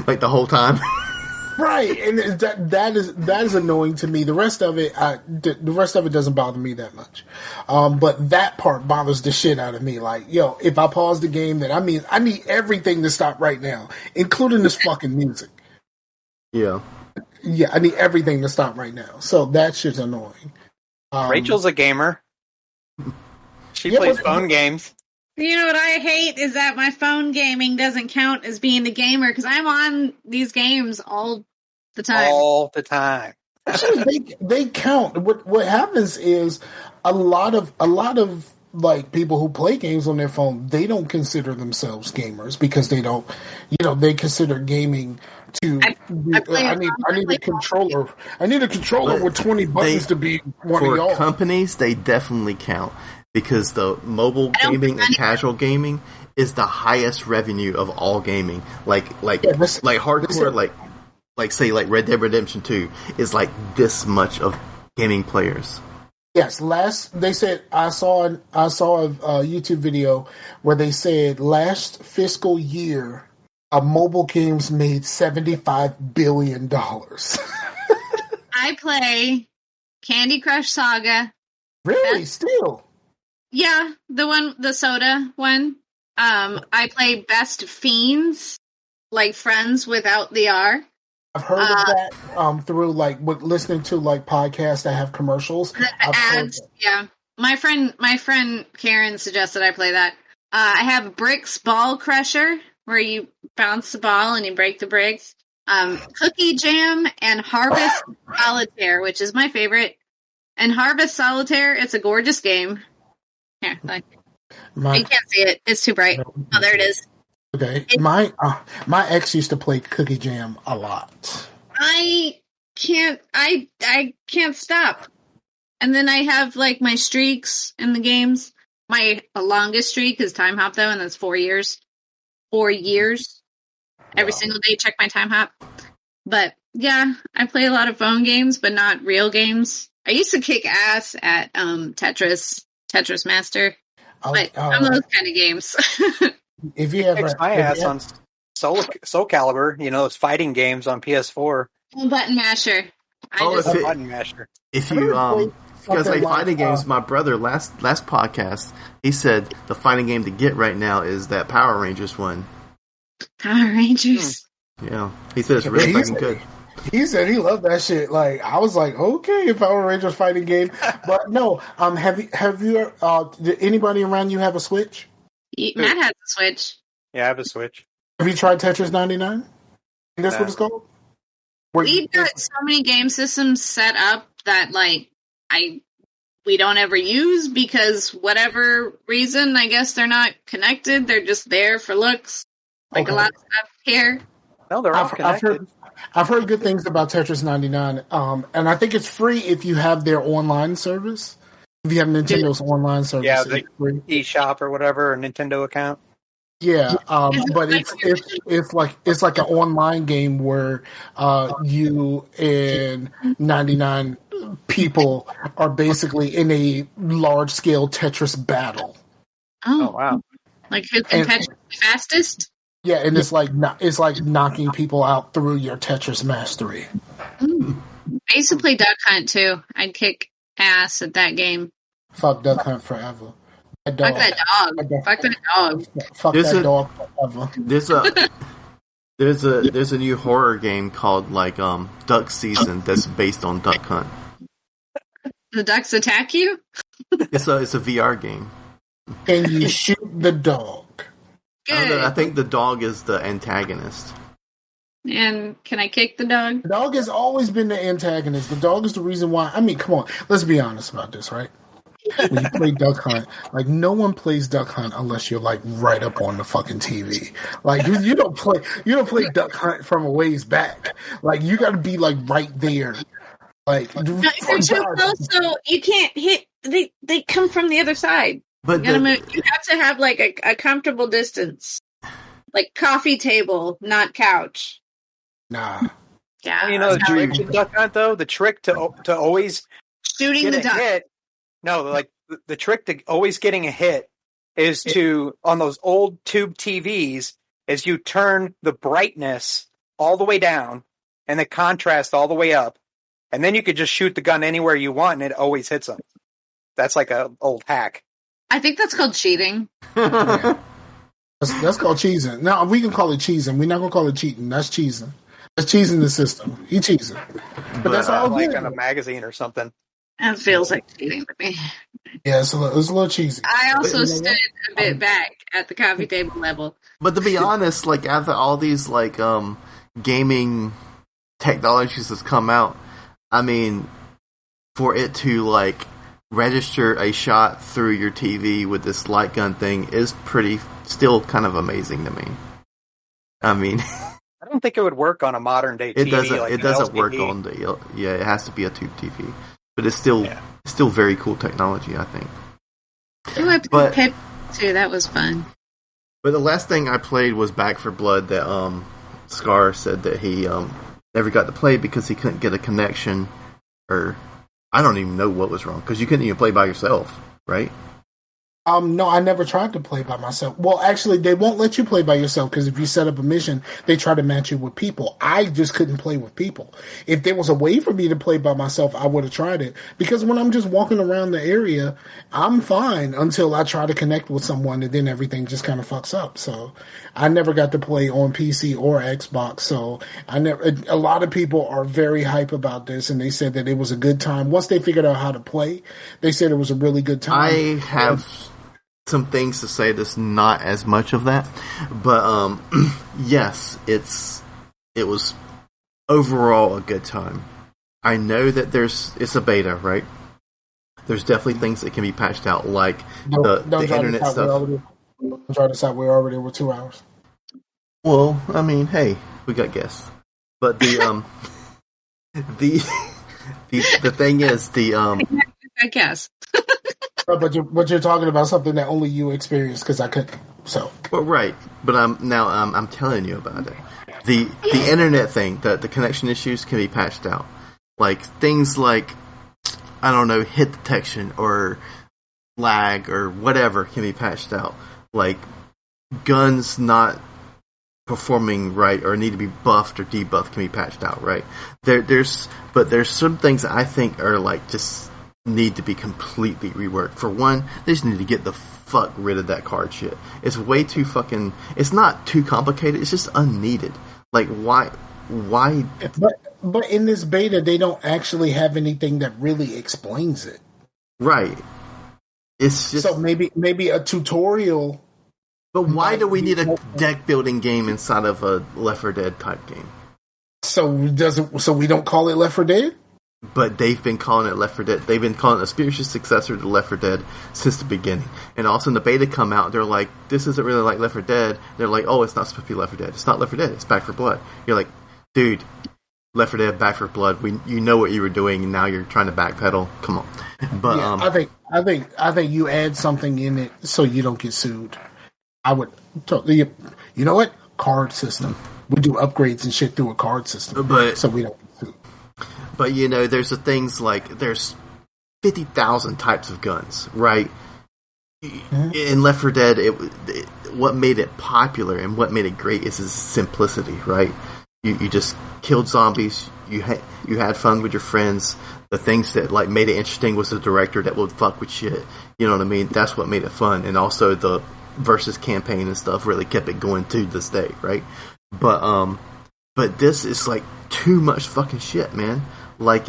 like the whole time. Right, and that is annoying to me. The rest of it doesn't bother me that much, but that part bothers the shit out of me. Like, yo, if I pause the game, then I need everything to stop right now, including this fucking music. Yeah, I need everything to stop right now. So that shit's annoying. Rachel's a gamer. She plays phone games. You know what I hate is that my phone gaming doesn't count as being a gamer because I'm on these games all the time. All the time. they count. What happens is a lot of like people who play games on their phone, they don't consider themselves gamers because they don't, they consider gaming to. I need a controller. I need a controller with 20 buttons to be one of y'all. For companies, they definitely count because the mobile gaming and casual gaming is the highest revenue of all gaming. Like hardcore, say Red Dead Redemption 2 is like this much of gaming players. Yes, they said I saw a YouTube video where they said last fiscal year, mobile games made $75 billion. I play Candy Crush Saga. Really? Still? Yeah, the soda one. I play Best Fiends, like Friends without the R. I've heard of that through listening to podcasts that have commercials. The ads, yeah. My friend Karen suggested I play that. I have Bricks Ball Crusher, where you bounce the ball and you break the bricks. Cookie Jam and Harvest Solitaire, which is my favorite. And Harvest Solitaire, it's a gorgeous game. Here, you can't see it. It's too bright. Oh, there it is. Okay, my ex used to play Cookie Jam a lot. I can't stop. And then I have my streaks in the games. My longest streak is Time Hop though, and that's 4 years. 4 years. Every single day, check my Time Hop. But yeah, I play a lot of phone games, but not real games. I used to kick ass at Tetris Master, but I'm those kind of games. If you have my ass on Soul Calibur, those fighting games on PS4. Button masher. Button masher. If you because fighting games, my brother last podcast he said the fighting game to get right now is that Power Rangers one. Power Rangers. Yeah, he said it's really fucking good. He said he loved that shit. I was like, okay, Power Rangers fighting game, but no. Have you? Did anybody around you have a Switch? Matt has a Switch. Yeah, I have a Switch. Have you tried Tetris 99? That's what it's called? We've got so many game systems set up that, we don't ever use because whatever reason, I guess they're not connected. They're just there for looks. A lot of stuff here. No, they're all connected. I've heard good things about Tetris 99, and I think it's free if you have their online service. If you have Nintendo's online service, the eShop or whatever, or Nintendo account. Yeah, but it's like an online game where you and 99 people are basically in a large scale Tetris battle. Oh wow! Who can Tetris the fastest? Yeah, and it's like knocking people out through your Tetris mastery. I used to play Duck Hunt too. I'd kick ass at that game. Fuck Duck Hunt forever. Fuck that dog. Fuck that dog. Fuck that dog forever. There's a new horror game called Duck Season that's based on Duck Hunt. The ducks attack you? It's a VR game. And you shoot the dog. Good. I think the dog is the antagonist. And can I kick the dog? The dog has always been the antagonist. The dog is the reason why. I mean, come on. Let's be honest about this, right? When you play Duck Hunt, no one plays Duck Hunt unless you're right up on the fucking TV. You don't play Duck Hunt from a ways back. You got to be right there. If they're too close, so you can't hit. They come from the other side. But you have to have a comfortable distance, coffee table, not couch. Nah. Yeah. The trick to Duck Hunt though, the trick to always shooting the duck. Hit, no, the trick to always getting a hit is to on those old tube TVs is you turn the brightness all the way down and the contrast all the way up, and then you could just shoot the gun anywhere you want and it always hits them. That's a old hack. I think that's called cheating. That's called cheesing. No, we can call it cheesing. We're not going to call it cheating. That's cheesing. That's cheesing the system. He cheesing. But that's all good. On a magazine or something. That feels like cheating to me. Yeah, it's a little cheesy. I also stood a bit back at the coffee table level. But to be honest, after all these gaming technologies that's come out, I mean, for it to register a shot through your TV with this light gun thing is still kind of amazing to me. I mean, I don't think it would work on a modern day TV. It doesn't work on the. Yeah, it has to be a tube TV, but it's still very cool technology, I think. Ooh, I played Pip too. That was fun. But the last thing I played was Back 4 Blood. That Scar said that he never got to play because he couldn't get a connection, or I don't even know what was wrong because you couldn't even play by yourself, right? No, I never tried to play by myself. Well, actually, they won't let you play by yourself because if you set up a mission, they try to match you with people. I just couldn't play with people. If there was a way for me to play by myself, I would have tried it. Because when I'm just walking around the area, I'm fine until I try to connect with someone and then everything just kind of fucks up. So I never got to play on PC or Xbox. So a lot of people are very hype about this and they said that it was a good time. Once they figured out how to play, they said it was a really good time. I have some things to say that's not as much of that, but yes, it was overall a good time. I know that it's a beta, right? There's definitely things that can be patched out, like the internet stuff. Don't try to decide we're already over 2 hours. Well, I mean, hey, we got guests, but the thing is I guess. But you're talking about something that only you experienced because I couldn't. So, well, right. But I'm telling you about it. The internet thing, the connection issues can be patched out. Like things like, I don't know, hit detection or lag or whatever can be patched out. Like guns not performing right or need to be buffed or debuffed can be patched out. Right. There's some things that I think are like just need to be completely reworked. For one, they just need to get the fuck rid of that card shit. It's way too fucking. It's not too complicated. It's just unneeded. Like why? But in this beta, they don't actually have anything that really explains it. Right. It's just so maybe a tutorial. But why do we need a deck building game inside of a Left 4 Dead type game? So we don't call it Left 4 Dead? But they've been calling it Left 4 Dead. They've been calling it a spiritual successor to Left 4 Dead since the beginning. And also in the beta come out, they're like, this isn't really like Left 4 Dead. They're like, oh, it's not supposed to be Left 4 Dead. It's not Left 4 Dead. It's Back 4 Blood. You're like, dude, Left 4 Dead, Back 4 Blood. You know what you were doing, and now you're trying to backpedal. Come on. But I think you add something in it so you don't get sued. I would totally. You know what? Card system. We do upgrades and shit through a card system, so we don't get sued. But, you know, there's the things like, there's 50,000 types of guns, right? Mm-hmm. In Left 4 Dead, what made it popular and what made it great is its simplicity, right? You just killed zombies, you had fun with your friends. The things that, like, made it interesting was the director that would fuck with shit. You know what I mean? That's what made it fun. And also the versus campaign and stuff really kept it going to this day, right? But this is, like, too much fucking shit, man. Like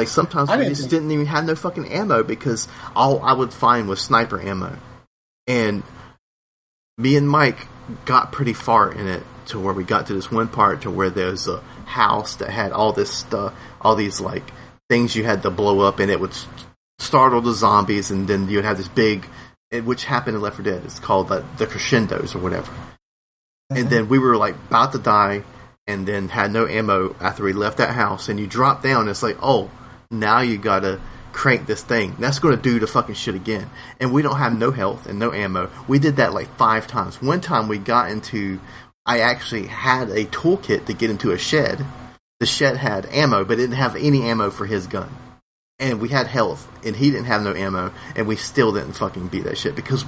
sometimes we just didn't even have no fucking ammo because all I would find was sniper ammo. And me and Mike got pretty far in it to where we got to this one part to where there's a house that had all this stuff, all these like things you had to blow up and it would startle the zombies and then you would have this big, which happened in Left 4 Dead. It's called the crescendos or whatever. Mm-hmm. And then we were like about to die and then had no ammo after we left that house, and you drop down, and it's like, oh, now you gotta crank this thing. That's gonna do the fucking shit again. And we don't have no health and no ammo. We did that like 5 times. One time I actually had a toolkit to get into a shed. The shed had ammo, but it didn't have any ammo for his gun. And we had health, and he didn't have no ammo, and we still didn't fucking beat that shit, because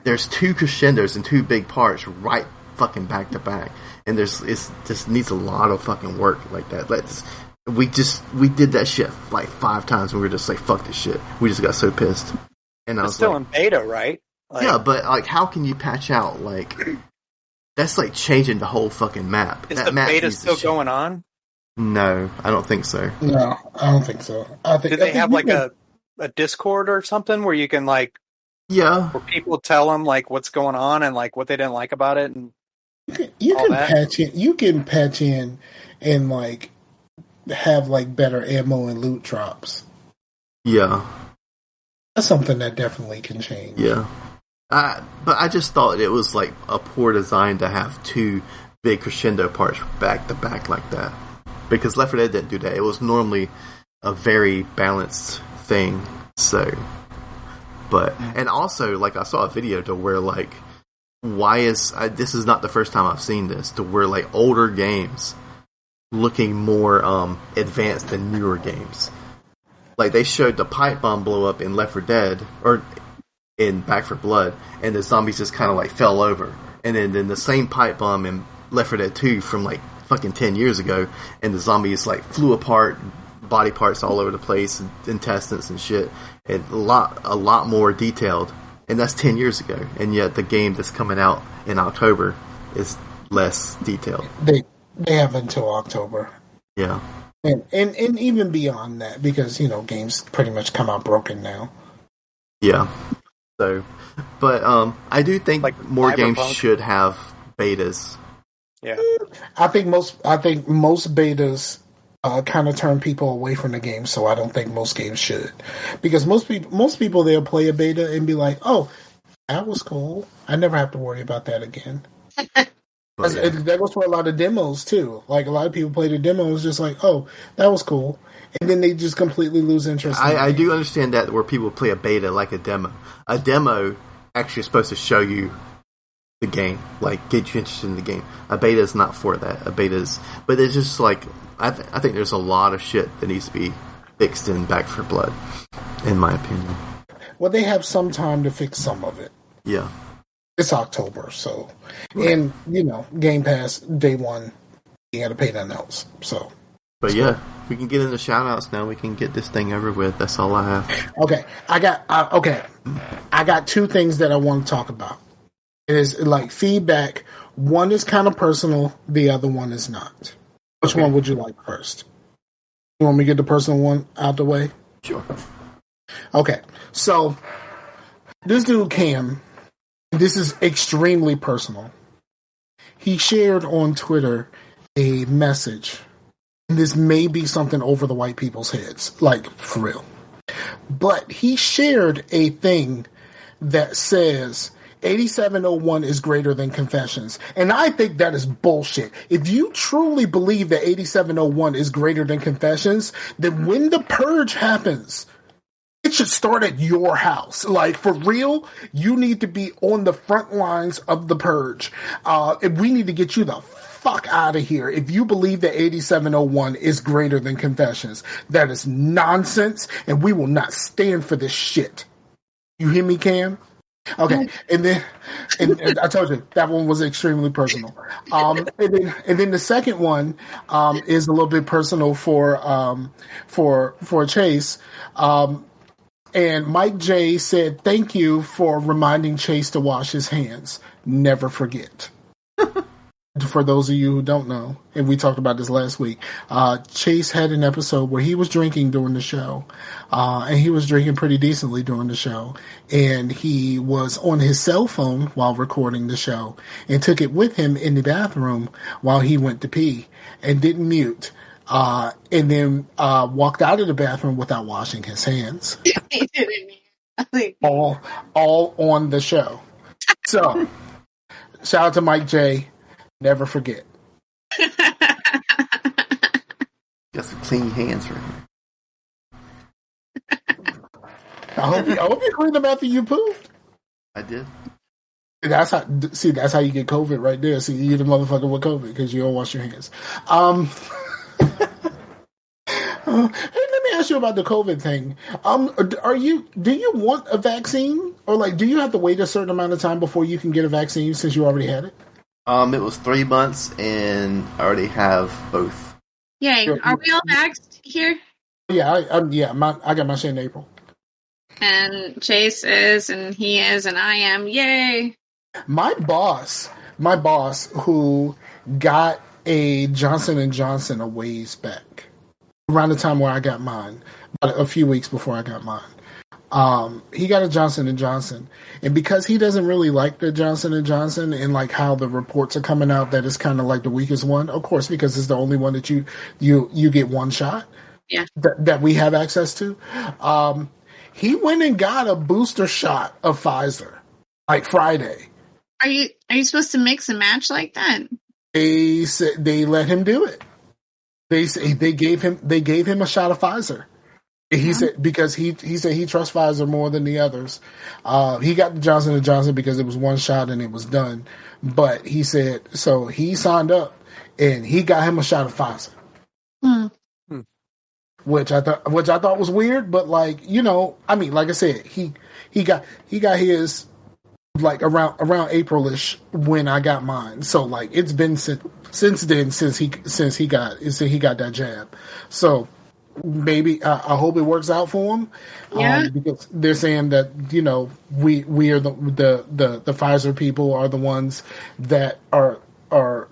there's 2 crescendos and 2 big parts right fucking back to back. And it just needs a lot of fucking work like that. We did that shit like 5 times and we were just like, fuck this shit. We just got so pissed. And I was still like, in beta, right? Like, yeah, but like, how can you patch out like? That's like changing the whole fucking map. Is that the map beta still going on? No, I don't think so. No, I don't think so. Did they have like a Discord or something where you can like, where people tell them like what's going on and like what they didn't like about it and. You can patch in. You can patch in and like have like better ammo and loot drops. Yeah, that's something that definitely can change. Yeah, but I just thought it was like a poor design to have 2 big crescendo parts back to back like that. Because Left 4 Dead didn't do that. It was normally a very balanced thing. So, and also, like, I saw a video to where, like, this is not the first time I've seen this, to where, like, older games looking more advanced than newer games. Like, they showed the pipe bomb blow up in Left 4 Dead, or in Back 4 Blood, and the zombies just kind of, like, fell over. And then the same pipe bomb in Left 4 Dead 2 from, like, fucking 10 years ago, and the zombies, like, flew apart, body parts all over the place, intestines and shit, and a lot more detailed. And that's 10 years ago. And yet the game that's coming out in October is less detailed. They have until October. Yeah. And even beyond that, because, games pretty much come out broken now. Yeah. So, but I do think like more games should have betas. Yeah. I think most betas kind of turn people away from the game, so I don't think most games should. Because most people they'll play a beta and be like, "Oh, that was cool. I never have to worry about that again." That goes for a lot of demos too. Like, a lot of people play the demos just like, "Oh, that was cool," and then they just completely lose interest. I do understand that where people play a beta like a demo. A demo actually is supposed to show you the game, like get you interested in the game. A beta is not for that. But it's just like I think there's a lot of shit that needs to be fixed in Back 4 Blood, in my opinion. Well, they have some time to fix some of it. Yeah. It's October, so. Right. And, Game Pass, day one, you gotta pay nothing else, so. But yeah, if we can get into shout-outs now, we can get this thing over with. That's all I have. Okay, I got two things that I want to talk about. It is, like, feedback. One is kind of personal, the other one is not. Which one would you like first? You want me to get the personal one out the way? Sure. Okay, so this dude Cam, this is extremely personal. He shared on Twitter a message. And this may be something over the white people's heads, like, for real. But he shared a thing that says 8701 is greater than Confessions. And I think that is bullshit. If you truly believe that 8701 is greater than Confessions, then when the purge happens, it should start at your house. Like, for real, you need to be on the front lines of the purge. And we need to get you the fuck out of here. If you believe that 8701 is greater than Confessions, that is nonsense, and we will not stand for this shit. You hear me, Cam? Okay, and then I told you that one was extremely personal. And then the second one is a little bit personal for Chase. And Mike J said, "Thank you for reminding Chase to wash his hands. Never forget." For those of you who don't know, and we talked about this last week, Chase had an episode where he was drinking during the show, and he was drinking pretty decently during the show, and he was on his cell phone while recording the show, and took it with him in the bathroom while he went to pee, and didn't mute, and then walked out of the bathroom without washing his hands. He didn't. all on the show. So, shout out to Mike J. Never forget. Got some clean hands right here. I hope you cleaned them after you pooped. I did. That's how you get COVID right there. See, you're the motherfucker with COVID because you don't wash your hands. Hey, let me ask you about the COVID thing. Do you want a vaccine, or like, do you have to wait a certain amount of time before you can get a vaccine since you already had it? It was 3 months, and I already have both. Yay! Are we all vaxxed here? Yeah, I got my shit in April. And Chase is, and he is, and I am. Yay! My boss, who got a Johnson & Johnson a ways back, around the time where I got mine, about a few weeks before I got mine. He got a Johnson & Johnson, and because he doesn't really like the Johnson & Johnson and like how the reports are coming out that it's kind of like the weakest one, of course, because it's the only one that you get one shot, that we have access to. He went and got a booster shot of Pfizer like Friday. Are you supposed to mix and match like that? They said they let him do it. They gave him a shot of Pfizer. He said because he said he trusts Pfizer more than the others. He got the Johnson & Johnson because it was one shot and it was done. But he said so he signed up and he got him a shot of Pfizer. Which I thought was weird, but like, you know, I mean, like I said, he got his like around April-ish when I got mine. So like it's been since then since he got that jab. So maybe I hope it works out for him. Yeah. Because they're saying that, you know, we are the Pfizer people are the ones that are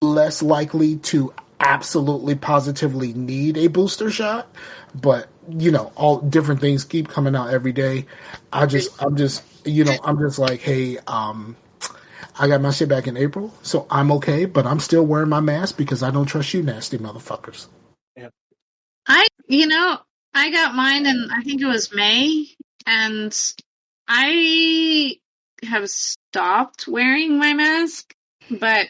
less likely to absolutely positively need a booster shot, but you know, all different things keep coming out every day. I'm just like, hey, I got my shit back in April, so I'm okay, but I'm still wearing my mask because I don't trust you nasty motherfuckers. Yeah. I got mine in, I think it was May, and I have stopped wearing my mask, but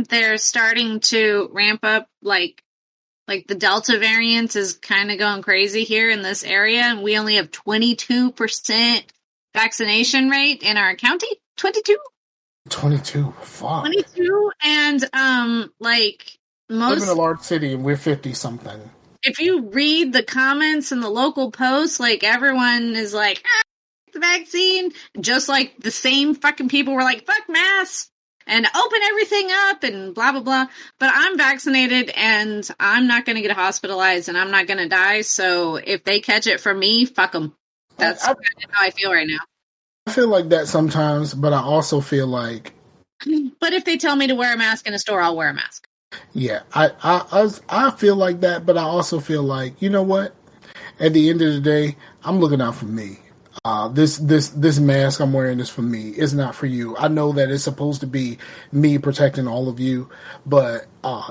they're starting to ramp up, like the Delta variant is kind of going crazy here in this area, and we only have 22% vaccination rate in our county. 22? 22. Fuck. 22, and like most. I live in a large city and we're 50 something. If you read the comments in the local posts, like everyone is like, the vaccine, just like the same fucking people were like, fuck masks. And open everything up and blah, blah, blah. But I'm vaccinated and I'm not going to get hospitalized and I'm not going to die. So if they catch it from me, fuck them. That's how I feel right now. I feel like that sometimes, but I also feel like... But if they tell me to wear a mask in a store, I'll wear a mask. Yeah, I feel like that, but I also feel like, you know what? At the end of the day, I'm looking out for me. This mask I'm wearing is for me. It's not for you. I know that it's supposed to be me protecting all of you, but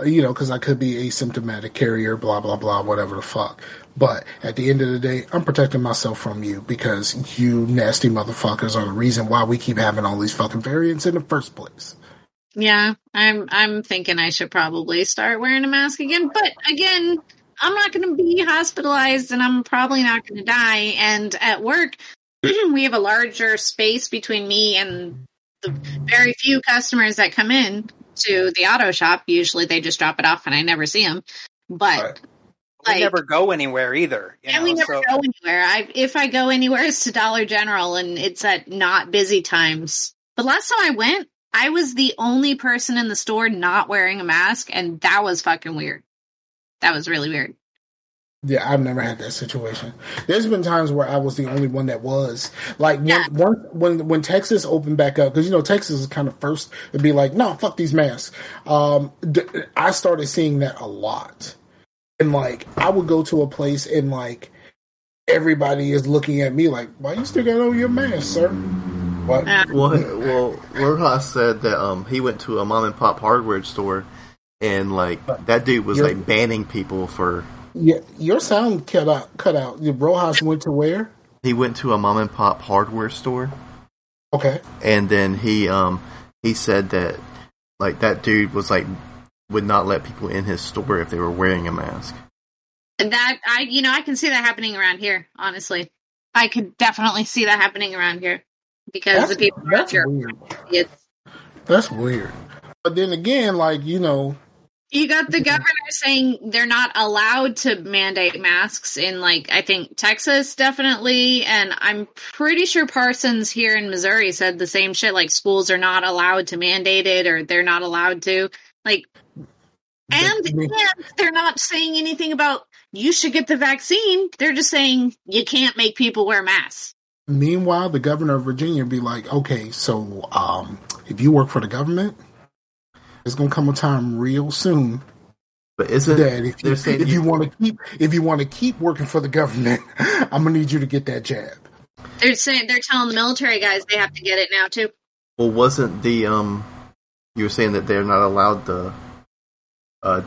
you know, because I could be asymptomatic carrier, blah blah blah, whatever the fuck. But at the end of the day, I'm protecting myself from you because you nasty motherfuckers are the reason why we keep having all these fucking variants in the first place. Yeah, I'm thinking I should probably start wearing a mask again, but again, I'm not going to be hospitalized and I'm probably not going to die. And at work, we have a larger space between me and the very few customers that come in to the auto shop. Usually they just drop it off and I never see them. But we never go anywhere either. We never go anywhere. If I go anywhere, it's to Dollar General and it's at not busy times. But last time I went, I was the only person in the store not wearing a mask, and that was fucking weird. That was really weird. Yeah, I've never had that situation. There's been times where I was the only one that was. Like, when Texas opened back up, because, you know, Texas is kind of first to be like, no, fuck these masks. I started seeing that a lot. And, like, I would go to a place and, like, everybody is looking at me like, why you still got on your mask, sir? What? Well, Rojas said that he went to a mom and pop hardware store and like that dude was like banning people for. Yeah, your sound cut out. Rojas went to where? He went to a mom and pop hardware store. Okay. And then he said that like that dude was like would not let people in his store if they were wearing a mask. And that I can see that happening around here. Honestly, I could definitely see that happening around here. Because the people that's weird. That's weird. But then again, like, you know... You got the governor saying they're not allowed to mandate masks in, like, I think Texas, definitely. And I'm pretty sure Parsons here in Missouri said the same shit. Like, schools are not allowed to mandate it or they're not allowed to. Like, and they're not saying anything about you should get the vaccine. They're just saying you can't make people wear masks. Meanwhile, the governor of Virginia be like, okay, so if you work for the government, there's gonna come a time real soon. But isn't that if you want to keep working for the government, I'm gonna need you to get that jab. They're telling the military guys they have to get it now too. Well, wasn't the you were saying that they're not allowed to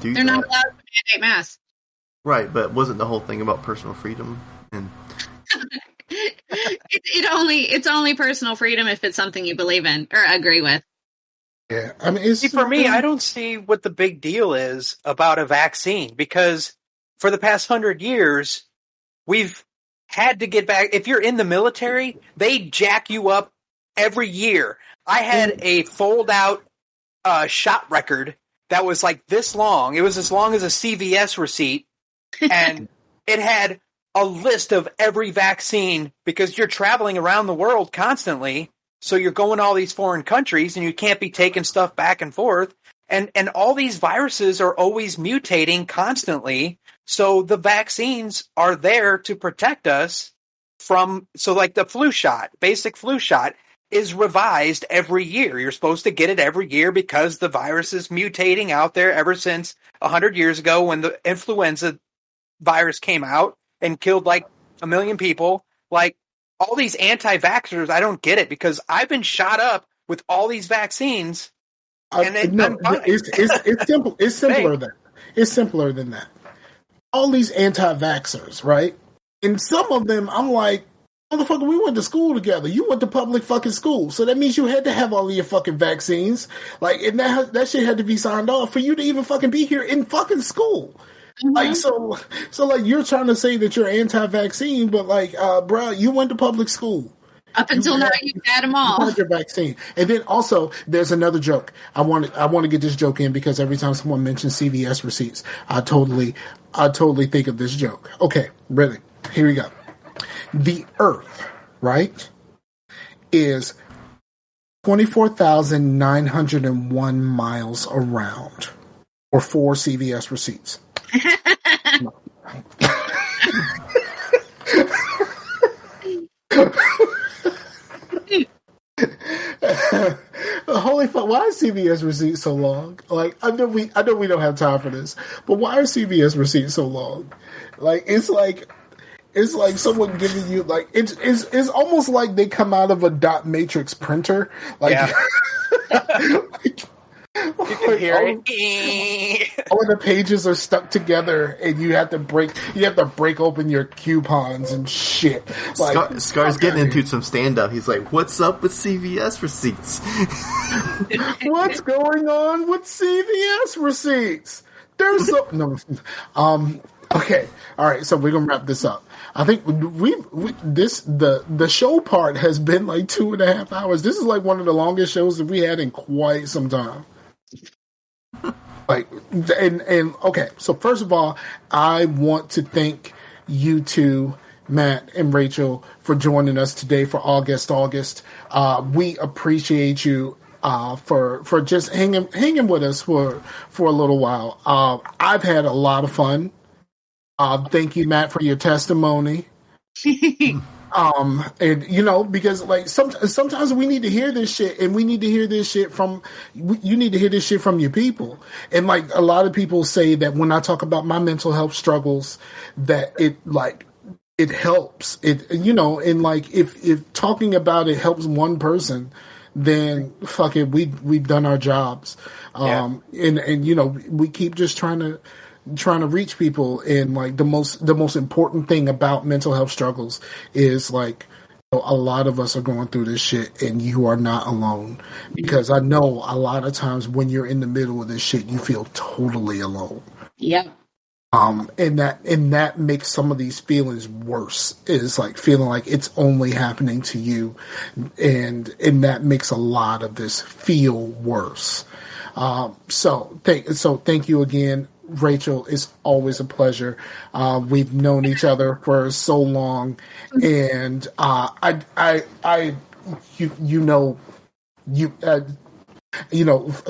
do? They're not allowed to mandate masks. Right, but wasn't the whole thing about personal freedom and? It's only personal freedom if it's something you believe in or agree with. Yeah, I mean, see, for me, I don't see what the big deal is about a vaccine, because for the past 100 years, we've had to get back. If you're in the military, they jack you up every year. I had a fold-out shot record that was like this long. It was as long as a CVS receipt, and it had a list of every vaccine, because you're traveling around the world constantly. So you're going to all these foreign countries, and you can't be taking stuff back and forth. And all these viruses are always mutating constantly. So the vaccines are there to protect us from, so like the flu shot, basic flu shot is revised every year. You're supposed to get it every year because the virus is mutating out there ever since 100 years ago when the influenza virus came out and killed like 1 million people. Like, all these anti-vaxxers, I don't get it, because I've been shot up with all these vaccines, and then I'm fine. It's simple. It's simpler than it's simpler than that. All these anti-vaxxers, right? And some of them, I'm like, motherfucker, we went to school together. You went to public fucking school, so that means you had to have all of your fucking vaccines. Like, and that shit had to be signed off for you to even fucking be here in fucking school. Mm-hmm. Like, so like, you're trying to say that you're anti-vaccine, but like, bro, you went to public school. Up until now, you've had them all. You had your vaccine. And then also, there's another joke. I want to get this joke in, because every time someone mentions CVS receipts, I totally think of this joke. Okay, ready? Here we go. The Earth, right, is 24,901 miles around, or 4 CVS receipts. Holy fuck! Why is CVS receipts so long? Like, I know we don't have time for this, but why are CVS receipts so long? Like, it's like someone giving you, like, it's almost like they come out of a dot matrix printer. Like, yeah. You can hear it. All the pages are stuck together, and you have to break open your coupons and shit. Like, Scar's getting into some stand up. He's like, "What's up with CVS receipts? What's going on with CVS receipts? There's no." Okay, all right. So we're gonna wrap this up. I think the show part has been like 2.5 hours. This is like one of the longest shows that we had in quite some time. Like, and okay, so first of all, I want to thank you two, Matt and Rachel, for joining us today for August. We appreciate you for just hanging with us for a little while. I've had a lot of fun. Thank you, Matt, for your testimony. And because like sometimes we need to hear this shit, and we need to hear this shit you need to hear this shit from your people. And like, a lot of people say that when I talk about my mental health struggles, that it helps and like, if talking about it helps one person, then fuck it, we've done our jobs. And we keep just trying to reach people. And like, the most important thing about mental health struggles is, like, a lot of us are going through this shit, and you are not alone. Because I know a lot of times when you're in the middle of this shit, you feel totally alone. Yeah. And that makes some of these feelings worse. Is like feeling like it's only happening to you, and that makes a lot of this feel worse. So thank you again, Rachel. It's always a pleasure. We've known each other for so long, and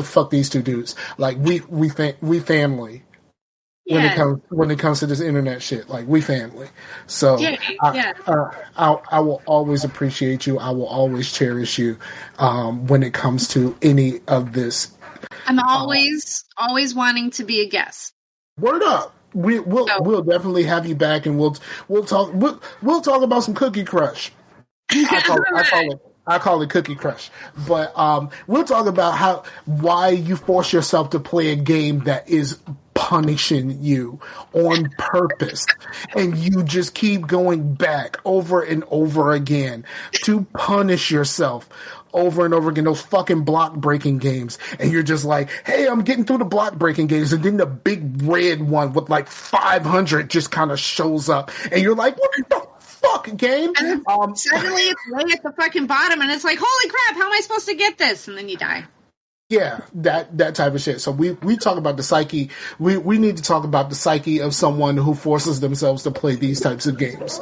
fuck these two dudes. Like, we family. Yeah. When it comes to this internet shit, like, we family. So I will always appreciate you. I will always cherish you. When it comes to any of this, I'm always wanting to be a guest. Word up. We'll definitely have you back, and we'll talk about some Cookie Crush. I call it Cookie Crush. But we'll talk about why you force yourself to play a game that is punishing you on purpose, and you just keep going back over and over again to punish yourself over and over again, those fucking block breaking games, and you're just like, hey, I'm getting through the block breaking games, and then the big red one with like 500 just kind of shows up, and you're like, what the fuck, game? Suddenly it's way at the fucking bottom, and it's like, holy crap, how am I supposed to get this? And then you die. Yeah, that type of shit. So we talk about the psyche. We need to talk about the psyche of someone who forces themselves to play these types of games,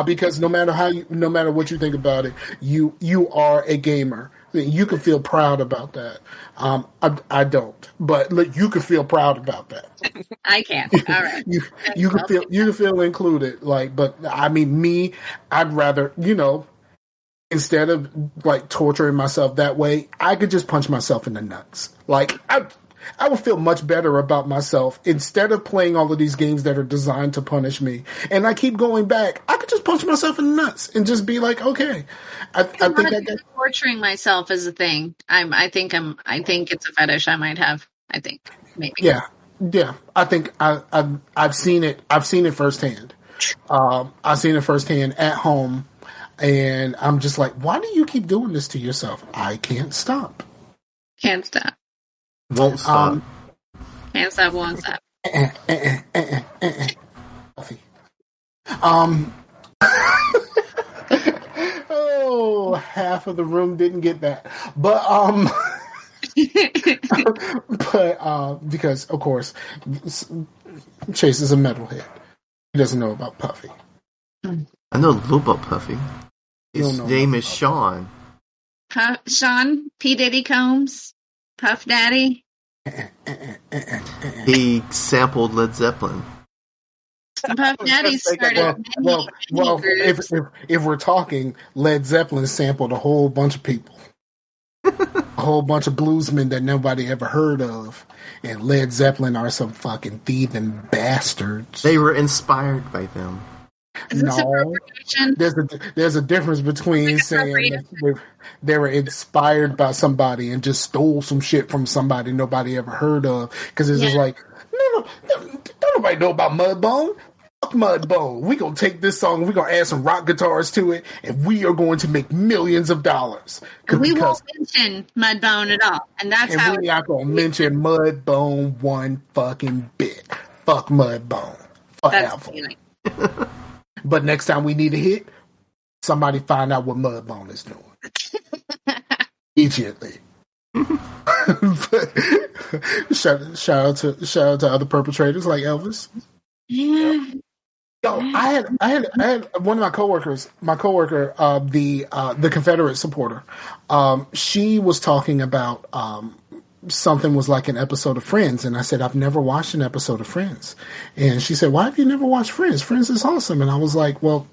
because no matter what you think about it, you are a gamer. You can feel proud about that. I don't, but you can feel proud about that. I can. All right. you can feel included. But I mean, I'd rather, instead of torturing myself that way, I could just punch myself in the nuts. I would feel much better about myself instead of playing all of these games that are designed to punish me. And I keep going back. I could just punch myself in the nuts and just be like, okay. I think torturing myself is a thing. I think it's a fetish I might have. I think maybe. Yeah. I think I've seen it. I've seen it firsthand. I've seen it firsthand at home. And I'm just like, why do you keep doing this to yourself? I can't stop. Can't stop. Won't stop. Can't stop, won't stop. Oh, half of the room didn't get that. But, because, of course, Chase is a metalhead. He doesn't know about Puffy. I know a little about Puffy. His name is Sean. Sean P. Diddy Combs, Puff Daddy. He sampled Led Zeppelin. Puff Daddy started. Well, if we're talking, Led Zeppelin sampled a whole bunch of people, a whole bunch of bluesmen that nobody ever heard of, and Led Zeppelin are some fucking thieving bastards. They were inspired by them. No, there's a difference between saying they were inspired by somebody and just stole some shit from somebody nobody ever heard of. Because it's just like, no, don't nobody know about Mudbone. Fuck Mudbone. We gonna take this song and we gonna add some rock guitars to it, and we are going to make millions of dollars. We won't mention Mudbone at all, and we're not gonna mention Mudbone one fucking bit. Fuck Mudbone. Forever. But next time we need a hit, somebody find out what Mudbone is doing. Immediately. shout out to other perpetrators like Elvis. Yeah. Yo, I had one of my coworkers, the Confederate supporter. She was talking about something was like an episode of Friends, and I said, I've never watched an episode of Friends. And she said, why have you never watched Friends? Friends is awesome. And I was like, well,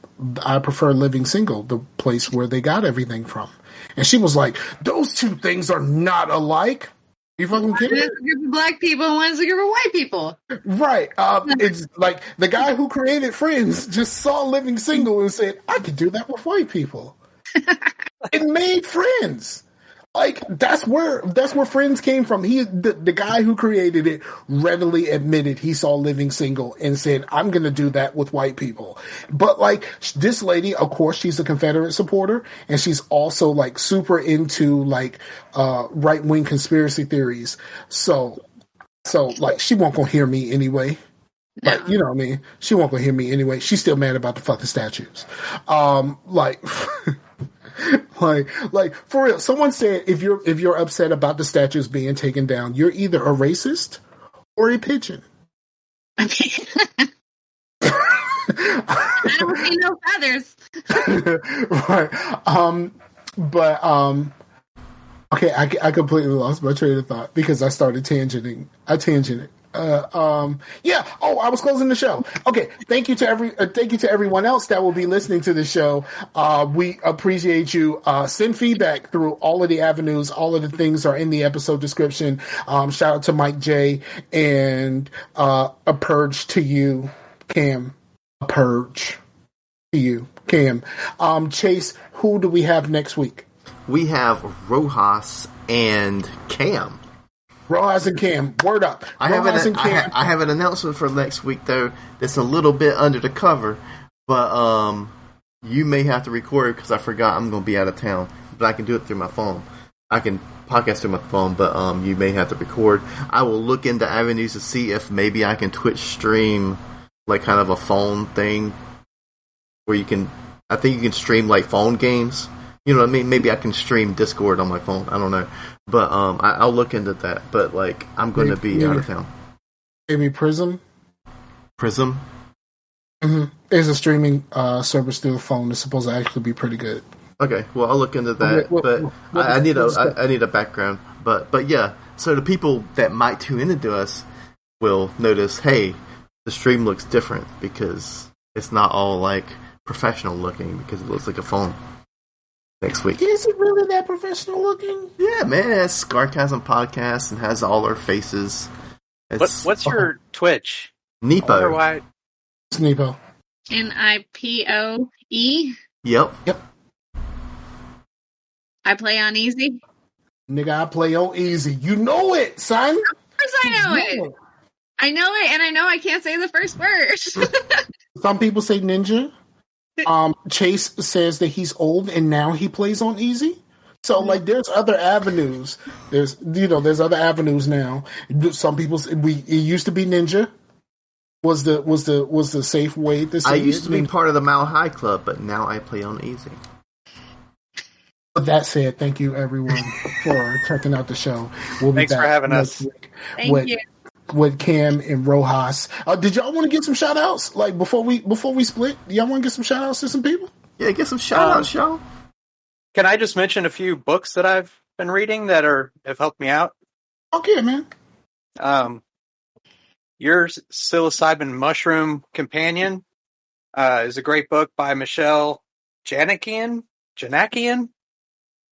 I prefer Living Single, the place where they got everything from. And she was like, those two things are not alike. You fucking kidding me? One's a group of black people and one's a group of white people. Right. It's like the guy who created Friends just saw Living Single and said, I could do that with white people. It made Friends. Like, that's where Friends came from. The guy who created it readily admitted he saw Living Single and said, I'm going to do that with white people. But this lady, of course, she's a Confederate supporter, and she's also super into right-wing conspiracy theories. So she won't go hear me anyway. You know what I mean? She won't go hear me anyway. She's still mad about the fucking statues. For real, someone said if you're upset about the statues being taken down, you're either a racist or a pigeon. I don't see no feathers. Right. Okay, I completely lost my train of thought because I started tangenting. I tangented. Yeah. Oh, I was closing the show. Okay. Thank you to everyone else that will be listening to the show. We appreciate you. Send feedback through all of the avenues. All of the things are in the episode description. Shout out to Mike J and, a purge to you, Cam. A purge to you, Cam. Chase, who do we have next week? We have Rojas and Cam. Rojas and Cam, word up. I have an announcement for next week though. That's a little bit under the cover, but you may have to record because I forgot I'm going to be out of town. But I can do it through my phone. I can podcast through my phone, but you may have to record. I will look into avenues to see if maybe I can Twitch stream like kind of a phone thing where you can. I think you can stream like phone games. You know what I mean? Maybe I can stream Discord on my phone. I don't know. But I'll look into that. But like, I'm going to be out of town. Maybe Prism? Prism? Mm-hmm. There's a streaming service through the phone that's supposed to actually be pretty good. Okay, well, I'll look into that. I need a background. But yeah, so the people that might tune into us will notice, hey, the stream looks different because it's not all like professional looking because it looks like a phone. Next week. Is it really that professional looking? Yeah, man. It has Scarcasm Podcast and has all our faces. What's your Twitch? Nepo. Why? It's Nepo. NIPOE? Yep. I play on easy? Nigga, I play on easy. You know it, son. Of course I know it. I know it, and I know I can't say the first word. Some people say ninja. Chase says that he's old and now he plays on easy. So like, there's other avenues. There's other avenues now. Some people it used to be ninja. Was the safe way to say I used to be part of the Mile High Club, but now I play on easy. With that said, thank you everyone for checking out the show. Thanks for having us. Thank you. With Cam and Rojas. Did y'all want to get some shout outs? Like before we split, do y'all want to get some shout outs to some people? Yeah, get some shout outs, y'all. Can I just mention a few books that I've been reading that have helped me out? Okay, man. Your Psilocybin Mushroom Companion is a great book by Michelle Janakian,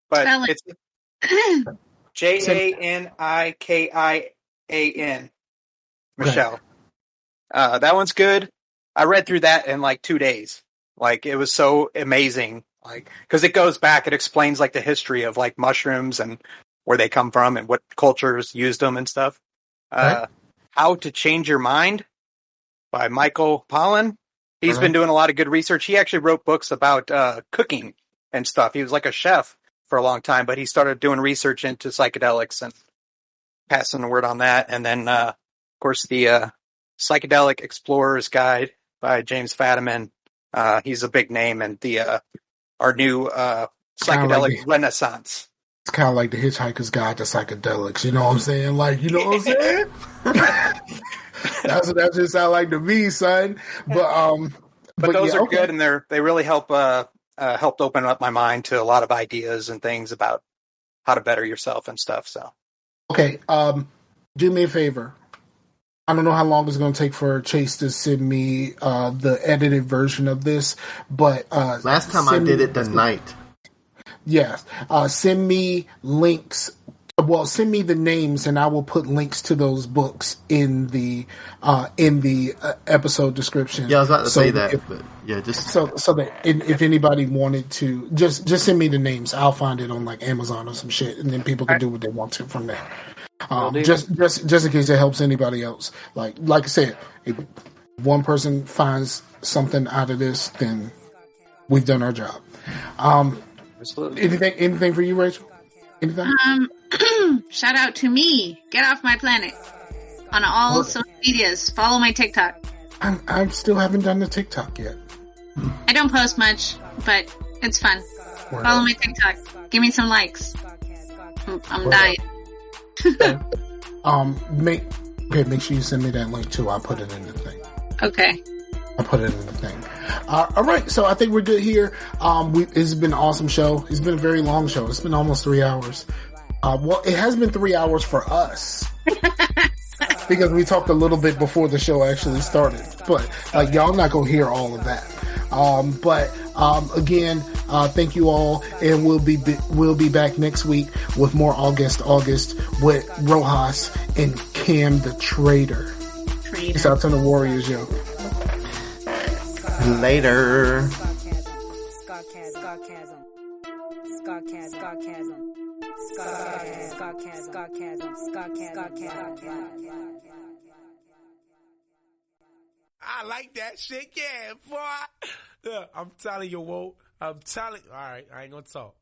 but it's Janikian. Michelle. That one's good. I read through that in like 2 days. Like, it was so amazing. Like, because it goes back, it explains like the history of like mushrooms and where they come from and what cultures used them and stuff. How to Change Your Mind by Michael Pollan. He's been doing a lot of good research. He actually wrote books about cooking and stuff. He was like a chef for a long time, but he started doing research into psychedelics and passing the word on that. And then, of course, the Psychedelic Explorer's Guide by James Fadiman. He's a big name, and our new psychedelic renaissance. It's kind of like the Hitchhiker's Guide to Psychedelics. You know what I'm saying? Like, you know what I'm saying? That's what that just sound like to me, son. But those are good, and they really helped open up my mind to a lot of ideas and things about how to better yourself and stuff. So, okay, do me a favor. I don't know how long it's going to take for Chase to send me the edited version of this, but last time I did it tonight. Yes, send me links. Well, send me the names, and I will put links to those books in the episode description. Yeah, I was about to say that, but yeah, just so that if anybody wanted to, just send me the names. I'll find it on like Amazon or some shit, and then people can do what they want to from there. Just in case it helps anybody else. Like I said, if one person finds something out of this, then we've done our job. Anything for you, Rachel? Anything? Shout out to me. Get off my planet. On all social medias. Follow my TikTok. I still haven't done the TikTok yet. I don't post much, but it's fun. Follow my TikTok. Give me some likes. I'm dying. Make sure you send me that link too. I'll put it in the thing. Okay. I'll put it in the thing. All right, so I think we're good here. It's been an awesome show. It's been a very long show. It's been almost 3 hours. Well, it has been 3 hours for us. Because we talked a little bit before the show actually started. But y'all not going to hear all of that. Again, thank you all, and we'll be back next week with more August with Rojas and Cam the Trader. Peace out to the Warriors, yo. Later. I like that shit, yeah, boy. Yeah, I'm telling you, Whoa. All right, I ain't gonna talk.